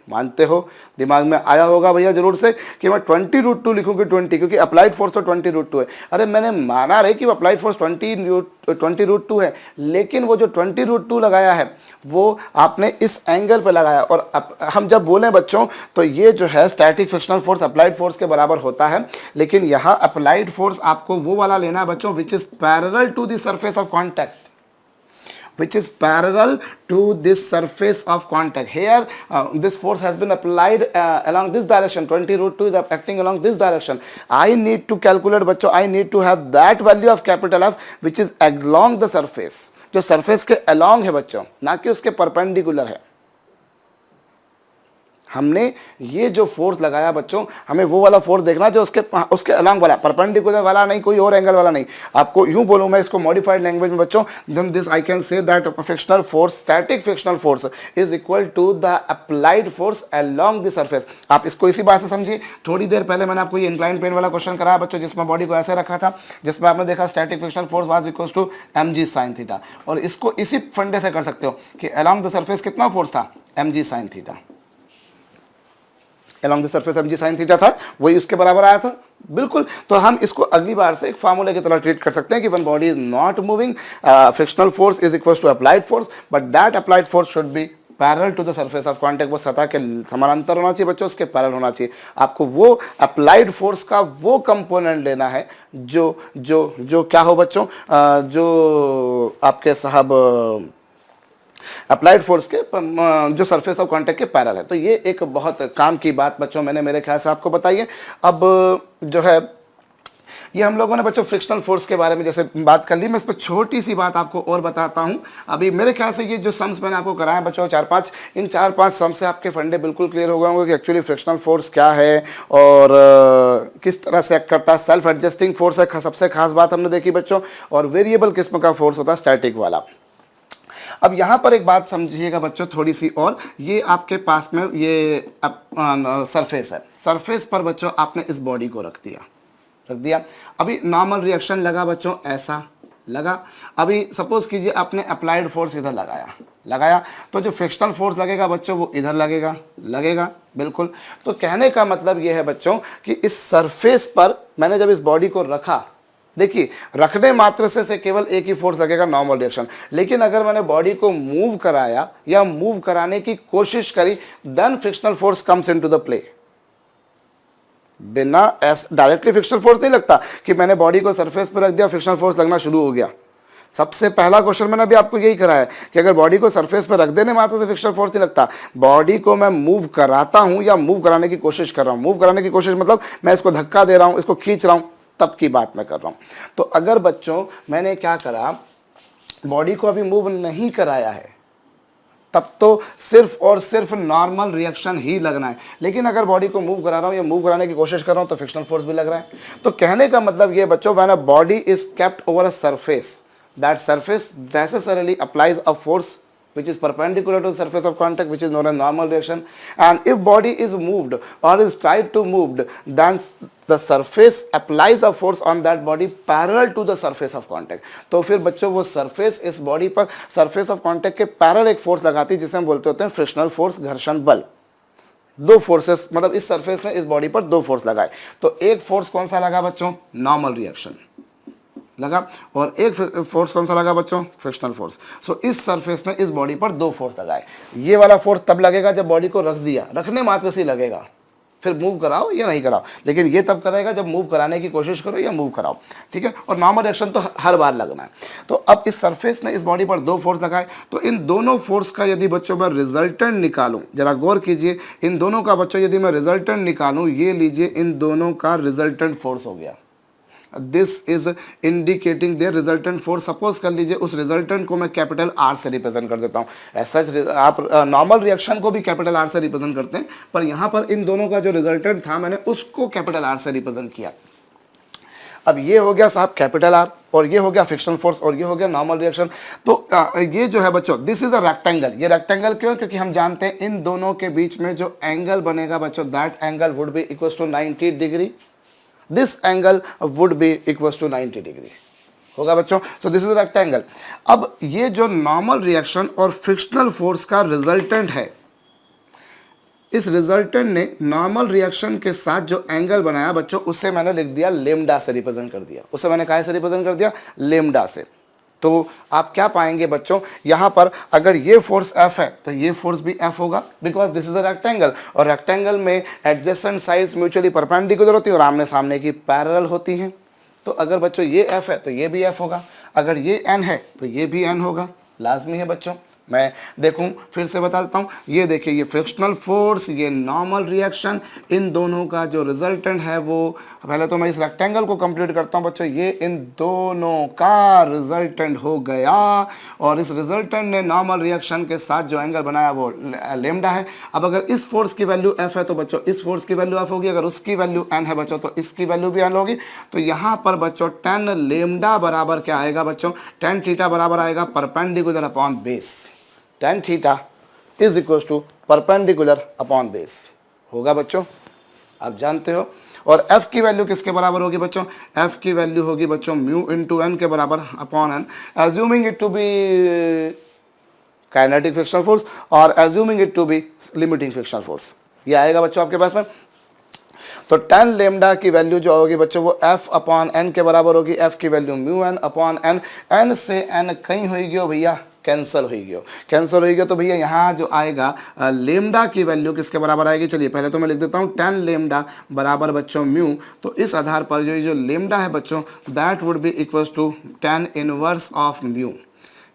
मानते हो, दिमाग में आया होगा भैया जरूर से कि मैं 20√2 लिखूं कि 20, क्योंकि अप्लाइड फोर्स तो 20√2 है। अरे मैंने माना रहे कि अप्लाइड फोर्स 20√2 है, लेकिन वो जो 20√2 लगाया है वो आपने इस एंगल पे लगाया। और हम जब बोलें बच्चों तो ये जो है static frictional force applied force के बराबर होता है, लेकिन यहाँ अप्लाइड फोर्स आपको वो वाला लेना है बच्चों which is parallel to the surface of contact, which is parallel to this surface of contact. Here this force has been applied along this direction, 20√2 is acting along this direction. I need to calculate बच्चों, I need to have that value of capital F which is along the surface, जो surface के along है बच्चों, ना कि उसके perpendicular है। हमने ये जो फोर्स लगाया बच्चों, हमें वो वाला फोर्स देखना जो उसके अलॉन्ग वाला, परपेंडिकुलर वाला नहीं, कोई और एंगल वाला नहीं। आपको यूं बोलूं मैं इसको मॉडिफाइड लैंग्वेज में बच्चों, then this I can say that frictional force, static frictional force is equal to the applied force along the surface. आप इसको इसी बात से समझिए। थोड़ी देर पहले मैंने आपको ये इंक्लाइन प्लेन वाला क्वेश्चन कराया बच्चों, जिसमें बॉडी को ऐसे रखा था, जिसमें आपने देखा static frictional force was equal to mg sin theta. और इसको इसी फंडे से कर सकते हो कि अलोंग द सरफेस कितना फोर्स था, mg sin theta. along the surface mg sin theta था, वही उसके बराबर आया था बिल्कुल। तो हम इसको अगली बार से एक फार्मूले की तरह ट्रीट कर सकते हैं कि one body is not moving, frictional force is equal to applied force, but that applied force should be parallel to the surface of contact. वो सतह के समानांतर होना चाहिए बच्चों, उसके पैरेलल होना चाहिए। आपको वो अप्लाइड फोर्स का वो कंपोनेंट लेना है जो जो जो क्या हो बच्चों, जो आपके साहब अप्लाइड फोर्स के जो सरफेस ऑफ कांटेक्ट के पैरेलल है। तो ये एक बहुत काम की बात बच्चों मैंने मेरे ख्याल से आपको बताई है। अब जो है ये हम लोगों ने बच्चों फ्रिक्शनल फोर्स के बारे में जैसे बात कर ली, मैं इस पर छोटी सी बात आपको और बताता हूं। अभी मेरे ख्याल से ये जो सम्स मैंने आपको कराए बच्चों 4-5, इन 4-5 सम से आपके फंडे बिल्कुल क्लियर हो गए होंगे कि एक्चुअली फ्रिक्शनल फोर्स क्या है और किस तरह से एक्ट करता है। सेल्फ एडजस्टिंग फोर्स है सबसे खास बात हमने देखी बच्चों, और वेरिएबल किस्म का फोर्स होता है स्टैटिक वाला। अब यहाँ पर एक बात समझिएगा बच्चों थोड़ी सी और, ये आपके पास में ये सरफेस है, सरफेस पर बच्चों आपने इस बॉडी को रख दिया। अभी नॉर्मल रिएक्शन लगा बच्चों, ऐसा लगा। अभी सपोज कीजिए आपने अप्लाइड फोर्स इधर लगाया तो जो फ्रिक्शनल फोर्स लगेगा बच्चों वो इधर लगेगा बिल्कुल। तो कहने का मतलब ये है बच्चों कि इस सरफेस पर मैंने जब इस बॉडी को रखा, देखिए रखने मात्र से केवल एक ही फोर्स लगेगा, नॉर्मल रिएक्शन। लेकिन अगर मैंने बॉडी को मूव कराया या मूव कराने की कोशिश करी, then frictional force comes into the play. बिना डायरेक्टली फ्रिक्शनल फोर्स नहीं लगता कि मैंने बॉडी को सरफेस पर रख दिया फ्रिक्शनल फोर्स लगना शुरू हो गया। सबसे पहला क्वेश्चन मैंने अभी आपको यही कराया कि अगर बॉडी को सरफेस पर रख देने मात्र से फ्रिक्शनल फोर्स नहीं लगता, बॉडी को मैं मूव कराता हूं या मूव कराने की कोशिश कर रहा हूं। मूव कराने की कोशिश मतलब मैं इसको धक्का दे रहा हूं, इसको खींच रहा हूं, तब की बात मैं कर रहा हूं। तो अगर बच्चों मैंने क्या करा, बॉडी को अभी मूव नहीं कराया है, तब तो सिर्फ और सिर्फ नॉर्मल रिएक्शन ही लगना है। लेकिन अगर बॉडी को मूव करा रहा हूं या मूव कराने की कोशिश कर रहा हूं तो फ्रिक्शनल फोर्स भी लग रहा है। तो कहने का मतलब ये बच्चों, when a body is kept over a surface, that surface necessarily applies a force which is perpendicular to the surface of contact, which is known as normal reaction. And if body is moved or is tried to moved, then the surface applies a force on that body parallel to the surface of contact. तो फिर बच्चों वो surface इस body पर surface of contact के parallel एक force लगाती है जिसे हम बोलते होते हैं frictional force, घर्षण बल। दो फोर्सेस, मतलब इस सरफेस ने इस बॉडी पर दो फोर्स लगाए। तो एक फोर्स कौन सा लगा बच्चों? नॉर्मल रिएक्शन लगा, और एक फोर्स कौन सा लगा बच्चों? Frictional force. सो इस सरफेस ने इस बॉडी पर दो फोर्स लगाए। ये वाला फोर्स तब लगेगा जब बॉडी को रख दिया, रखने मात्र से लगेगा, फिर मूव कराओ या नहीं कराओ, लेकिन ये तब करेगा जब मूव कराने की कोशिश करो या मूव कराओ, ठीक है। और नॉर्मल रिएक्शन तो हर बार लगना है। तो अब इस सरफेस ने इस बॉडी पर दो फोर्स लगाए, तो इन दोनों फोर्स का यदि बच्चों मैं रिजल्टेंट निकालूं, जरा गौर कीजिए, इन दोनों का बच्चों यदि मैं रिजल्टेंट निकालूं, ये लीजिए इन दोनों का रिजल्टेंट फोर्स हो गया। This is indicating there resultant force. Suppose कर लीजिए उस रिजल्टेंट को मैं कैपिटल आर से रिप्रेजेंट कर देता हूँ। ऐसा आप नॉर्मल रिएक्शन को भी कैपिटल आर से रिप्रेजेंट करते हैं, पर यहाँ पर इन दोनों का जो रिजल्टेंट था मैंने उसको कैपिटल आर से रिप्रेजेंट किया। अब ये हो गया साहब कैपिटल आर, और ये हो गया फ्रिक्शनल फोर्स, और ये हो गया नॉर्मल रिएक्शन। तो ये जो है बच्चों, दिस इज अ रेक्टेंगल। ये रेक्टेंगल क्यों? क्योंकि हम जानते हैं इन दोनों के बीच में जो एंगल बनेगा बच्चों, that angle would be equal to 90 degree. This angle would be equals to 90 degree होगा बच्चों। So this is a rectangle। अब ये जो नॉर्मल रिएक्शन और फ्रिक्शनल फोर्स का रिजल्टेंट है, इस रिजल्टेंट ने नॉर्मल रिएक्शन के साथ जो एंगल बनाया बच्चों, उससे मैंने लिख दिया लेमडा से रिप्रेजेंट कर दिया। उससे मैंने काहे से रिप्रेजेंट कर दिया? लेमडा से। तो आप क्या पाएंगे बच्चों, यहां पर अगर ये फोर्स F है तो ये फोर्स भी F होगा, because this is a rectangle, और रेक्टेंगल में एडजेसेंट साइड्स म्यूचुअली परपेंडिकुलर होती है और आमने सामने की पैरेलल होती हैं। तो अगर बच्चों ये F है तो ये भी F होगा, अगर ये N है तो ये भी N होगा, लाजमी है बच्चों। मैं देखूं फिर से बता देता हूं, ये देखिए, ये फ्रिक्शनल फोर्स, ये नॉर्मल रिएक्शन, इन दोनों का जो रिजल्टेंट है वो, पहले तो मैं इस रेक्टेंगल को कंप्लीट करता हूं बच्चों, ये इन दोनों का रिजल्टेंट हो गया, और इस रिजल्टेंट ने नॉर्मल रिएक्शन के साथ जो एंगल बनाया वो लेमडा है। अब अगर इस फोर्स की वैल्यू F है तो बच्चों इस फोर्स की वैल्यू F होगी, अगर उसकी वैल्यू N है बच्चों तो इसकी वैल्यू भी N होगी। तो यहाँ पर बच्चों tan लेमडा बराबर क्या आएगा बच्चों? tan थीटा बराबर आएगा perpendicular upon base. tan theta is equal to perpendicular upon base होगा बच्चों, आप जानते हो। और F की वैल्यू किसके बराबर होगी बच्चों? F की वैल्यू होगी बच्चों म्यू इंटू एन के बराबर upon N, assuming it to be kinetic frictional force और assuming it to be limiting frictional force. ये आएगा बच्चों आपके पास में। तो tan लेमडा की वैल्यू जो होगी बच्चों वो F अपॉन एन के बराबर होगी। F की value mu N upon N, N से एन कहीं होगी हो भैया, कैंसिल हो गया। तो भैया यहाँ जो आएगा लेमडा की वैल्यू किसके बराबर आएगी? चलिए पहले तो मैं लिख देता हूँ tan लेमडा बराबर बच्चों म्यू, तो इस आधार पर जो लेमडा है बच्चों, that would be equals to tan inverse of mu.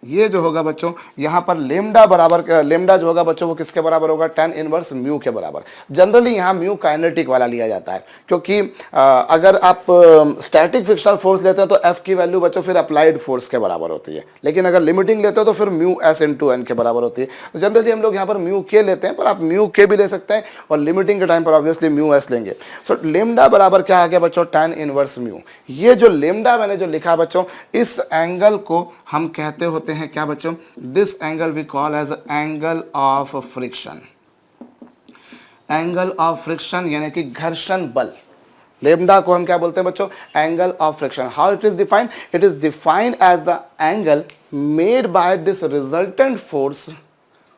ये जो होगा बच्चों यहाँ पर लेमडा बराबर, लेमडा जो होगा बच्चों वो किसके बराबर होगा? tan इनवर्स म्यू के बराबर। जनरली यहाँ म्यू काइनेटिक वाला लिया जाता है, क्योंकि अगर आप स्टैटिक फ्रिक्शनल फोर्स लेते हैं तो F की वैल्यू बच्चों फिर अप्लाइड फोर्स के बराबर होती है, लेकिन अगर लिमिटिंग लेते हो तो फिर म्यू S इंटू एन के बराबर होती है। तो जनरली हम लोग यहाँ पर म्यू के लेते हैं, पर आप म्यू के भी ले सकते हैं, और लिमिटिंग के टाइम पर ऑब्वियसली म्यू S लेंगे। सो लेमडा बराबर क्या आ गया बच्चों? tan inverse mu. ये जो लेमडा मैंने जो लिखा बच्चों, इस एंगल को हम कहते होते हैं क्या बच्चों? This angle we call as angle of friction. Angle of friction यानी कि घर्षण बल। लेमडा को हम क्या बोलते हैं बच्चों? Angle of friction. How it is defined? It is defined as the angle made by this resultant force,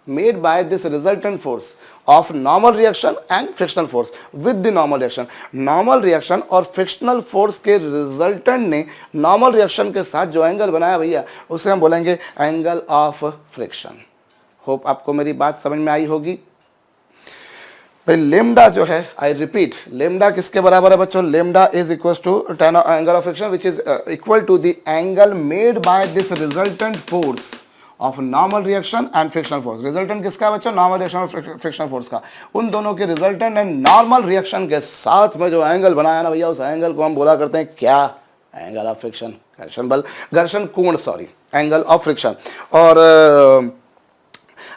made by this resultant force of normal reaction and frictional force with the normal reaction। normal reaction और frictional force के resultant ने normal reaction के साथ जो angle बनाया भैया, उसे हम बोलेंगे एंगल ऑफ फ्रिक्शन। होप आपको मेरी बात समझ में आई होगी। भाई लेमडा जो है, आई रिपीट, लेमडा किसके बराबर है बच्चों? Lambda is equal to tan angle of friction which is equal to the angle made by this resultant force of normal reaction and frictional force. Resultant किसका बच्चों? नॉर्मल रिएक्शन और frictional force का। उन दोनों के रिजल्टेंट एंड नॉर्मल रिएक्शन के साथ में जो एंगल बनाया ना भैया, उस एंगल को हम बोला करते हैं क्या? एंगल ऑफ फ्रिक्शन, घर्षण बल, घर्षण कोण, सॉरी, एंगल ऑफ फ्रिक्शन। और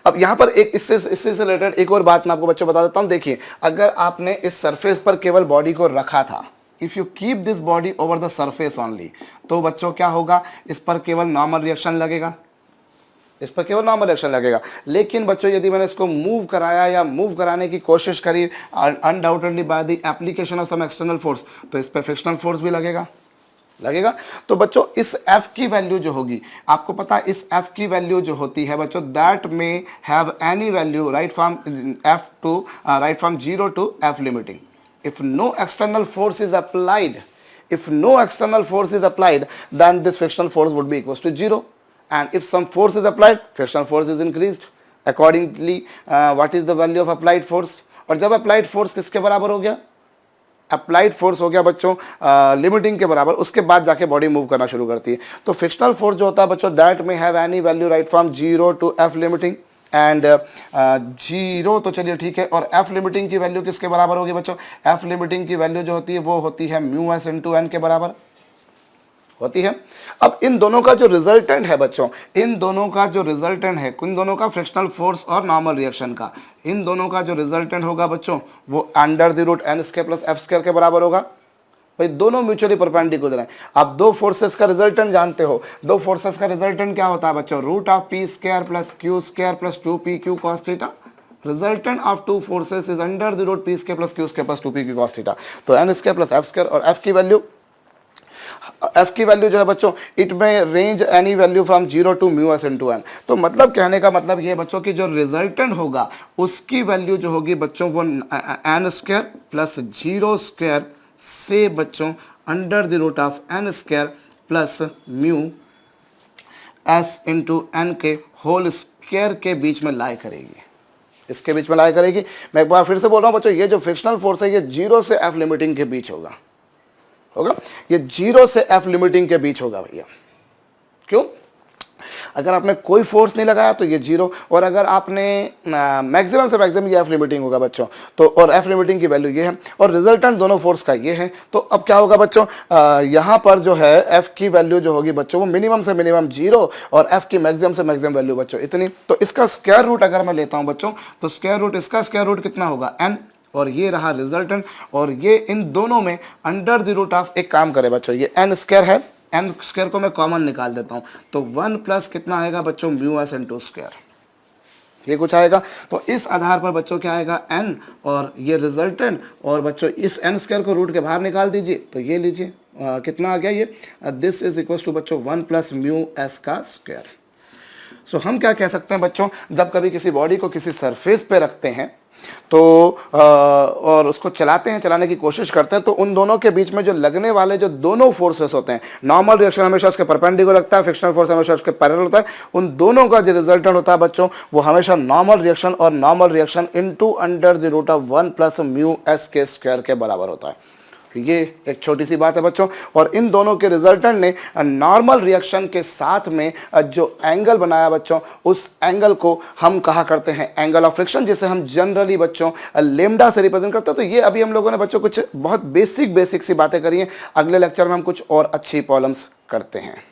अब यहाँ पर एक इससे रिलेटेड एक और बात मैं आपको बच्चों बता देता हूँ। देखिए, अगर आपने इस सरफेस पर केवल बॉडी को रखा था, if you keep this body over the surface only, तो बच्चों क्या होगा? इस पर केवल नॉर्मल रिएक्शन लगेगा, इस पर केवल नॉर्मल रिएक्शन लगेगा। लेकिन बच्चों यदि मैंने इसको मूव कराया या मूव कराने की कोशिश करी undoubtedly by the application of some external force, तो इस पर फ्रिक्शनल फोर्स भी लगेगा। तो बच्चों इस F की वैल्यू जो होगी, आपको पता है इस F की वैल्यू जो होती है बच्चों, that may have any value right from F to right from 0 to F limiting. If no external force is applied, then this frictional force would be equals to 0, and if some force is applied, frictional force is increased accordingly. What is the value of applied force? और जब applied force किसके बराबर हो गया, applied force हो गया बच्चों limiting के बराबर, उसके बाद जाके बॉडी मूव करना शुरू करती है। तो फ्रिक्शनल फोर्स जो होता है बच्चों, that may have any value right from 0 to F limiting, and 0 तो चलिए ठीक है, और F लिमिटिंग की वैल्यू किसके बराबर होगी बच्चों, F लिमिटिंग की वैल्यू जो होती है वो होती है म्यू एस इंटू एन के बराबर होती है। अब इन दोनों का जो रिजल्टेंट है बच्चों, इन दोनों का फ्रिक्शनल फोर्स और नॉर्मल रिएक्शन का, इन दोनों का जो रिजल्टेंट होगा बच्चों वो under the root N square plus F square के बराबर होगा। भाई दोनों म्यूचुअली परपेंडिकुलर हैं। आप दो फोर्सेस का रिजल्टेंट जानते हो, दो फोर्सेस का रिजल्टेंट क्या होता है बच्चों, root of P square plus Q square plus 2pq cos theta. Resultant of two forces is under the root P square plus Q square plus 2pq cos theta. तो N square plus F square, और F की value जो है बच्चों, it may range any value from 0 to mu S into N. तो मतलब कहने का मतलब ये बच्चों की जो रिजल्टेंट होगा उसकी वैल्यू जो होगी बच्चों वो एन स्क्वायर प्लस 0 स्क्वायर से बच्चों under the root of N square plus mu S into N के होल स्क्वायर के बीच में लाई करेगी, इसके बीच में लाई करेगी। मैं एक बार फिर से बोल रहा हूँ बच्चों, ये जो फ्रिक्शनल फोर्स है ये 0 से F लिमिटिंग के बीच होगा, ये 0 से F लिमिटिंग के बीच होगा भैया। क्यों? अगर आपने कोई फोर्स नहीं लगाया तो ये 0, और अगर आपने मैक्सिमम से मैक्सिमम ये F लिमिटिंग होगा बच्चों, तो और F लिमिटिंग की वैल्यू ये है, और रिजल्टेंट दोनों फोर्स का ये है। तो अब क्या होगा बच्चों, यहाँ पर जो है F की वैल्यू जो होगी बच्चों वो मिनिमम से मिनिमम 0 और F की मैक्सिमम से मैक्सिमम वैल्यू बच्चों इतनी। तो इसका स्क्वायर रूट अगर मैं लेता हूँ बच्चों, तो स्क्वायर रूट, इसका स्क्वायर रूट कितना होगा n, और ये रहा रिजल्टेंट, और ये इन दोनों में अंडर द रूट ऑफ, एक काम करे बच्चों, ये एन स्क्वायर है, एन स्क्वायर को मैं कॉमन निकाल देता हूं, तो 1 प्लस कितना आएगा बच्चों, म्यू एस इंटू स्क्वायर, ये कुछ आएगा। तो इस आधार पर बच्चों क्या आएगा, एन और ये रिजल्टेंट, और बच्चों इस एन स्क्वायर को रूट के बाहर निकाल दीजिए, तो ये लीजिए कितना आ गया ये, दिस इज इक्वल टू बच्चों 1 प्लस म्यू एस का स्क्वायर। सो हम क्या कह सकते हैं बच्चों, जब कभी किसी बॉडी को किसी सरफेस पे रखते हैं तो और उसको चलाने की कोशिश करते हैं, तो उन दोनों के बीच में जो लगने वाले जो दोनों फोर्सेस होते हैं, नॉर्मल रिएक्शन हमेशा उसके परपेंडिकुलर लगता है, फ्रिक्शनल फोर्स हमेशा उसके पैरेलल होता है, उन दोनों का जो रिजल्टेंट होता है बच्चों वो हमेशा नॉर्मल रिएक्शन और normal reaction into under the root of 1 plus mu S के स्क्वायर के बराबर होता है। ये एक छोटी सी बात है बच्चों, और इन दोनों के रिजल्टेंट ने नॉर्मल रिएक्शन के साथ में जो एंगल बनाया बच्चों, उस एंगल को हम कहा करते हैं एंगल ऑफ फ्रिक्शन, जिसे हम जनरली बच्चों लेमडा से रिप्रेजेंट करते हैं। तो ये अभी हम लोगों ने बच्चों कुछ बहुत बेसिक सी बातें करी हैं, अगले लेक्चर में हम कुछ और अच्छी प्रॉब्लम्स करते हैं।